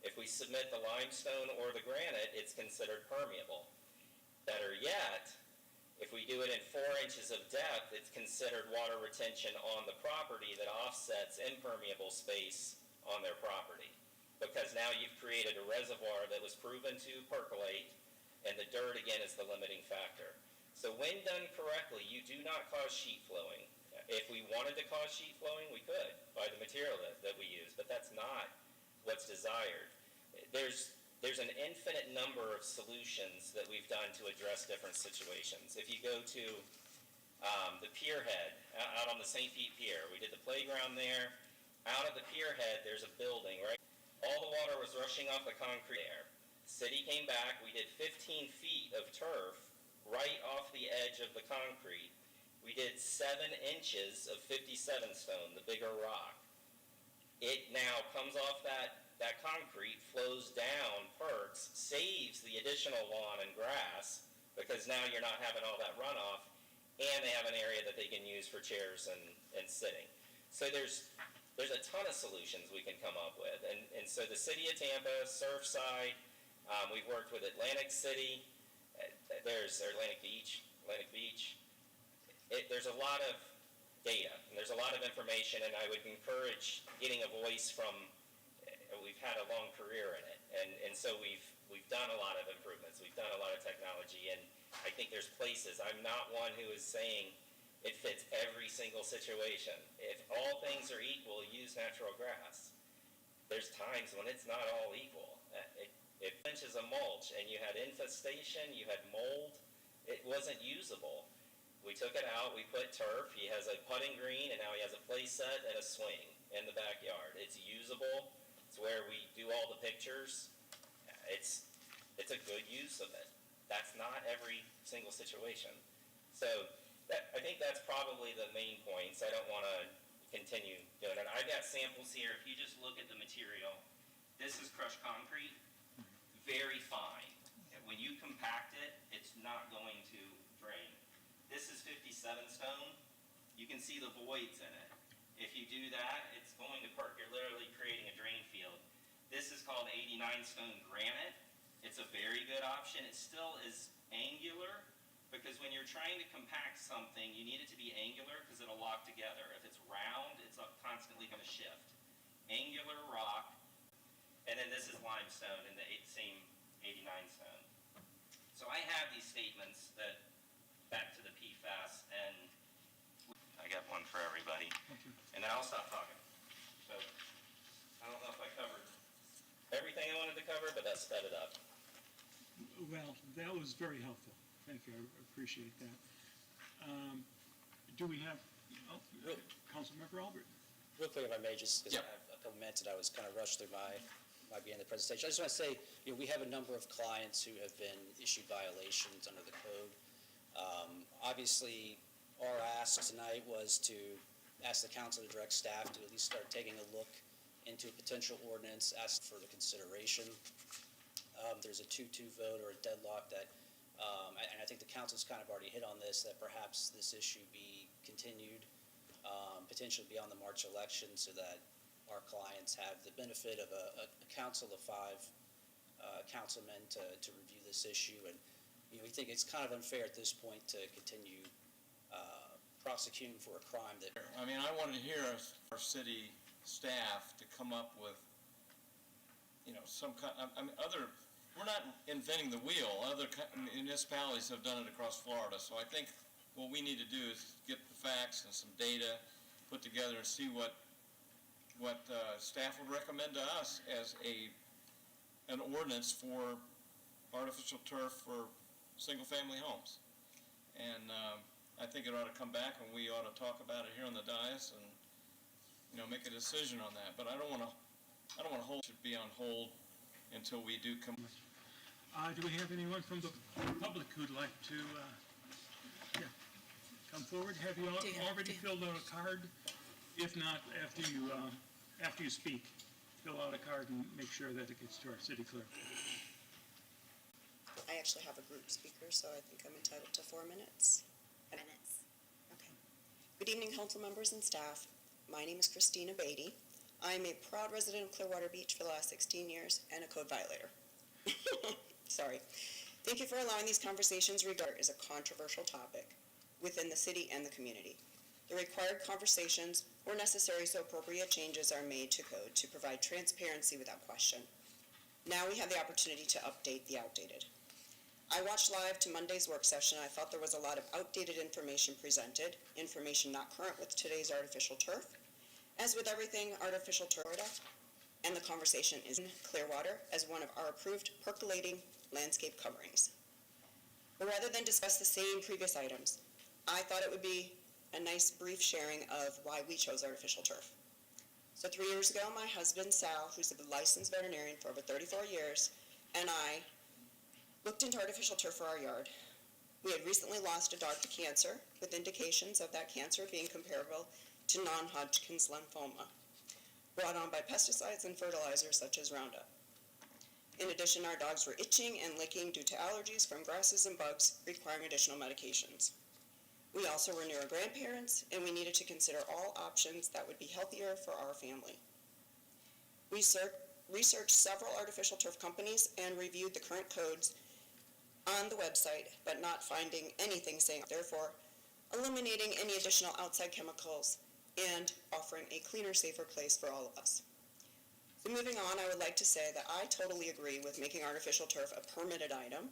If we submit the limestone or the granite, it's considered permeable. Better yet, if we do it in 4 inches of depth, it's considered water retention on the property that offsets impermeable space on their property. Because now you've created a reservoir that was proven to percolate, and the dirt, again, is the limiting factor. So when done correctly, you do not cause sheet flowing. If we wanted to cause sheet flowing, we could by the material that we use, but that's not what's desired. There's an infinite number of solutions that we've done to address different situations. If you go to the pier head out on the St. Pete Pier, we did the playground there. Out of the pier head, there's a building, right? All the water was rushing off the concrete there. City came back, we did 15 feet of turf right off the edge of the concrete. We did 7 inches of 57 stone, the bigger rock. It now comes off that concrete, flows down, perks, saves the additional lawn and grass, because now you're not having all that runoff, and they have an area that they can use for chairs and sitting. So there's a ton of solutions we can come up with. And so the City of Tampa, Surfside, we've worked with Atlantic City. there's Atlantic Beach. There's a lot of data, and there's a lot of information, and I would encourage getting a voice from, we've had a long career in it, and so we've done a lot of improvements, we've done a lot of technology, and I think there's places, I'm not one who is saying it fits every single situation. If all things are equal, use natural grass. There's times when it's not all equal. If inches of mulch and you had infestation, you had mold, it wasn't usable. We took it out, we put turf, he has a putting green, and now he has a play set and a swing in the backyard. It's usable, it's where we do all the pictures. It's a good use of it. That's not every single situation. So I think that's probably the main points. I don't want to continue doing it. I've got samples here. If you just look at the material, this is crushed concrete, very fine. When you compact it, it's not going to drain. This is 57 stone. You can see the voids in it. If you do that, it's going to perk. You're literally creating a drain field. This is called 89 stone granite. It's a very good option. It still is angular, because when you're trying to compact something, you need it to be angular because it'll lock together. If it's round, it's constantly going to shift. Angular rock, and then this is limestone in the same 89 stone. So I have these statements that, back to the PFAS, and I got one for everybody. And then I'll stop talking. So I don't know if I covered everything I wanted to cover, but that sped it up. Well, that was very helpful. Thank you, I appreciate that. Do we have, Councilmember Albert? Real quick, if I may, just because I have a couple minutes and I was kind of rushed through my beginning of the presentation. I just want to say, we have a number of clients who have been issued violations under the code. Obviously, our ask tonight was to ask the council to direct staff to at least start taking a look into a potential ordinance, ask for the consideration. There's a 2-2 vote or a deadlock that, and I think the council's kind of already hit on this, that perhaps this issue be continued, potentially beyond the March election, so that our clients have the benefit of a council of 5 councilmen to review this issue. And we think it's kind of unfair at this point to continue prosecuting for a crime that... I mean, I want to hear our city staff to come up with, some kind, we're not inventing the wheel. Other municipalities have done it across Florida. So I think what we need to do is get the facts and some data put together and see what staff would recommend to us as an ordinance for artificial turf for single-family homes. And I think it ought to come back, and we ought to talk about it here on the dais and make a decision on that. But I don't want to hold. It should be on hold until we do come. Do we have anyone from the public who'd like to come forward? Have you already filled out a card? If not, after you speak, fill out a card and make sure that it gets to our city clerk. I actually have a group speaker, so I think I'm entitled to 4 minutes. Minutes. Okay. Good evening, council members and staff. My name is Christina Beatty. I'm a proud resident of Clearwater Beach for the last 16 years and a code violator. Sorry. Thank you for allowing these conversations regarding is a controversial topic within the city and the community. The required conversations were necessary so appropriate changes are made to code to provide transparency without question. Now we have the opportunity to update the outdated. I watched live to Monday's work session. I felt there was a lot of outdated information presented, information not current with today's artificial turf. As with everything artificial turf, and the conversation is in Clearwater as one of our approved percolating landscape coverings. But rather than discuss the same previous items, I thought it would be a nice brief sharing of why we chose artificial turf. So 3 years ago, my husband, Sal, who's a licensed veterinarian for over 34 years, and I looked into artificial turf for our yard. We had recently lost a dog to cancer, with indications of that cancer being comparable to non-Hodgkin's lymphoma, brought on by pesticides and fertilizers such as Roundup. In addition, our dogs were itching and licking due to allergies from grasses and bugs, requiring additional medications. We also were near our grandparents, and we needed to consider all options that would be healthier for our family. We researched several artificial turf companies and reviewed the current codes on the website, but not finding anything saying, therefore, eliminating any additional outside chemicals and offering a cleaner, safer place for all of us. So moving on, I would like to say that I totally agree with making artificial turf a permitted item.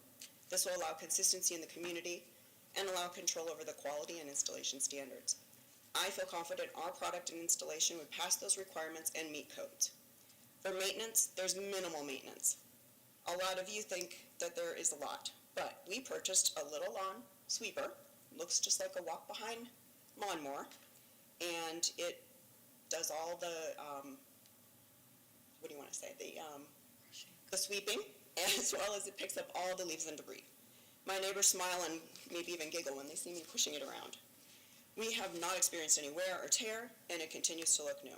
This will allow consistency in the community and allow control over the quality and installation standards. I feel confident our product and installation would pass those requirements and meet codes. For maintenance, there's minimal maintenance. A lot of you think that there is a lot, but we purchased a little lawn sweeper, looks just like a walk-behind lawnmower, and it does all the, what do you want to say, the sweeping, as well as it picks up all the leaves and debris. My neighbors smile and maybe even giggle when they see me pushing it around. We have not experienced any wear or tear, and it continues to look new.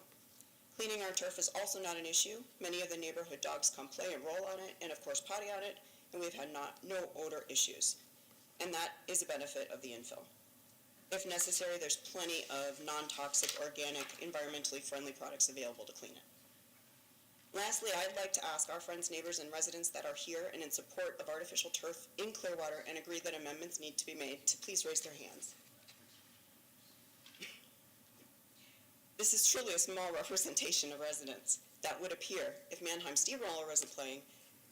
Cleaning our turf is also not an issue. Many of the neighborhood dogs come play and roll on it, and of course potty on it, and we've had no odor issues. And that is a benefit of the infill. If necessary, there's plenty of non-toxic, organic, environmentally friendly products available to clean it. Lastly, I'd like to ask our friends, neighbors, and residents that are here and in support of artificial turf in Clearwater and agree that amendments need to be made to please raise their hands. This is truly a small representation of residents that would appear if Mannheim Steamroller wasn't playing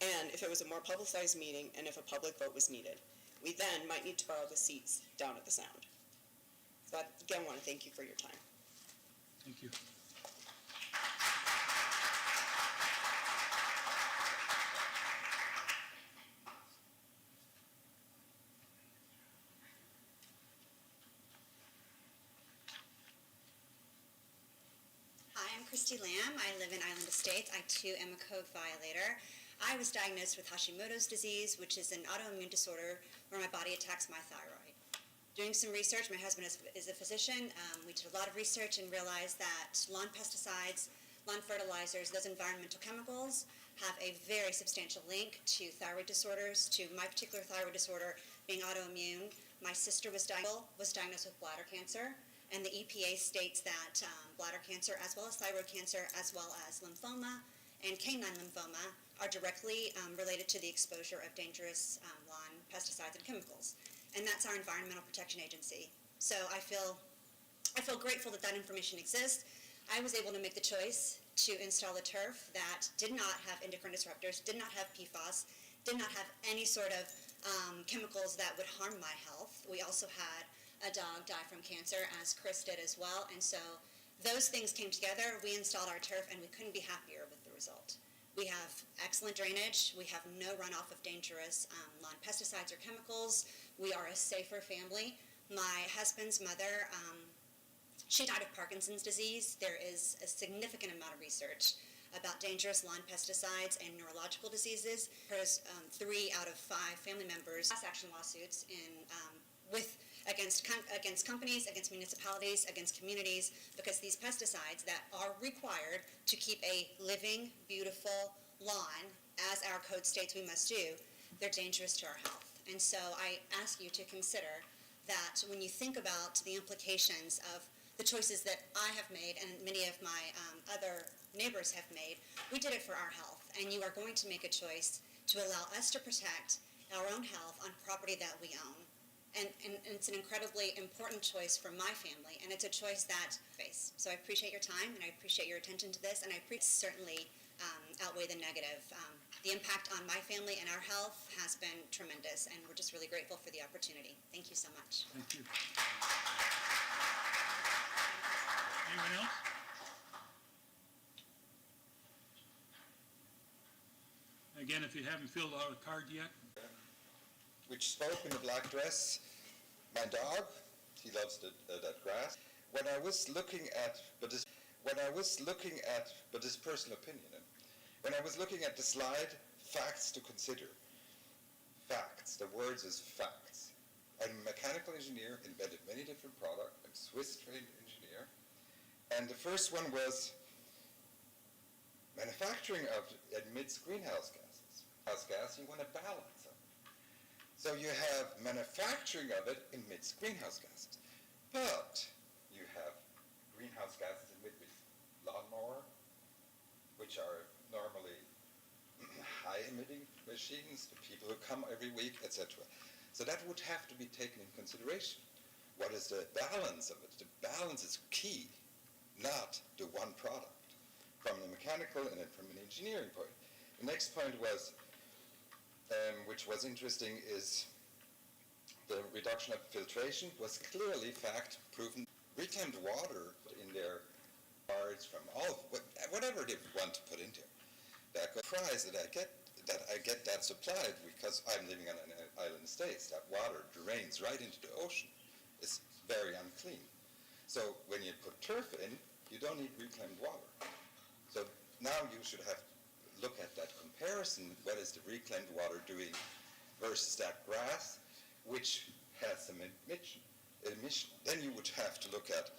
and if it was a more publicized meeting and if a public vote was needed. We then might need to borrow the seats down at the sound. So I, again, want to thank you for your time. Thank you. Hi, I'm Christy Lamb. I live in Island Estates. I too am a code violator. I was diagnosed with Hashimoto's disease, which is an autoimmune disorder where my body attacks my thyroid. Doing some research, my husband is a physician. We did a lot of research and realized that lawn pesticides, lawn fertilizers, those environmental chemicals have a very substantial link to thyroid disorders, to my particular thyroid disorder being autoimmune. My sister was diagnosed with bladder cancer, and the EPA states that bladder cancer, as well as thyroid cancer, as well as lymphoma and canine lymphoma, are directly related to the exposure of dangerous lawn pesticides and chemicals. And that's our Environmental Protection Agency. So I feel grateful that that information exists. I was able to make the choice to install a turf that did not have endocrine disruptors, did not have PFAS, did not have any sort of chemicals that would harm my health. We also had a dog die from cancer, as Chris did as well. And so those things came together. We installed our turf, and we couldn't be happier with the result. We have excellent drainage. We have no runoff of dangerous lawn pesticides or chemicals. We are a safer family. My husband's mother, she died of Parkinson's disease. There is a significant amount of research about dangerous lawn pesticides and neurological diseases. There's 3 out of 5 family members class action lawsuits against companies, against municipalities, against communities, because these pesticides that are required to keep a living, beautiful lawn, as our code states we must do, they're dangerous to our health. And so I ask you to consider that when you think about the implications of the choices that I have made and many of my other neighbors have made, we did it for our health. And you are going to make a choice to allow us to protect our own health on property that we own. And it's an incredibly important choice for my family, and it's a choice that I face. So I appreciate your time, and I appreciate your attention to this, and I certainly outweigh the negative. The impact on my family and our health has been tremendous, and we're just really grateful for the opportunity. Thank you so much. Thank you. Anyone else? Again, if you haven't filled out a card yet. Which spoke in a black dress. My dog, he loves that grass. When I was looking at, but his personal opinion. When I was looking at the slide, facts to consider. Facts. The words is facts. I'm a mechanical engineer, invented many different products. I'm a Swiss-trained engineer. And the first one was manufacturing of emits greenhouse gases. Greenhouse gas, you want to balance them. So you have manufacturing of it emits greenhouse gases. But you have greenhouse gases emitted with lawnmower, which are normally high emitting machines, the people who come every week, etc. So that would have to be taken in consideration. What is the balance of it? The balance is key, not the one product. From the mechanical and then from an engineering point. The next point was, which was interesting, is the reduction of filtration was clearly fact proven. Reclaimed water in their parts from all, whatever they want to put into it. That prize that I get that supplied because I'm living on an island estate. That water drains right into the ocean. It's very unclean. So when you put turf in, you don't need reclaimed water. So now you should have look at that comparison. What is the reclaimed water doing versus that grass, which has some emission. Then you would have to look at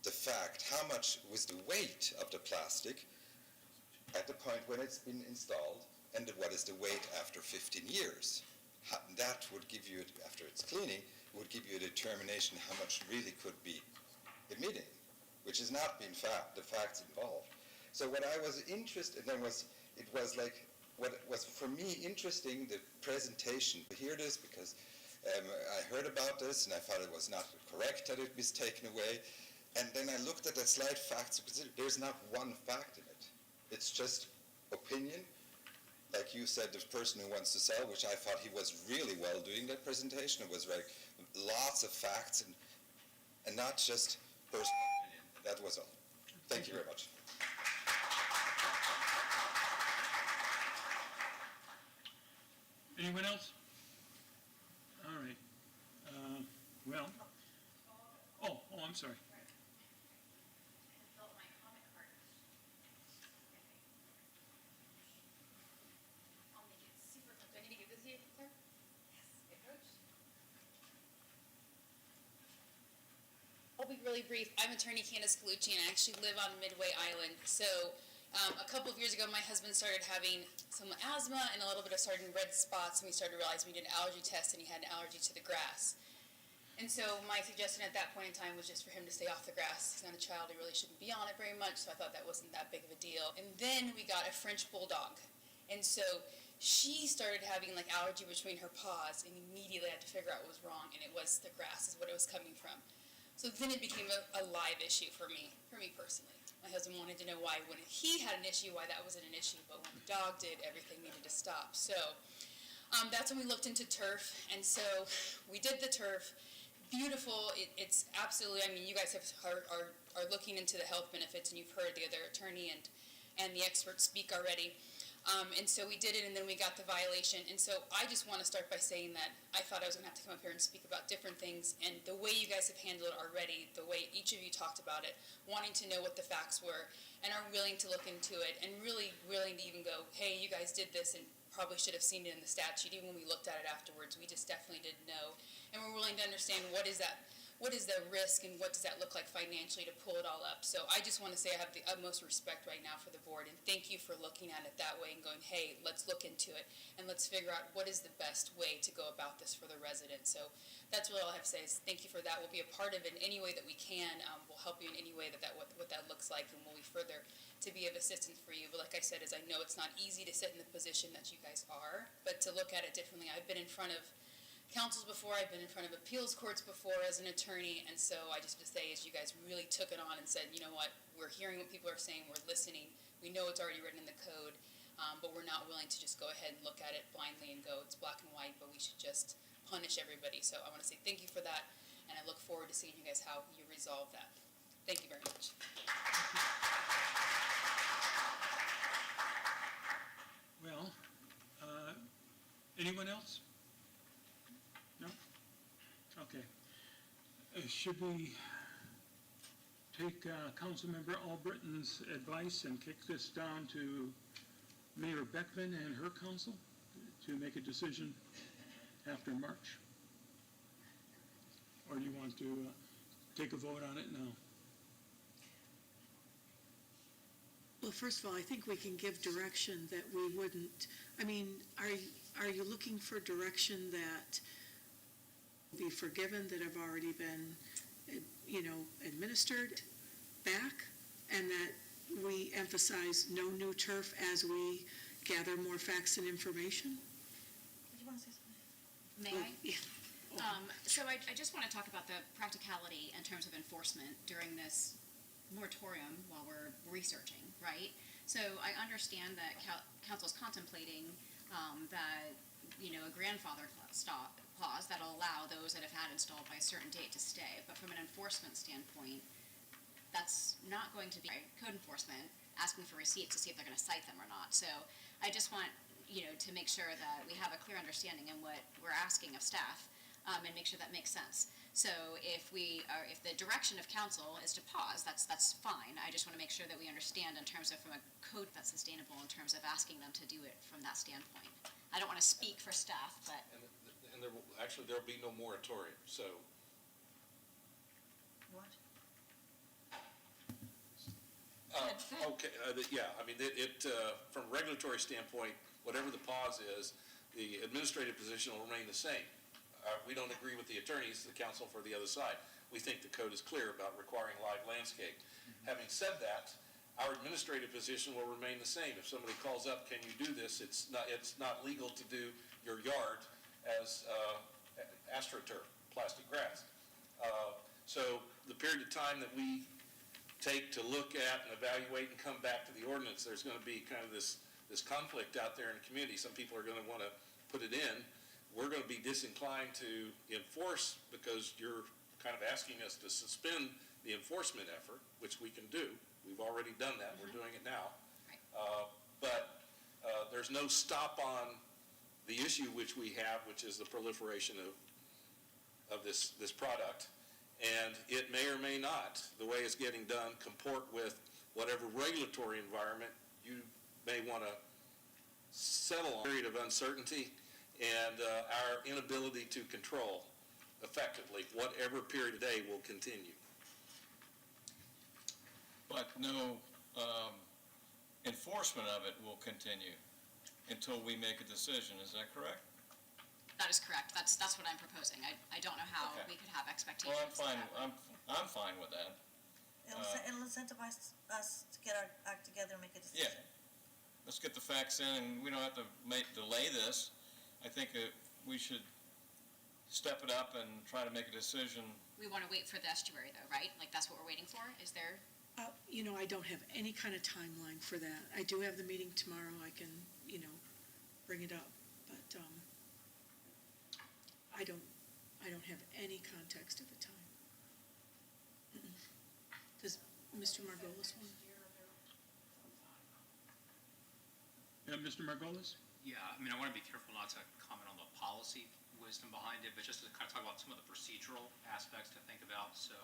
the fact, how much was the weight of the plastic at the point when it's been installed, and what is the weight after 15 years. That would give you, after it's cleaning, would give you a determination how much really could be emitting, which has not been the facts involved. So what I was interested in was, it was like, what was for me interesting, the presentation. I hear this because I heard about this and I thought it was not correct that it was taken away. And then I looked at the slide facts. There's not one fact in it. It's just opinion. Like you said, the person who wants to sell, which I thought he was really well doing that presentation. It was like lots of facts and not just personal opinion. That was all. Thank you very much. Anyone else? All right. Well. Oh, I'm sorry. I'll be really brief. I'm attorney Candace Colucci, and I actually live on Midway Island. So a couple of years ago, my husband started having some asthma and a little bit of starting red spots, and we started realizing we did an allergy test, and he had an allergy to the grass. And so my suggestion at that point in time was just for him to stay off the grass. He's not a child, he really shouldn't be on it very much, so I thought that wasn't that big of a deal. And then we got a French bulldog. And so she started having like allergy between her paws, and immediately I had to figure out what was wrong, and it was the grass is what it was coming from. So then it became a live issue for me personally. My husband wanted to know why when he had an issue, why that wasn't an issue, but when the dog did, everything needed to stop. So that's when we looked into turf, and so we did the turf. Beautiful, it's absolutely, I mean, you guys are looking into the health benefits, and you've heard the other attorney and the experts speak already. And so we did it, and then we got the violation. And so I just want to start by saying that I thought I was going to have to come up here and speak about different things, and the way you guys have handled it already, the way each of you talked about it, wanting to know what the facts were, and are willing to look into it, and really willing to even go, hey, you guys did this, and probably should have seen it in the statute. Even when we looked at it afterwards, we just definitely didn't know. And we're willing to understand what is the risk, and what does that look like financially to pull it all up. So I just want to say I have the utmost respect right now for the board, and thank you for looking at it that way and going, hey, let's look into it, and let's figure out what is the best way to go about this for the residents. So that's really all I have to say is thank you for that. We'll be a part of it in any way that we can. We'll help you in any way what that looks like, and we'll be further to be of assistance for you. But like I said, I know it's not easy to sit in the position that you guys are, but to look at it differently. I've been in front of councils before, I've been in front of appeals courts before as an attorney, and so I just to say is you guys really took it on and said, you know what, we're hearing what people are saying, we're listening, we know it's already written in the code, but we're not willing to just go ahead and look at it blindly and go, it's black and white, but we should just punish everybody. So I want to say thank you for that, and I look forward to seeing you guys how you resolve that. Thank you very much. Well, anyone else? No? Okay. Should we take Councilmember Albritton's advice and kick this down to Mayor Beckman and her council to make a decision after March? Or do you want to take a vote on it now? Well, first of all, I think we can give direction that we wouldn't, I mean, are you looking for direction that be forgiven that have already been, administered back, and that we emphasize no new turf as we gather more facts and information. Did you want to say something? May I? Yeah. So I just want to talk about the practicality in terms of enforcement during this moratorium while we're researching, right? So I understand that council's contemplating that, a grandfather clause that'll allow those that have had installed by a certain date to stay. But from an enforcement standpoint, that's not going to be code enforcement asking for receipts to see if they're going to cite them or not. So I just want, to make sure that we have a clear understanding in what we're asking of staff, and make sure that makes sense. So if the direction of council is to pause, that's fine. I just want to make sure that we understand in terms of from a code that's sustainable in terms of asking them to do it from that standpoint. I don't want to speak for staff, but. And there'll be no moratorium, so. What? Okay, yeah, I mean, from a regulatory standpoint, whatever the pause is, the administrative position will remain the same. We don't agree with the attorneys, the counsel for the other side. We think the code is clear about requiring live landscape. Having said that, our administrative position will remain the same. If somebody calls up, can you do this? It's not legal to do your yard as astroturf, plastic grass. So the period of time that we take to look at and evaluate and come back to the ordinance, there's going to be kind of this conflict out there in the community. Some people are going to want to put it in. We're going to be disinclined to enforce because you're kind of asking us to suspend the enforcement effort, which we can do. We've already done that. We're doing it now. But there's no stop on the issue which we have, which is the proliferation of this product. And it may or may not, the way it's getting done, comport with whatever regulatory environment you may want to settle on. A period of uncertainty and our inability to control effectively whatever period of day will continue. But no enforcement of it will continue until we make a decision. Is that correct? That is correct. That's what I'm proposing. I don't know how we could have expectations. Well, I'm fine. I'm fine with that. It'll incentivize us to get our act together and make a decision. Yeah. Let's get the facts in, and we don't have to delay this. I think we should step it up and try to make a decision. We want to wait for the estuary, though, right? Like, that's what we're waiting for? Is there? I don't have any kind of timeline for that. I do have the meeting tomorrow. I can, bring it up, but I don't have any context at the time. Does Mr. Margolis want? Yeah, Mr. Margolis? Yeah, I want to be careful not to comment on the policy wisdom behind it, but just to kind of talk about some of the procedural aspects to think about. So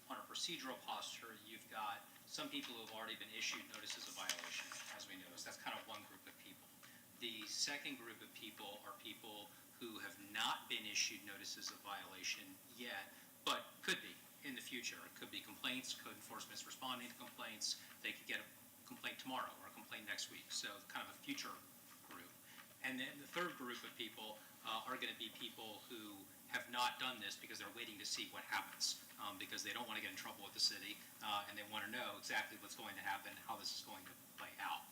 on a procedural posture, you've got some people who have already been issued notices of violation, as we know. So that's kind of one group of people. The second group of people are people who have not been issued notices of violation yet, but could be in the future. It could be complaints, code enforcement's responding to complaints. They could get a complaint tomorrow or a complaint next week. So kind of a future group. And then the third group of people are going to be people who have not done this because they're waiting to see what happens, because they don't want to get in trouble with the city, and they want to know exactly what's going to happen, how this is going to play out.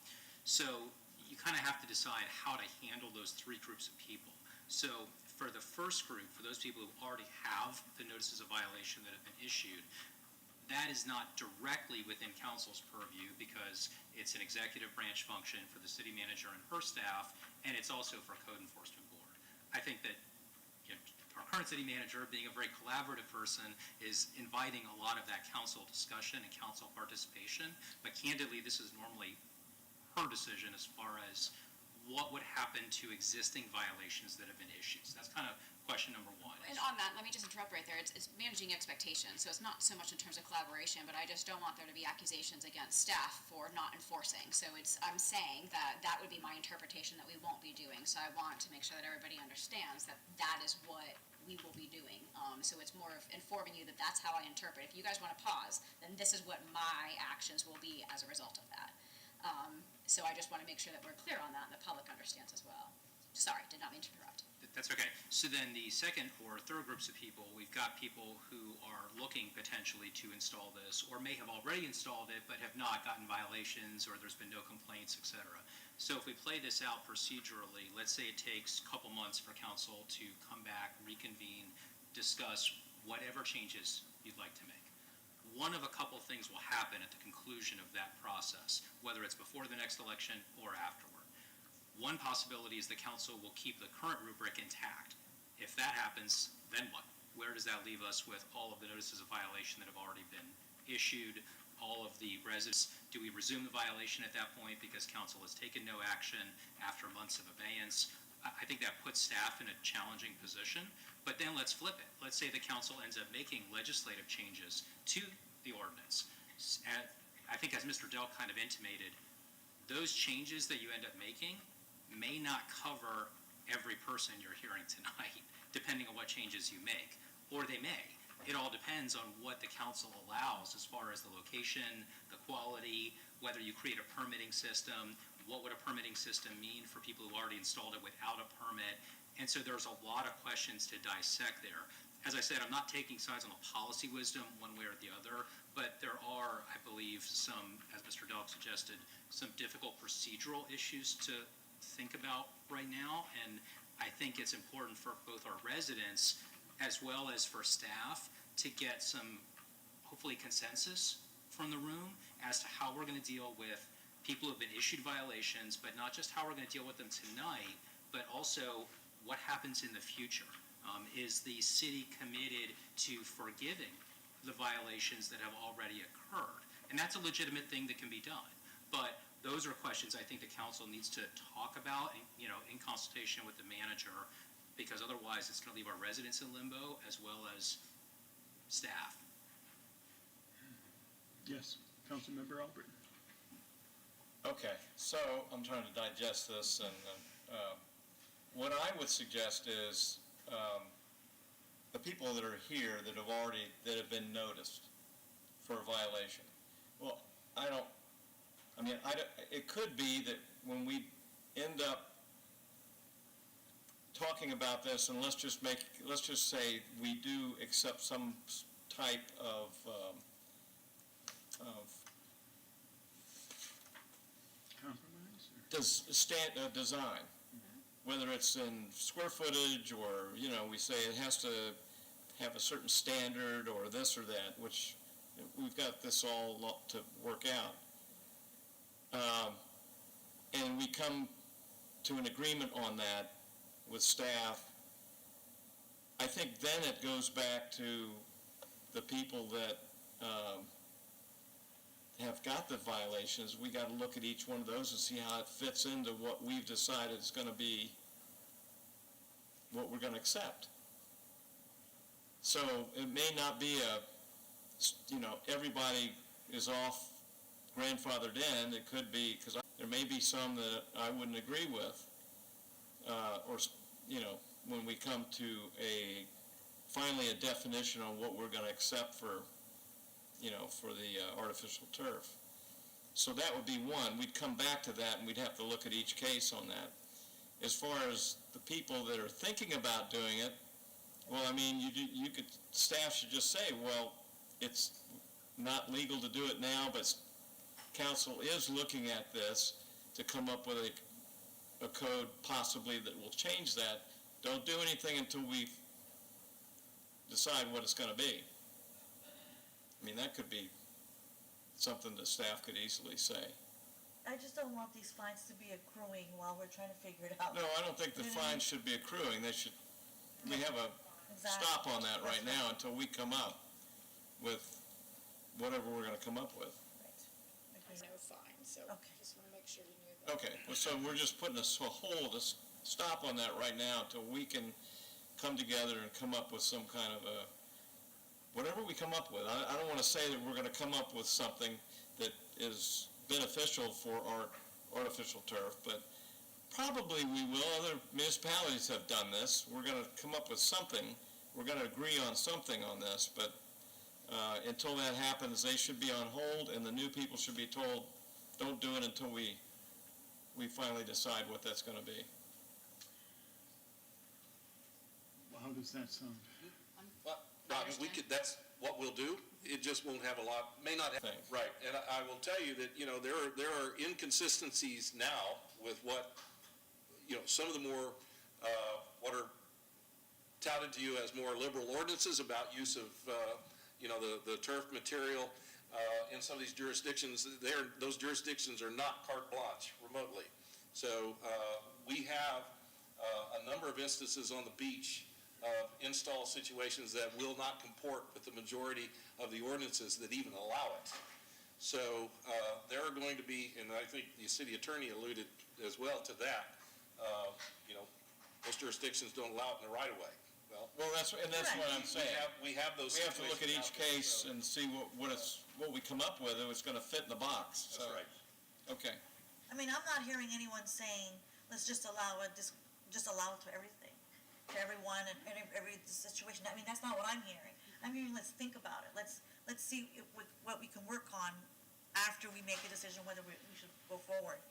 So you kind of have to decide how to handle those three groups of people. So for the first group, for those people who already have the notices of violation that have been issued, that is not directly within council's purview because it's an executive branch function for the city manager and her staff, and it's also for code enforcement board. I think that our current city manager, being a very collaborative person, is inviting a lot of that council discussion and council participation, but candidly, this is normally her decision as far as what would happen to existing violations that have been issued. So that's kind of question number one. And on that, let me just interrupt right there. It's managing expectations. So it's not so much in terms of collaboration, but I just don't want there to be accusations against staff for not enforcing. So I'm saying that would be my interpretation that we won't be doing. So I want to make sure that everybody understands that is what we will be doing. So it's more of informing you that that's how I interpret. If you guys want to pause, then this is what my actions will be as a result of that. So I just want to make sure that we're clear on that and the public understands as well. Sorry, did not mean to interrupt. That's okay. So then the second or third groups of people, we've got people who are looking potentially to install this or may have already installed it but have not gotten violations or there's been no complaints, etc. So if we play this out procedurally, let's say it takes a couple months for council to come back, reconvene, discuss whatever changes you'd like to make. One of a couple things will happen at the conclusion of that process, whether it's before the next election or afterward. One possibility is the council will keep the current rubric intact. If that happens, then what? Where does that leave us with all of the notices of violation that have already been issued, all of the residents? Do we resume the violation at that point because council has taken no action after months of abeyance? I think that puts staff in a challenging position, but then let's flip it. Let's say the council ends up making legislative changes to the ordinance. And I think as Mr. Dell kind of intimated, those changes that you end up making may not cover every person you're hearing tonight, depending on what changes you make, or they may. It all depends on what the council allows as far as the location, the quality, whether you create a permitting system, what would a permitting system mean for people who already installed it without a permit. And so there's a lot of questions to dissect there. As I said, I'm not taking sides on the policy wisdom one way or the other, but there are, I believe, some, as Mr. Delk suggested, some difficult procedural issues to think about right now. And I think it's important for both our residents as well as for staff to get some, hopefully, consensus from the room as to how we're going to deal with people who have been issued violations, but not just how we're going to deal with them tonight, but also what happens in the future. Is the city committed to forgiving the violations that have already occurred? And that's a legitimate thing that can be done. But those are questions I think the council needs to talk about, in consultation with the manager, because otherwise it's going to leave our residents in limbo as well as staff. Yes, Councilmember Albritton. Okay, so I'm trying to digest this, and what I would suggest is the people that are here that have been noticed for a violation. Well, it could be that when we end up talking about this, and let's just say we do accept some type of compromise? Design, whether it's in square footage or, we say it has to have a certain standard or this or that, which we've got this all to work out. And we come to an agreement on that with staff. I think then it goes back to the people that have got the violations. We got to look at each one of those and see how it fits into what we've decided is going to be what we're going to accept. So it may not be everybody is off grandfathered in. It could be, because there may be some that I wouldn't agree with, or when we come to finally a definition on what we're going to accept for the artificial turf. So that would be one. We'd come back to that, and we'd have to look at each case on that. As far as the people that are thinking about doing it, well, staff should just say, well, it's not legal to do it now, but council is looking at this to come up with a code possibly that will change that. Don't do anything until we decide what it's going to be. That could be something the staff could easily say. I just don't want these fines to be accruing while we're trying to figure it out. No, I don't think the fines should be accruing. We have a stop on that right now until we come up with whatever we're going to come up with. There's no fine, so just want to make sure you knew that. Okay, well, so we're just putting a stop on that right now until we can come together and come up with some kind of whatever we come up with. I don't want to say that we're going to come up with something that is beneficial for our artificial turf, but probably we will. Other municipalities have done this. We're going to come up with something. We're going to agree on something on this, but until that happens, they should be on hold, and the new people should be told, don't do it until we finally decide what that's going to be. Well, how does that sound? That's what we'll do. It just won't have a lot, may not have. Right, and I will tell you that, there are inconsistencies now with what, some of the more, what are touted to you as more liberal ordinances about use of, the turf material in some of these jurisdictions. Those jurisdictions are not carte blanche remotely. So we have a number of instances on the beach of install situations that will not comport with the majority of the ordinances that even allow it. So there are going to be, and I think the city attorney alluded as well to that, most jurisdictions don't allow it in the right of way. Well, that's what I'm saying. We have those. We have to look at each case and see what we come up with, if it's going to fit in the box. That's right. Okay. I mean, I'm not hearing anyone saying, let's just allow it, just allow it to everything, to everyone and every situation. I mean, that's not what I'm hearing. I'm hearing, let's think about it. Let's see what we can work on after we make a decision whether we should go forward.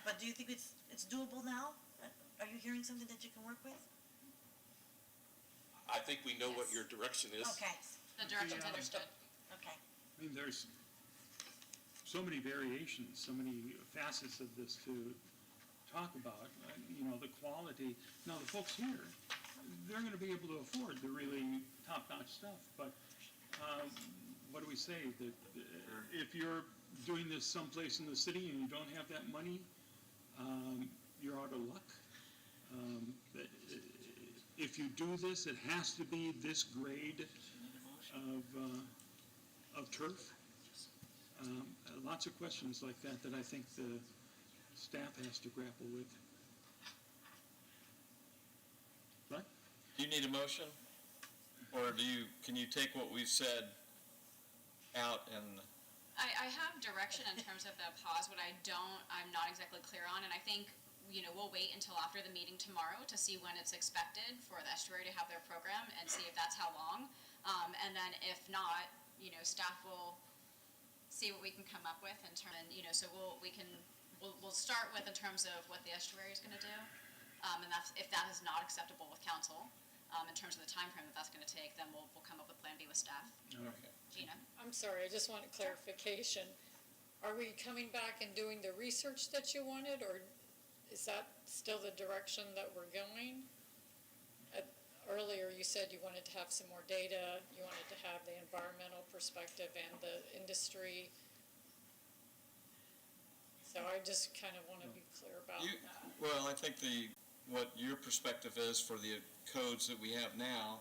But do you think it's doable now? Are you hearing something that you can work with? I think we know what your direction is. Okay. The direction's understood. Okay. I mean, there's so many variations, so many facets of this to talk about. The quality. Now, the folks here, they're going to be able to afford the really top-notch stuff. But what do we say? That if you're doing this someplace in the city and you don't have that money, you're out of luck. If you do this, it has to be this grade of turf. Lots of questions like that I think the staff has to grapple with. What? Do you need a motion? Or can you take what we've said out and... I have direction in terms of the pause. What I'm not exactly clear on, and I think, we'll wait until after the meeting tomorrow to see when it's expected for the estuary to have their program and see if that's how long. And then if not, staff will see what we can come up with in terms, so we'll start with in terms of what the estuary is going to do. And that's, if that is not acceptable with council, in terms of the timeframe that's going to take, then we'll come up with Plan B with staff. Okay. Gina? I'm sorry, I just want clarification. Are we coming back and doing the research that you wanted, or is that still the direction that we're going? Earlier, you said you wanted to have some more data, you wanted to have the environmental perspective and the industry. So I just kind of want to be clear about that. Well, I think what your perspective is for the codes that we have now,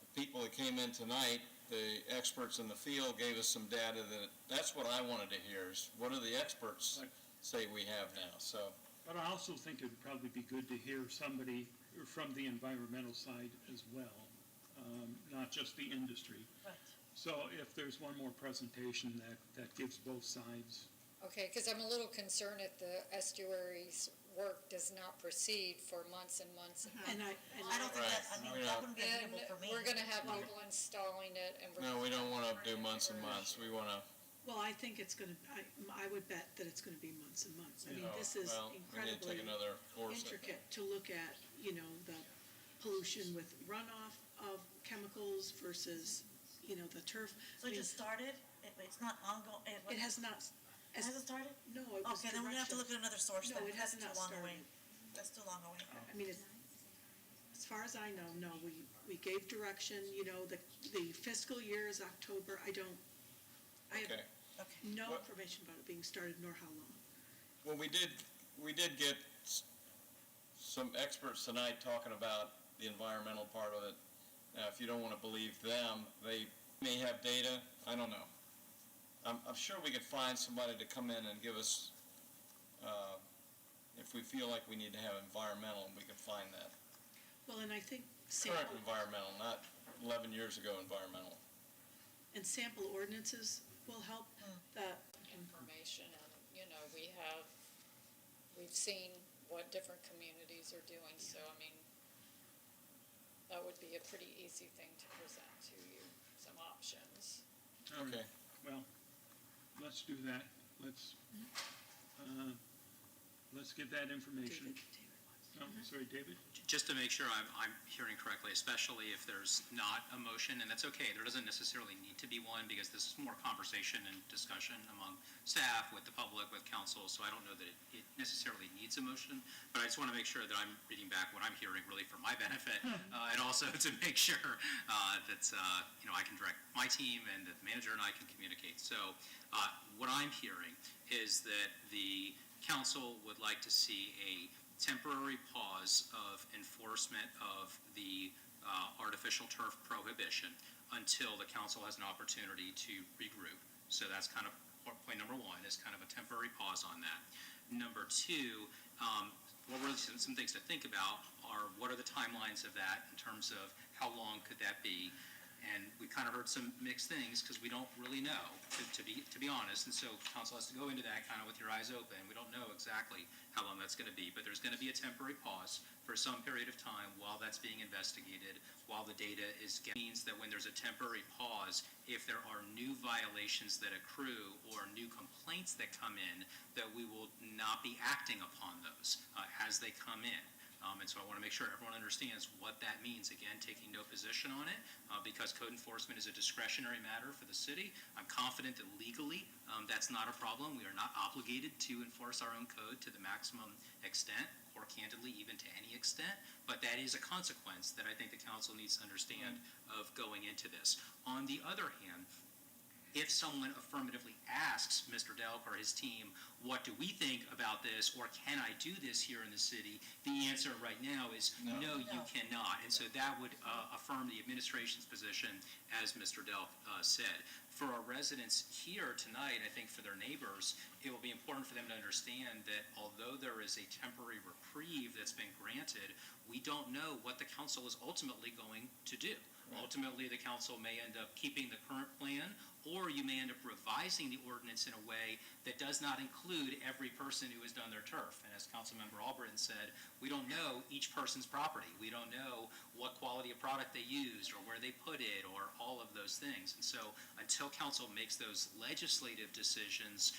the people that came in tonight, the experts in the field gave us some data that's what I wanted to hear, is what do the experts say we have now, so. But I also think it'd probably be good to hear somebody from the environmental side as well, not just the industry. Right. So if there's one more presentation that gives both sides. Okay, because I'm a little concerned if the estuary's work does not proceed for months and months and months. And I don't think that, I mean, that wouldn't be agreeable for me. We're going to have people installing it and we're. No, we don't want to do months and months. We want to. Well, I think it's going to, I would bet that it's going to be months and months. I mean, this is we need to incredibly take another course. intricate to look at, the pollution with runoff of chemicals versus, the turf. So it just started? It's not ongoing? It has not. It hasn't started? No, it was Okay, then we're going to have to look direction. at another source No, then. it has That's not too long started. away. That's too long away. I mean, as far as I know, no, we gave direction, the fiscal year is October. I have Okay. no information about it being started nor how long. Well, we did get some experts tonight talking about the environmental part of it. Now, if you don't want to believe them, they may have data. I don't know. I'm sure we could find somebody to come in and give us, if we feel like we need to have environmental, we can find that. Well, and I think Current environmental, not 11 years ago environmental. and sample ordinances will help. Information and, we've seen what different communities are doing, so I mean, that would be a pretty easy thing to present to you, some options. Okay. Well, let's do that. Let's get that information. Sorry, David? Just to make sure I'm hearing correctly, especially if there's not a motion, and that's okay, there doesn't necessarily need to be one, because this is more conversation and discussion among staff, with the public, with council, so I don't know that it necessarily needs a motion, but I just want to make sure that I'm reading back what I'm hearing really for my benefit, and also to make sure that, I can direct my team and that the manager and I can communicate. So what I'm hearing is that the council would like to see a temporary pause of enforcement of the artificial turf prohibition until the council has an opportunity to regroup. So that's kind of point number one, is kind of a temporary pause on that. Number two, what were some things to think about are what are the timelines of that in terms of how long could that be? And we kind of heard some mixed things because we don't really know, to be honest. And so council has to go into that kind of with your eyes open. We don't know exactly how long that's going to be, but there's going to be a temporary pause for some period of time while that's being investigated, while the data is means that when there's a temporary pause, if there are new violations that accrue or new complaints that come in, that we will not be acting upon those as they come in. And so I want to make sure everyone understands what that means. Again, taking no position on it, because code enforcement is a discretionary matter for the city. I'm confident that legally that's not a problem. We are not obligated to enforce our own code to the maximum extent, or candidly even to any extent, but that is a consequence that I think the council needs to understand of going into this. On the other hand, if someone affirmatively asks Mr. Delk or his team, what do we think about this, or can I do this here in the city, the answer right now is no, you cannot. And so that would affirm the administration's position, as Mr. Delk said. For our residents here tonight, I think for their neighbors, it will be important for them to understand that although there is a temporary reprieve that's been granted, we don't know what the council is ultimately going to do. Ultimately, the council may end up keeping the current plan, or you may end up revising the ordinance in a way that does not include every person who has done their turf. And as Councilmember Albritton said, we don't know each person's property. We don't know what quality of product they used, or where they put it, or all of those things. And so until council makes those legislative decisions,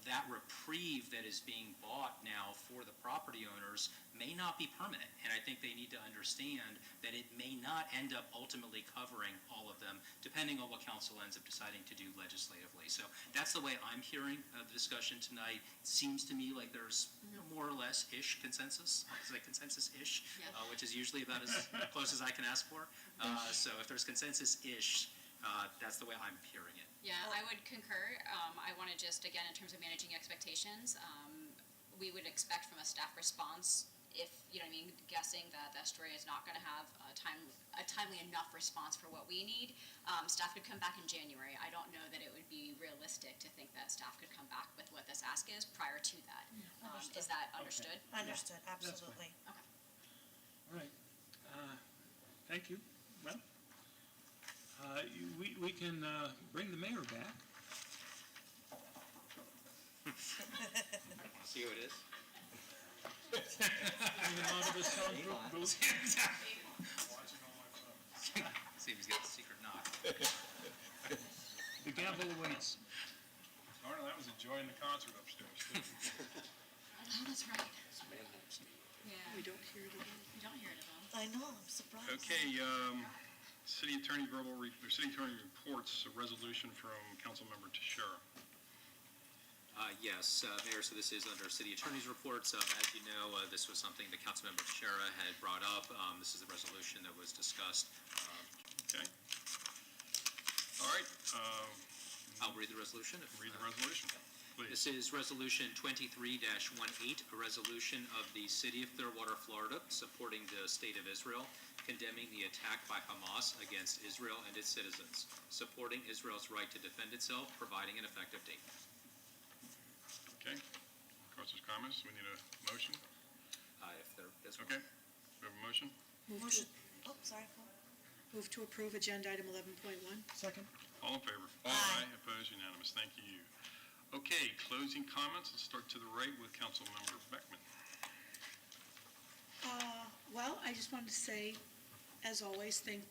that reprieve that is being bought now for the property owners may not be permanent. And I think they need to understand that it may not end up ultimately covering all of them, depending on what council ends up deciding to do legislatively. So that's the way I'm hearing the discussion tonight. It seems to me like there's more or less-ish consensus. I'll say consensus-ish, which is usually about as close as I can ask for. So if there's consensus-ish, that's the way I'm hearing it. Yeah, I would concur. I want to just, again, in terms of managing expectations, we would expect from a staff response, if, guessing that the estuary is not going to have a timely enough response for what we need, staff could come back in January. I don't know that it would be realistic to think that staff could come back with what this ask is prior to that. Is that understood? Okay. Understood, absolutely. Okay. All right. Thank you. Well, we can bring the mayor back. See who it is? See if he's got the secret knock. The gavel awaits. Darn, that was a joy in the concert upstairs. Oh, that's right. Yeah. We don't hear it at all. We don't hear it at all. I know, I'm surprised. Okay, city attorney city attorney reports, a resolution from Councilmember Teixeira. Yes, Mayor, so this is under city attorney's reports. As you know, this was something that Councilmember Teixeira had brought up. This is a resolution that was discussed. Okay. All right. I'll read the resolution. Read the resolution, please. This is Resolution 23-18, a resolution of the City of Clearwater, Florida, supporting the State of Israel, condemning the attack by Hamas against Israel and its citizens, supporting Israel's right to defend itself, providing an effective date. Okay. Questions, comments? We need a motion? If there is one. Okay. We have a motion? Motion, oh, sorry. Move to approve agenda item 11.1. Second. All in favor? Aye. Opposed? Unanimous. Thank you. Okay, closing comments. Let's start to the right with Councilmember Beckman. Well, I just wanted to say, as always, thank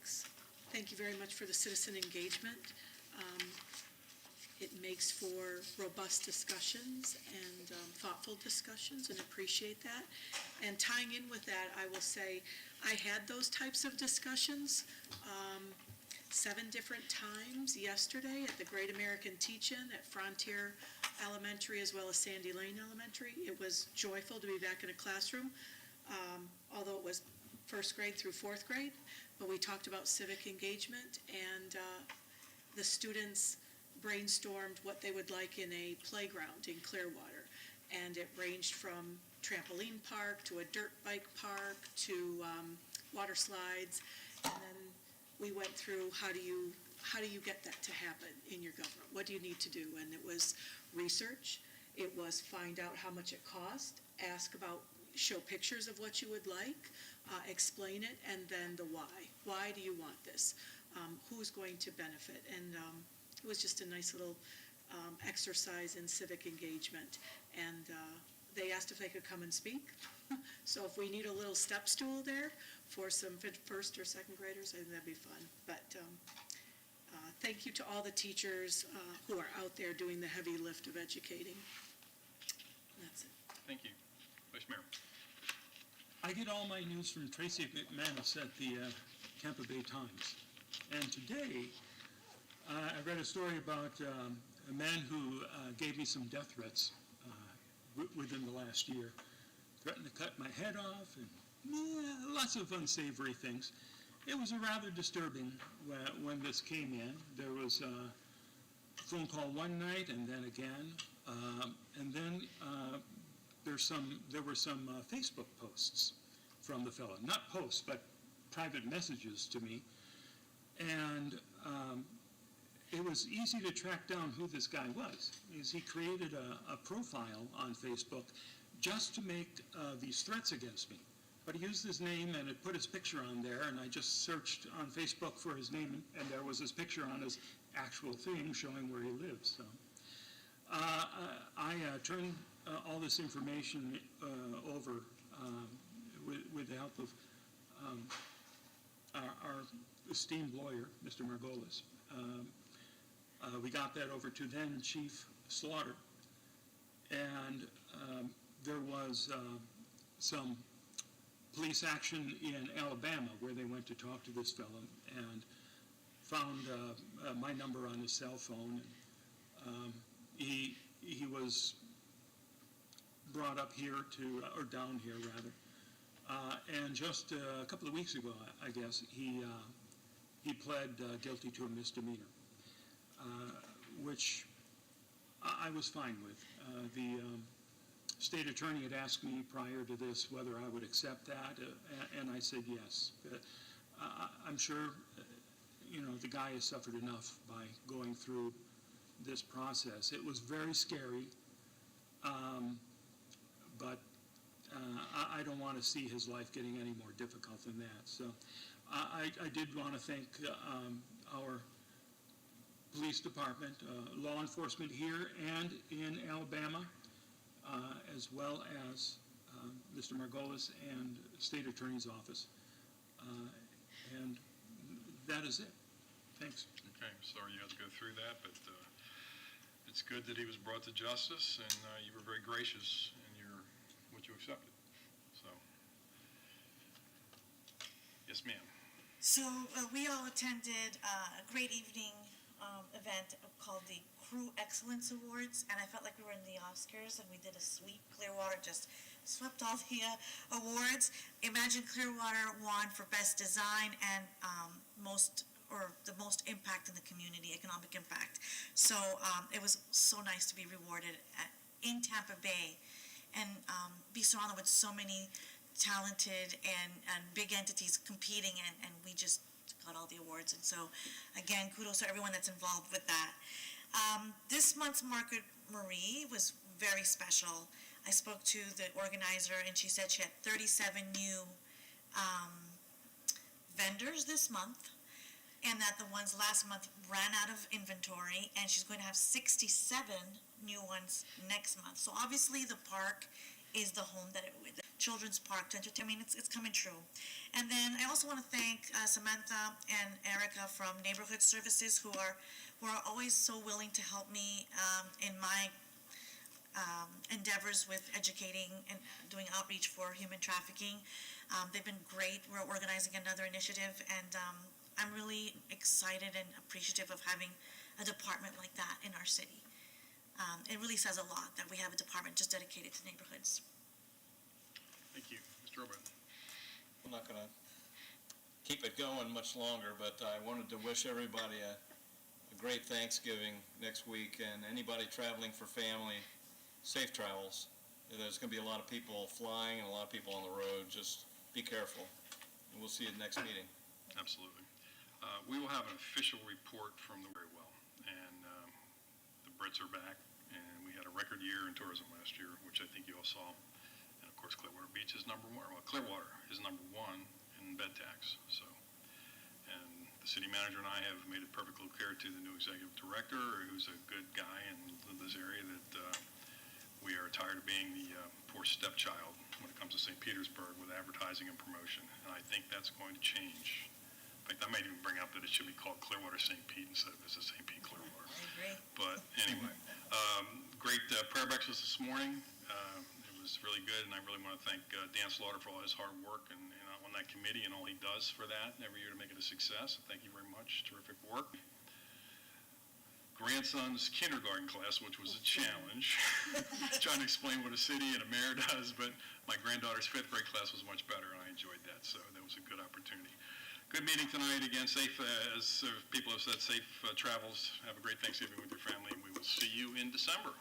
you very much for the citizen engagement. It makes for robust discussions and thoughtful discussions, and appreciate that. And tying in with that, I will say, I had those types of discussions 7 different times yesterday at the Great American Teach-In at Frontier Elementary as well as Sandy Lane Elementary. It was joyful to be back in a classroom, although it was first grade through 4th grade. But we talked about civic engagement, and the students brainstormed what they would like in a playground in Clearwater. And it ranged from trampoline park to a dirt bike park to water slides. And then we went through how do you get that to happen in your government? What do you need to do? And it was research. It was find out how much it cost, ask about, show pictures of what you would like, explain it, and then the why. Why do you want this? Who's going to benefit? And it was just a nice little exercise in civic engagement. And they asked if they could come and speak. So if we need a little step stool there for some first or second graders, I think that'd be fun. But thank you to all the teachers who are out there doing the heavy lift of educating. That's it. Thank you. Vice Mayor. I get all my news from Tracy McManus at the Tampa Bay Times. And today, I read a story about a man who gave me some death threats within the last year. Threatened to cut my head off and lots of unsavory things. It was rather disturbing when this came in. There was a phone call one night and then again. And then there were some Facebook posts from the fellow. Not posts, but private messages to me. And it was easy to track down who this guy was. He created a profile on Facebook just to make these threats against me. But he used his name and it put his picture on there, and I just searched on Facebook for his name, and there was his picture on his actual thing showing where he lives. So I turned all this information over with the help of our esteemed lawyer, Mr. Margolis. We got that over to then Chief Slaughter, and there was some police action in Alabama where they went to talk to this fellow and found my number on his cell phone. He was brought up here or down here rather, and just a couple of weeks ago, I guess, he pled guilty to a misdemeanor, which I was fine with. The state attorney had asked me prior to this whether I would accept that, and I said yes. I'm sure, the guy has suffered enough by going through this process. It was very scary, but I don't want to see his life getting any more difficult than that. So I did want to thank our police department, law enforcement here and in Alabama, as well as Mr. Margolis and State Attorney's Office. And that is it. Thanks. Okay, I'm sorry you had to go through that, but it's good that he was brought to justice, and you were very gracious in what you accepted. So, yes, ma'am. So we all attended a great evening event called the Crew Excellence Awards, and I felt like we were in the Oscars, and we did a sweep. Clearwater just swept all the awards. Imagine Clearwater won for Best Design and the most impact in the community, economic impact. So it was so nice to be rewarded in Tampa Bay and be surrounded with so many talented and big entities competing, and we just got all the awards. And so, again, kudos to everyone that's involved with that. This month's Market Marie was very special. I spoke to the organizer, and she said she had 37 new vendors this month, and that the ones last month ran out of inventory, and she's going to have 67 new ones next month. So obviously the park is the home that the children's park to entertain. I mean, it's coming true. And then I also want to thank Samantha and Erica from Neighborhood Services who are who are always so willing to help me in my endeavors with educating and doing outreach for human trafficking. They've been great. We're organizing another initiative, and I'm really excited and appreciative of having a department like that in our city. It really says a lot that we have a department just dedicated to neighborhoods. Thank you. Mr. Oben. I'm not going to keep it going much longer, but I wanted to wish everybody a great Thanksgiving next week, and anybody traveling for family, safe travels. There's going to be a lot of people flying and a lot of people on the road. Just be careful, and we'll see you at the next meeting. Absolutely. We will have an official report from the very well, and the Brits are back, and we had a record year in tourism last year, which I think you all saw. And of course, Clearwater Beach is number one. Well, Clearwater is number one in bed tax. So, and the city manager and I have made it perfectly clear to the new executive director, who's a good guy in this area, that we are tired of being the poor stepchild when it comes to St. Petersburg with advertising and promotion, and I think that's going to change. In fact, I might even bring up that it should be called Clearwater St. Pete instead of St. Pete Clearwater. I agree. But anyway, great prayer breakfast this morning. It was really good, and I really want to thank Dan Slaughter for all his hard work and on that committee and all he does for that every year to make it a success. Thank you very much. Terrific work. Grandson's kindergarten class, which was a challenge, trying to explain what a city and a mayor does, but my granddaughter's 5th grade class was much better, and I enjoyed that, so that was a good opportunity. Good meeting tonight. Again, safe, as people have said, safe travels. Have a great Thanksgiving with your family, and we will see you in December.